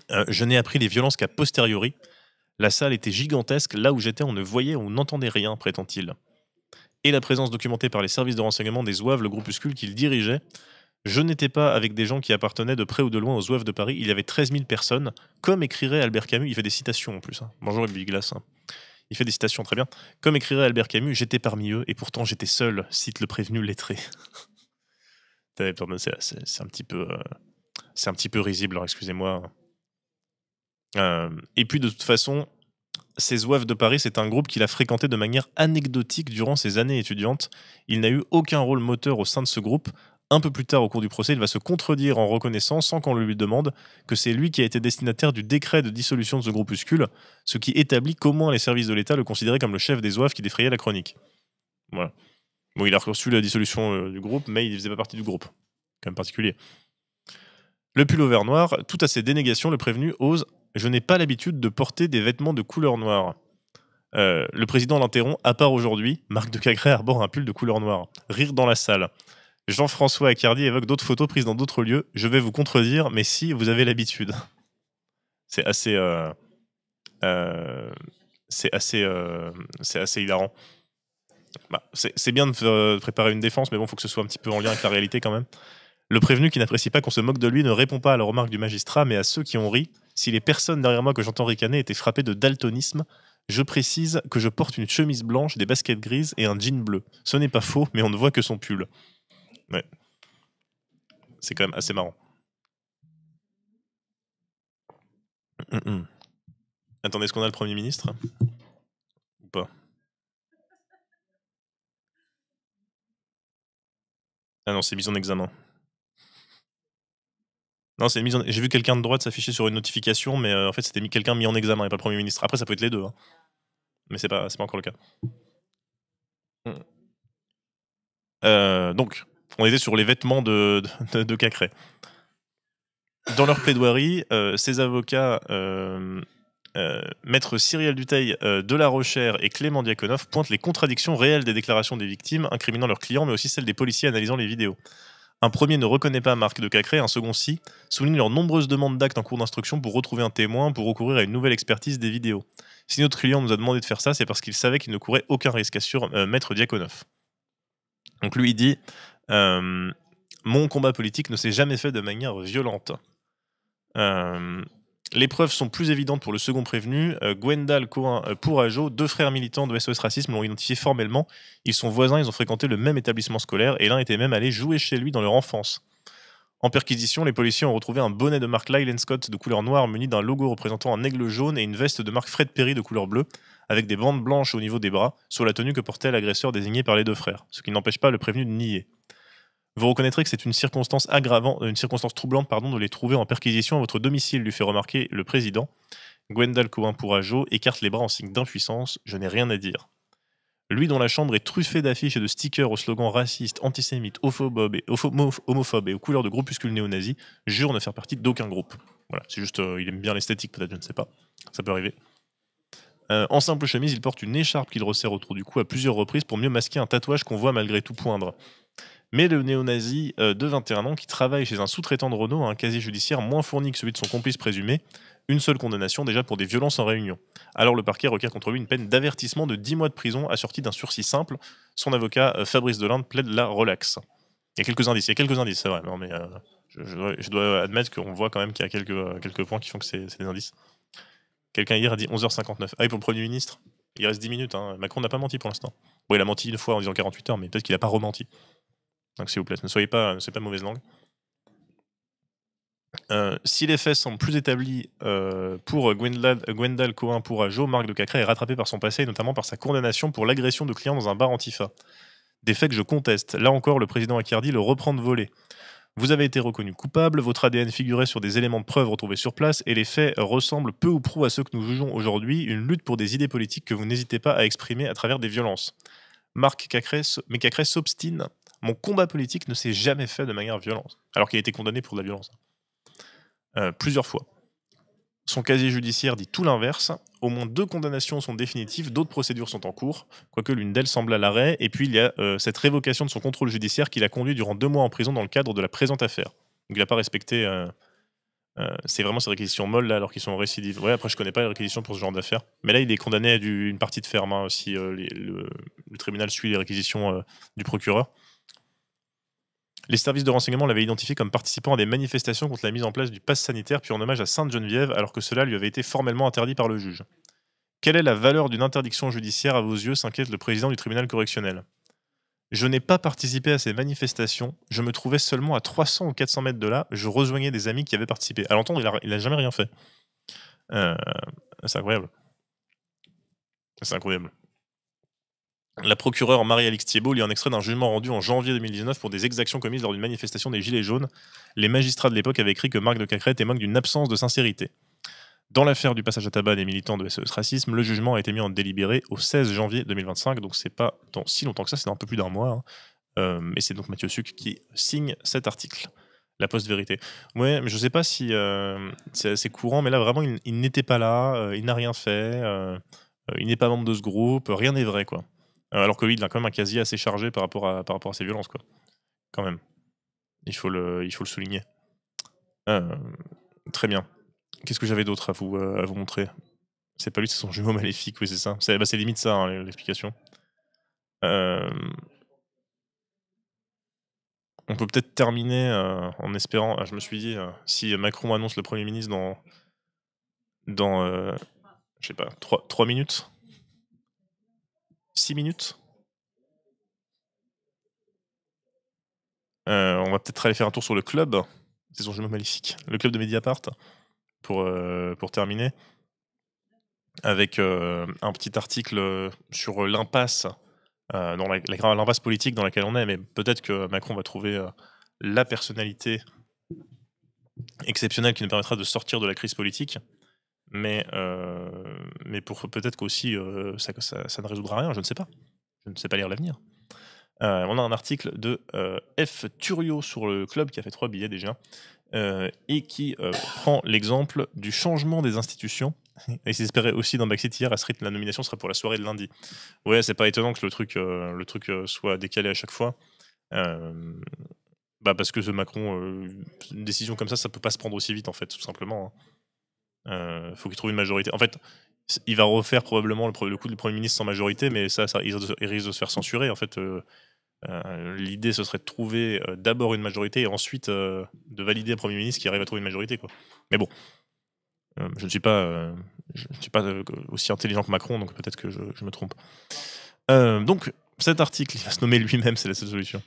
Je n'ai appris les violences qu'à posteriori. La salle était gigantesque, là où j'étais on ne voyait, on n'entendait rien, prétend-il. Et la présence documentée par les services de renseignement des Zouaves, le groupuscule qu'il dirigeait. Je n'étais pas avec des gens qui appartenaient de près ou de loin aux Zouaves de Paris. Il y avait 13 000 personnes. Comme écrirait Albert Camus, il fait des citations en plus. Hein. Bonjour Big Glass. Hein. Il fait des citations très bien. Comme écrirait Albert Camus, j'étais parmi eux et pourtant j'étais seul, cite le prévenu lettré. C'est un petit peu risible, alors excusez-moi. Et puis de toute façon, ces Zouaves de Paris, c'est un groupe qu'il a fréquenté de manière anecdotique durant ses années étudiantes. Il n'a eu aucun rôle moteur au sein de ce groupe. Un peu plus tard, au cours du procès, il va se contredire en reconnaissant, sans qu'on le lui demande, que c'est lui qui a été destinataire du décret de dissolution de ce groupuscule, ce qui établit comment les services de l'État le considéraient comme le chef des Zouaves qui défrayait la chronique. Voilà. Bon, il a reçu la dissolution du groupe, mais il ne faisait pas partie du groupe. Quand même particulier. Le pull-over noir, tout à ses dénégations, le prévenu ose « Je n'ai pas l'habitude de porter des vêtements de couleur noire ». Le président l'interrompt, à part aujourd'hui, Marc de Cacré arbore un pull de couleur noire. Rire dans la salle. Jean-François Accardi évoque d'autres photos prises dans d'autres lieux. Je vais vous contredire, mais si vous avez l'habitude. C'est assez hilarant. Bah, c'est bien de préparer une défense, mais bon, il faut que ce soit un petit peu en lien avec la réalité quand même. Le prévenu qui n'apprécie pas qu'on se moque de lui ne répond pas à la remarque du magistrat, mais à ceux qui ont ri. Si les personnes derrière moi que j'entends ricaner étaient frappées de daltonisme, je précise que je porte une chemise blanche, des baskets grises et un jean bleu. Ce n'est pas faux, mais on ne voit que son pull. Ouais. C'est quand même assez marrant. Attendez, est-ce qu'on a le Premier ministre ? Ou pas ? Ah non, c'est mise en examen. Non, c'est j'ai vu quelqu'un de droite s'afficher sur une notification, mais en fait c'était quelqu'un mis en examen et pas le Premier ministre. Après ça peut être les deux, hein. Mais c'est pas encore le cas. Donc, on était sur les vêtements de Cacré. Dans leur plaidoirie, ces avocats, maître Cyrielle Dutheil de La Rochère et Clément Diakonoff, pointent les contradictions réelles des déclarations des victimes, incriminant leurs clients, mais aussi celles des policiers analysant les vidéos. Un premier ne reconnaît pas Marc de Cacré, un second si, souligne leurs nombreuses demandes d'actes en cours d'instruction pour retrouver un témoin, pour recourir à une nouvelle expertise des vidéos. Si notre client nous a demandé de faire ça, c'est parce qu'il savait qu'il ne courait aucun risque, assure maître Diakonoff. Donc lui, il dit mon combat politique ne s'est jamais fait de manière violente. Les preuves sont plus évidentes pour le second prévenu, Gwendal Cohen-Pourageau, 2 frères militants de SOS Racisme l'ont identifié formellement. Ils sont voisins, ils ont fréquenté le même établissement scolaire et l'un était même allé jouer chez lui dans leur enfance. En perquisition, les policiers ont retrouvé un bonnet de marque Lyland Scott de couleur noire muni d'un logo représentant un aigle jaune et une veste de marque Fred Perry de couleur bleue, avec des bandes blanches au niveau des bras, sur la tenue que portait l'agresseur désigné par les 2 frères, ce qui n'empêche pas le prévenu de nier. Vous reconnaîtrez que c'est une circonstance troublante de les trouver en perquisition à votre domicile, lui fait remarquer le président. Gwendal Cohen-Pourageau écarte les bras en signe d'impuissance. Je n'ai rien à dire. Lui, dont la chambre est truffée d'affiches et de stickers aux slogans racistes, antisémites, homophobes et aux couleurs de groupuscules néo-nazis, jure ne faire partie d'aucun groupe. Voilà, c'est juste, il aime bien l'esthétique, peut-être, je ne sais pas. Ça peut arriver. En simple chemise, il porte une écharpe qu'il resserre autour du cou à plusieurs reprises pour mieux masquer un tatouage qu'on voit malgré tout poindre. Mais le néo-nazi de 21 ans, qui travaille chez un sous-traitant de Renault, a un casier judiciaire moins fourni que celui de son complice présumé, une seule condamnation déjà pour des violences en réunion. Alors le parquet requiert contre lui une peine d'avertissement de 10 mois de prison assortie d'un sursis simple. Son avocat, Fabrice Delinde, plaide la relaxe. Il y a quelques indices, c'est vrai, non, mais je dois admettre qu'on voit quand même qu'il y a quelques points qui font que c'est des indices. Quelqu'un hier a dit 11h59. Ah oui, pour le Premier ministre, il reste 10 minutes, hein. Macron n'a pas menti pour l'instant. Bon, il a menti une fois en disant 48 heures, mais peut-être qu'il n'a pas rementi. Donc s'il vous plaît, ne soyez pas de mauvaise langue. Si les faits semblent plus établis pour Gwendal Cohen-Pourageau, Marc de Cacré est rattrapé par son passé et notamment par sa condamnation pour l'agression de clients dans un bar Antifa. Des faits que je conteste. Là encore, le président Accardi le reprend de voler. Vous avez été reconnu coupable, votre ADN figurait sur des éléments de preuve retrouvés sur place et les faits ressemblent peu ou prou à ceux que nous jugeons aujourd'hui, une lutte pour des idées politiques que vous n'hésitez pas à exprimer à travers des violences. Cacré s'obstine. Mon combat politique ne s'est jamais fait de manière violente, alors qu'il a été condamné pour de la violence. Plusieurs fois. Son casier judiciaire dit tout l'inverse. Au moins 2 condamnations sont définitives, d'autres procédures sont en cours, quoique l'une d'elles semble à l'arrêt, et puis il y a cette révocation de son contrôle judiciaire qui l'a conduit durant 2 mois en prison dans le cadre de la présente affaire. Donc il n'a pas respecté... c'est vraiment ces réquisitions molles là, alors qu'ils sont en récidive. Ouais, après je connais pas les réquisitions pour ce genre d'affaires. Mais là il est condamné à une partie de ferme, hein, si le tribunal suit les réquisitions du procureur. Les services de renseignement l'avaient identifié comme participant à des manifestations contre la mise en place du pass sanitaire puis en hommage à Sainte-Geneviève, alors que cela lui avait été formellement interdit par le juge. Quelle est la valeur d'une interdiction judiciaire à vos yeux, s'inquiète le président du tribunal correctionnel. Je n'ai pas participé à ces manifestations, je me trouvais seulement à 300 ou 400 mètres de là, je rejoignais des amis qui avaient participé. À l'entendre, il a jamais rien fait. C'est incroyable. C'est incroyable. La procureure Marie-Alix Thiebaud lit un extrait d'un jugement rendu en janvier 2019 pour des exactions commises lors d'une manifestation des Gilets jaunes. Les magistrats de l'époque avaient écrit que Marc de Cacré témoigne d'une absence de sincérité. Dans l'affaire du passage à tabac des militants de SOS Racisme, le jugement a été mis en délibéré au 16 janvier 2025, donc c'est pas dans si longtemps que ça, c'est dans un peu plus d'un mois. Hein. Et c'est donc Mathieu Sucre qui signe cet article. La post-vérité. Ouais, mais je sais pas si c'est assez courant, mais là vraiment il n'était pas là, il n'a rien fait, il n'est pas membre de ce groupe, rien n'est vrai quoi. Alors que lui, il a quand même un casier assez chargé par rapport à ces violences, quoi. Quand même. Il faut le souligner. Très bien. Qu'est-ce que j'avais d'autre à vous montrer ? C'est pas lui, c'est son jumeau maléfique, oui, c'est ça. C'est limite ça, hein, l'explication. On peut peut-être terminer en espérant... je me suis dit, si Macron annonce le Premier ministre dans je sais pas, 3 minutes 6 minutes. On va peut-être aller faire un tour sur le club. C'est son jumeau maléfique. Le club de Mediapart. Pour terminer. Avec un petit article sur l'impasse. Dans l'impasse politique dans laquelle on est. Mais peut-être que Macron va trouver la personnalité exceptionnelle qui nous permettra de sortir de la crise politique. Mais pour peut-être qu'aussi ça ne résoudra rien, je ne sais pas. Je ne sais pas lire l'avenir. On a un article de F. Turio sur le club qui a fait 3 billets déjà et qui prend l'exemple du changement des institutions. Et s'espérait aussi dans Backseat hier, Astrid, la nomination sera pour la soirée de lundi. Ouais, c'est pas étonnant que le truc soit décalé à chaque fois. Parce que ce Macron, une décision comme ça peut pas se prendre aussi vite, en fait, tout simplement. Faut qu'il trouve une majorité. En fait, il va refaire probablement le coup du Premier ministre sans majorité, mais ça il risque de se faire censurer. En fait, l'idée, ce serait de trouver d'abord une majorité et ensuite de valider un Premier ministre qui arrive à trouver une majorité, quoi. Mais bon, je ne suis pas, aussi intelligent que Macron, donc peut-être que je me trompe. Donc, cet article, il va se nommer lui-même, c'est la seule solution.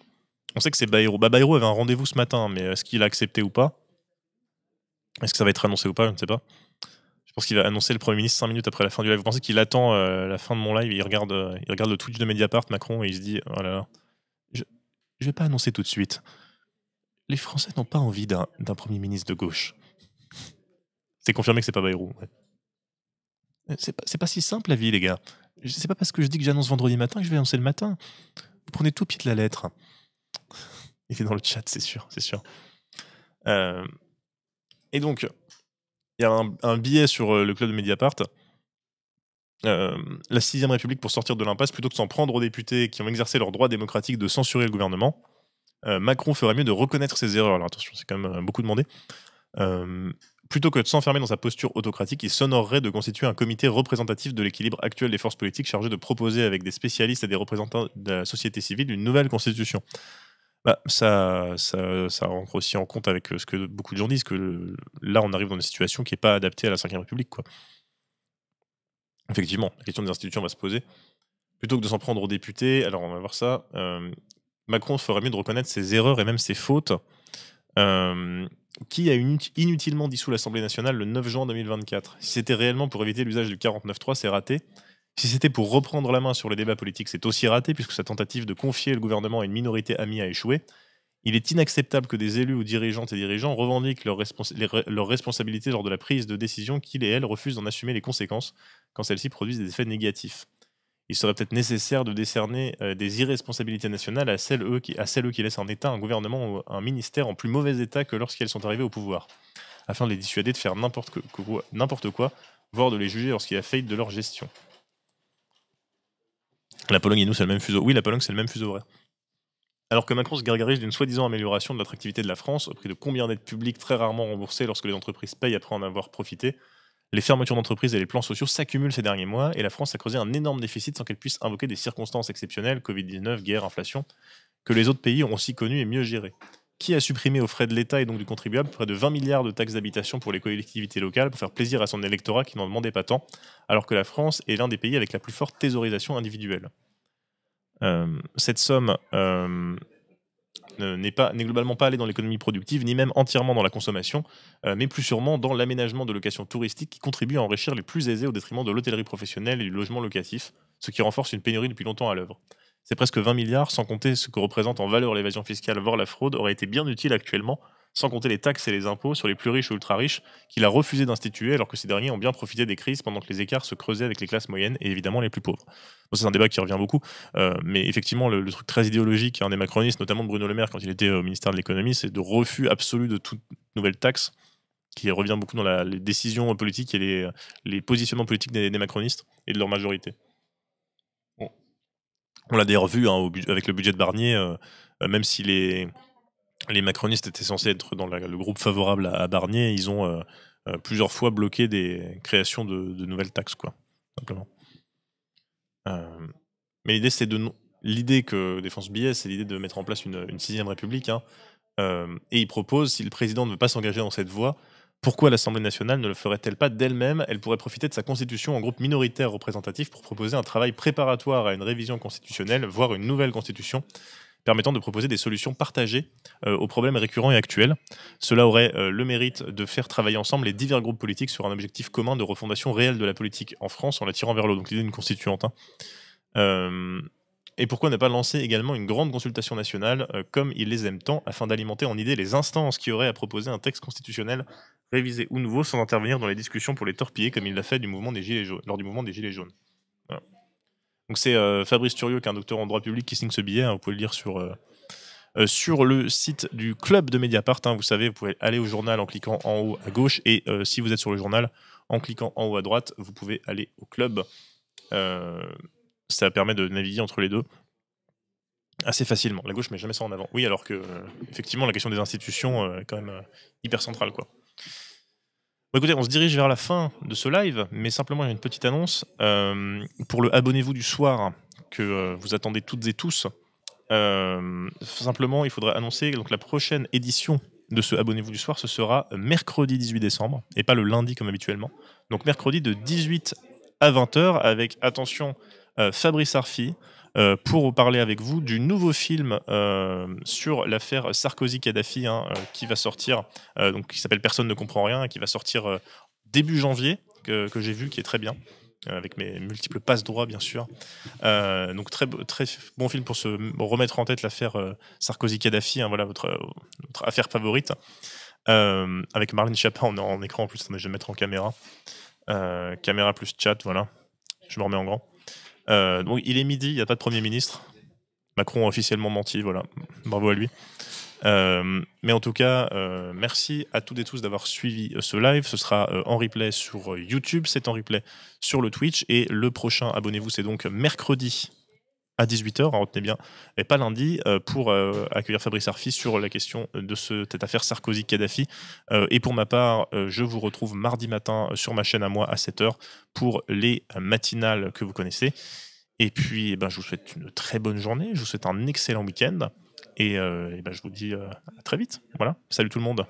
On sait que c'est Bayrou. Bayrou avait un rendez-vous ce matin, mais est-ce qu'il a accepté ou pas? Est-ce que ça va être annoncé ou pas? Je ne sais pas. Je pense qu'il va annoncer le Premier ministre 5 minutes après la fin du live. Vous pensez qu'il attend la fin de mon live, il regarde le Twitch de Mediapart, Macron, et il se dit « Oh là là, je vais pas annoncer tout de suite. Les Français n'ont pas envie d'un Premier ministre de gauche. » C'est confirmé que c'est pas Bayrou. Ouais. C'est pas si simple la vie, les gars. C'est pas parce que je dis que j'annonce vendredi matin que je vais annoncer le matin. Vous prenez tout au pied de la lettre. Il est dans le chat, c'est sûr. Et donc, il y a un billet sur le club de Mediapart. La 6ème République pour sortir de l'impasse, plutôt que de s'en prendre aux députés qui ont exercé leur droit démocratique de censurer le gouvernement, Macron ferait mieux de reconnaître ses erreurs. Alors attention, c'est quand même beaucoup demandé. Plutôt que de s'enfermer dans sa posture autocratique, il s'honorerait de constituer un comité représentatif de l'équilibre actuel des forces politiques chargé de proposer avec des spécialistes et des représentants de la société civile une nouvelle constitution. Ça rentre aussi en compte avec ce que beaucoup de gens disent, que là on arrive dans une situation qui n'est pas adaptée à la 5ème République, quoi. Effectivement, la question des institutions va se poser. Plutôt que de s'en prendre aux députés, alors on va voir ça, Macron ferait mieux de reconnaître ses erreurs et même ses fautes. Qui a inutilement dissous l'Assemblée nationale le 9 juin 2024 ? Si c'était réellement pour éviter l'usage du 49.3, c'est raté. Si c'était pour reprendre la main sur les débats politiques, c'est aussi raté, puisque sa tentative de confier le gouvernement à une minorité amie a échoué. Il est inacceptable que des élus ou dirigeantes et dirigeants revendiquent leurs responsabilités lors de la prise de décision qu'ils et elles refusent d'en assumer les conséquences quand celles-ci produisent des effets négatifs. Il serait peut-être nécessaire de décerner des irresponsabilités nationales à celles qui laissent un État, un gouvernement ou un ministère en plus mauvais état que lorsqu'elles sont arrivées au pouvoir, afin de les dissuader de faire n'importe quoi, voire de les juger lorsqu'il y a faillite de leur gestion. La Pologne et nous, c'est le même fuseau. Oui, la Pologne, c'est le même fuseau horaire. Alors que Macron se gargarise d'une soi-disant amélioration de l'attractivité de la France, au prix de combien d'aides publiques très rarement remboursées lorsque les entreprises payent après en avoir profité, les fermetures d'entreprises et les plans sociaux s'accumulent ces derniers mois et la France a creusé un énorme déficit sans qu'elle puisse invoquer des circonstances exceptionnelles, Covid-19, guerre, inflation, que les autres pays ont aussi connues et mieux gérées. Qui a supprimé aux frais de l'État et donc du contribuable près de 20 milliards de taxes d'habitation pour les collectivités locales pour faire plaisir à son électorat qui n'en demandait pas tant, alors que la France est l'un des pays avec la plus forte thésaurisation individuelle. Cette somme n'est globalement pas allée dans l'économie productive, ni même entièrement dans la consommation, mais plus sûrement dans l'aménagement de locations touristiques qui contribuent à enrichir les plus aisés au détriment de l'hôtellerie professionnelle et du logement locatif, ce qui renforce une pénurie depuis longtemps à l'œuvre. C'est presque 20 milliards, sans compter ce que représente en valeur l'évasion fiscale, voire la fraude, aurait été bien utile actuellement, sans compter les taxes et les impôts sur les plus riches ou ultra-riches qu'il a refusé d'instituer alors que ces derniers ont bien profité des crises pendant que les écarts se creusaient avec les classes moyennes et évidemment les plus pauvres. Bon, c'est un débat qui revient beaucoup, mais effectivement le truc très idéologique des macronistes, notamment de Bruno Le Maire quand il était au ministère de l'économie, c'est de refus absolu de toute nouvelle taxe, qui revient beaucoup dans les décisions politiques et les positionnements politiques des macronistes et de leur majorité. Bon. On l'a d'ailleurs vu avec le budget de Barnier, même si les macronistes étaient censés être dans le groupe favorable à Barnier, ils ont plusieurs fois bloqué des créations de nouvelles taxes, quoi, simplement. Mais l'idée que défense Billet, c'est l'idée de mettre en place une 6ème République, et il propose, si le président ne veut pas s'engager dans cette voie, pourquoi l'Assemblée nationale ne le ferait-elle pas d'elle-même ? Elle pourrait profiter de sa constitution en groupe minoritaire représentatif pour proposer un travail préparatoire à une révision constitutionnelle, voire une nouvelle constitution, permettant de proposer des solutions partagées aux problèmes récurrents et actuels. Cela aurait le mérite de faire travailler ensemble les divers groupes politiques sur un objectif commun de refondation réelle de la politique en France en la tirant vers le haut. Donc l'idée d'une constituante. Et pourquoi ne pas lancer également une grande consultation nationale, comme ils les aiment tant, afin d'alimenter en idées les instances qui auraient à proposer un texte constitutionnel révisé ou nouveau sans intervenir dans les discussions pour les torpiller, comme il l'a fait lors du mouvement des Gilets jaunes. Voilà. Donc c'est Fabrice Thuriot, qui est un docteur en droit public, qui signe ce billet, vous pouvez le lire sur sur le site du club de Mediapart. Vous savez, vous pouvez aller au journal en cliquant en haut à gauche, et si vous êtes sur le journal, en cliquant en haut à droite, vous pouvez aller au club. Ça permet de naviguer entre les deux assez facilement. La gauche met jamais ça en avant. Oui, alors que effectivement, la question des institutions est quand même hyper centrale, quoi. Bon, écoutez, on se dirige vers la fin de ce live, mais simplement il y a une petite annonce pour le abonnez-vous du soir que vous attendez toutes et tous. Simplement, il faudrait annoncer donc la prochaine édition de ce abonnez-vous du soir, ce sera mercredi 18 décembre et pas le lundi comme habituellement. Donc mercredi de 18 à 20h avec, attention, Fabrice Arfi pour parler avec vous du nouveau film sur l'affaire Sarkozy-Kadhafi qui va sortir, donc qui s'appelle Personne ne comprend rien, et qui va sortir début janvier, que j'ai vu, qui est très bien. Avec mes multiples passes droits, bien sûr. Donc très bon film pour se remettre en tête l'affaire Sarkozy-Kadhafi, voilà votre affaire favorite. Avec Marlène Schiappa en écran en plus, je vais mettre en caméra. Caméra plus chat, voilà. Je me remets en grand. Donc il est midi, il n'y a pas de Premier ministre. Macron a officiellement menti, voilà. Bravo à lui. Mais en tout cas, merci à toutes et tous d'avoir suivi ce live. Ce sera en replay sur YouTube, c'est en replay sur le Twitch, et le prochain, abonnez-vous, c'est donc mercredi à 18h, retenez bien, et pas lundi, pour accueillir Fabrice Arfi sur la question de cette affaire Sarkozy-Kadhafi. Et pour ma part, je vous retrouve mardi matin sur ma chaîne à moi à 7h pour les matinales que vous connaissez. Et puis, je vous souhaite une très bonne journée, je vous souhaite un excellent week-end. Et je vous dis à très vite. Voilà, salut tout le monde.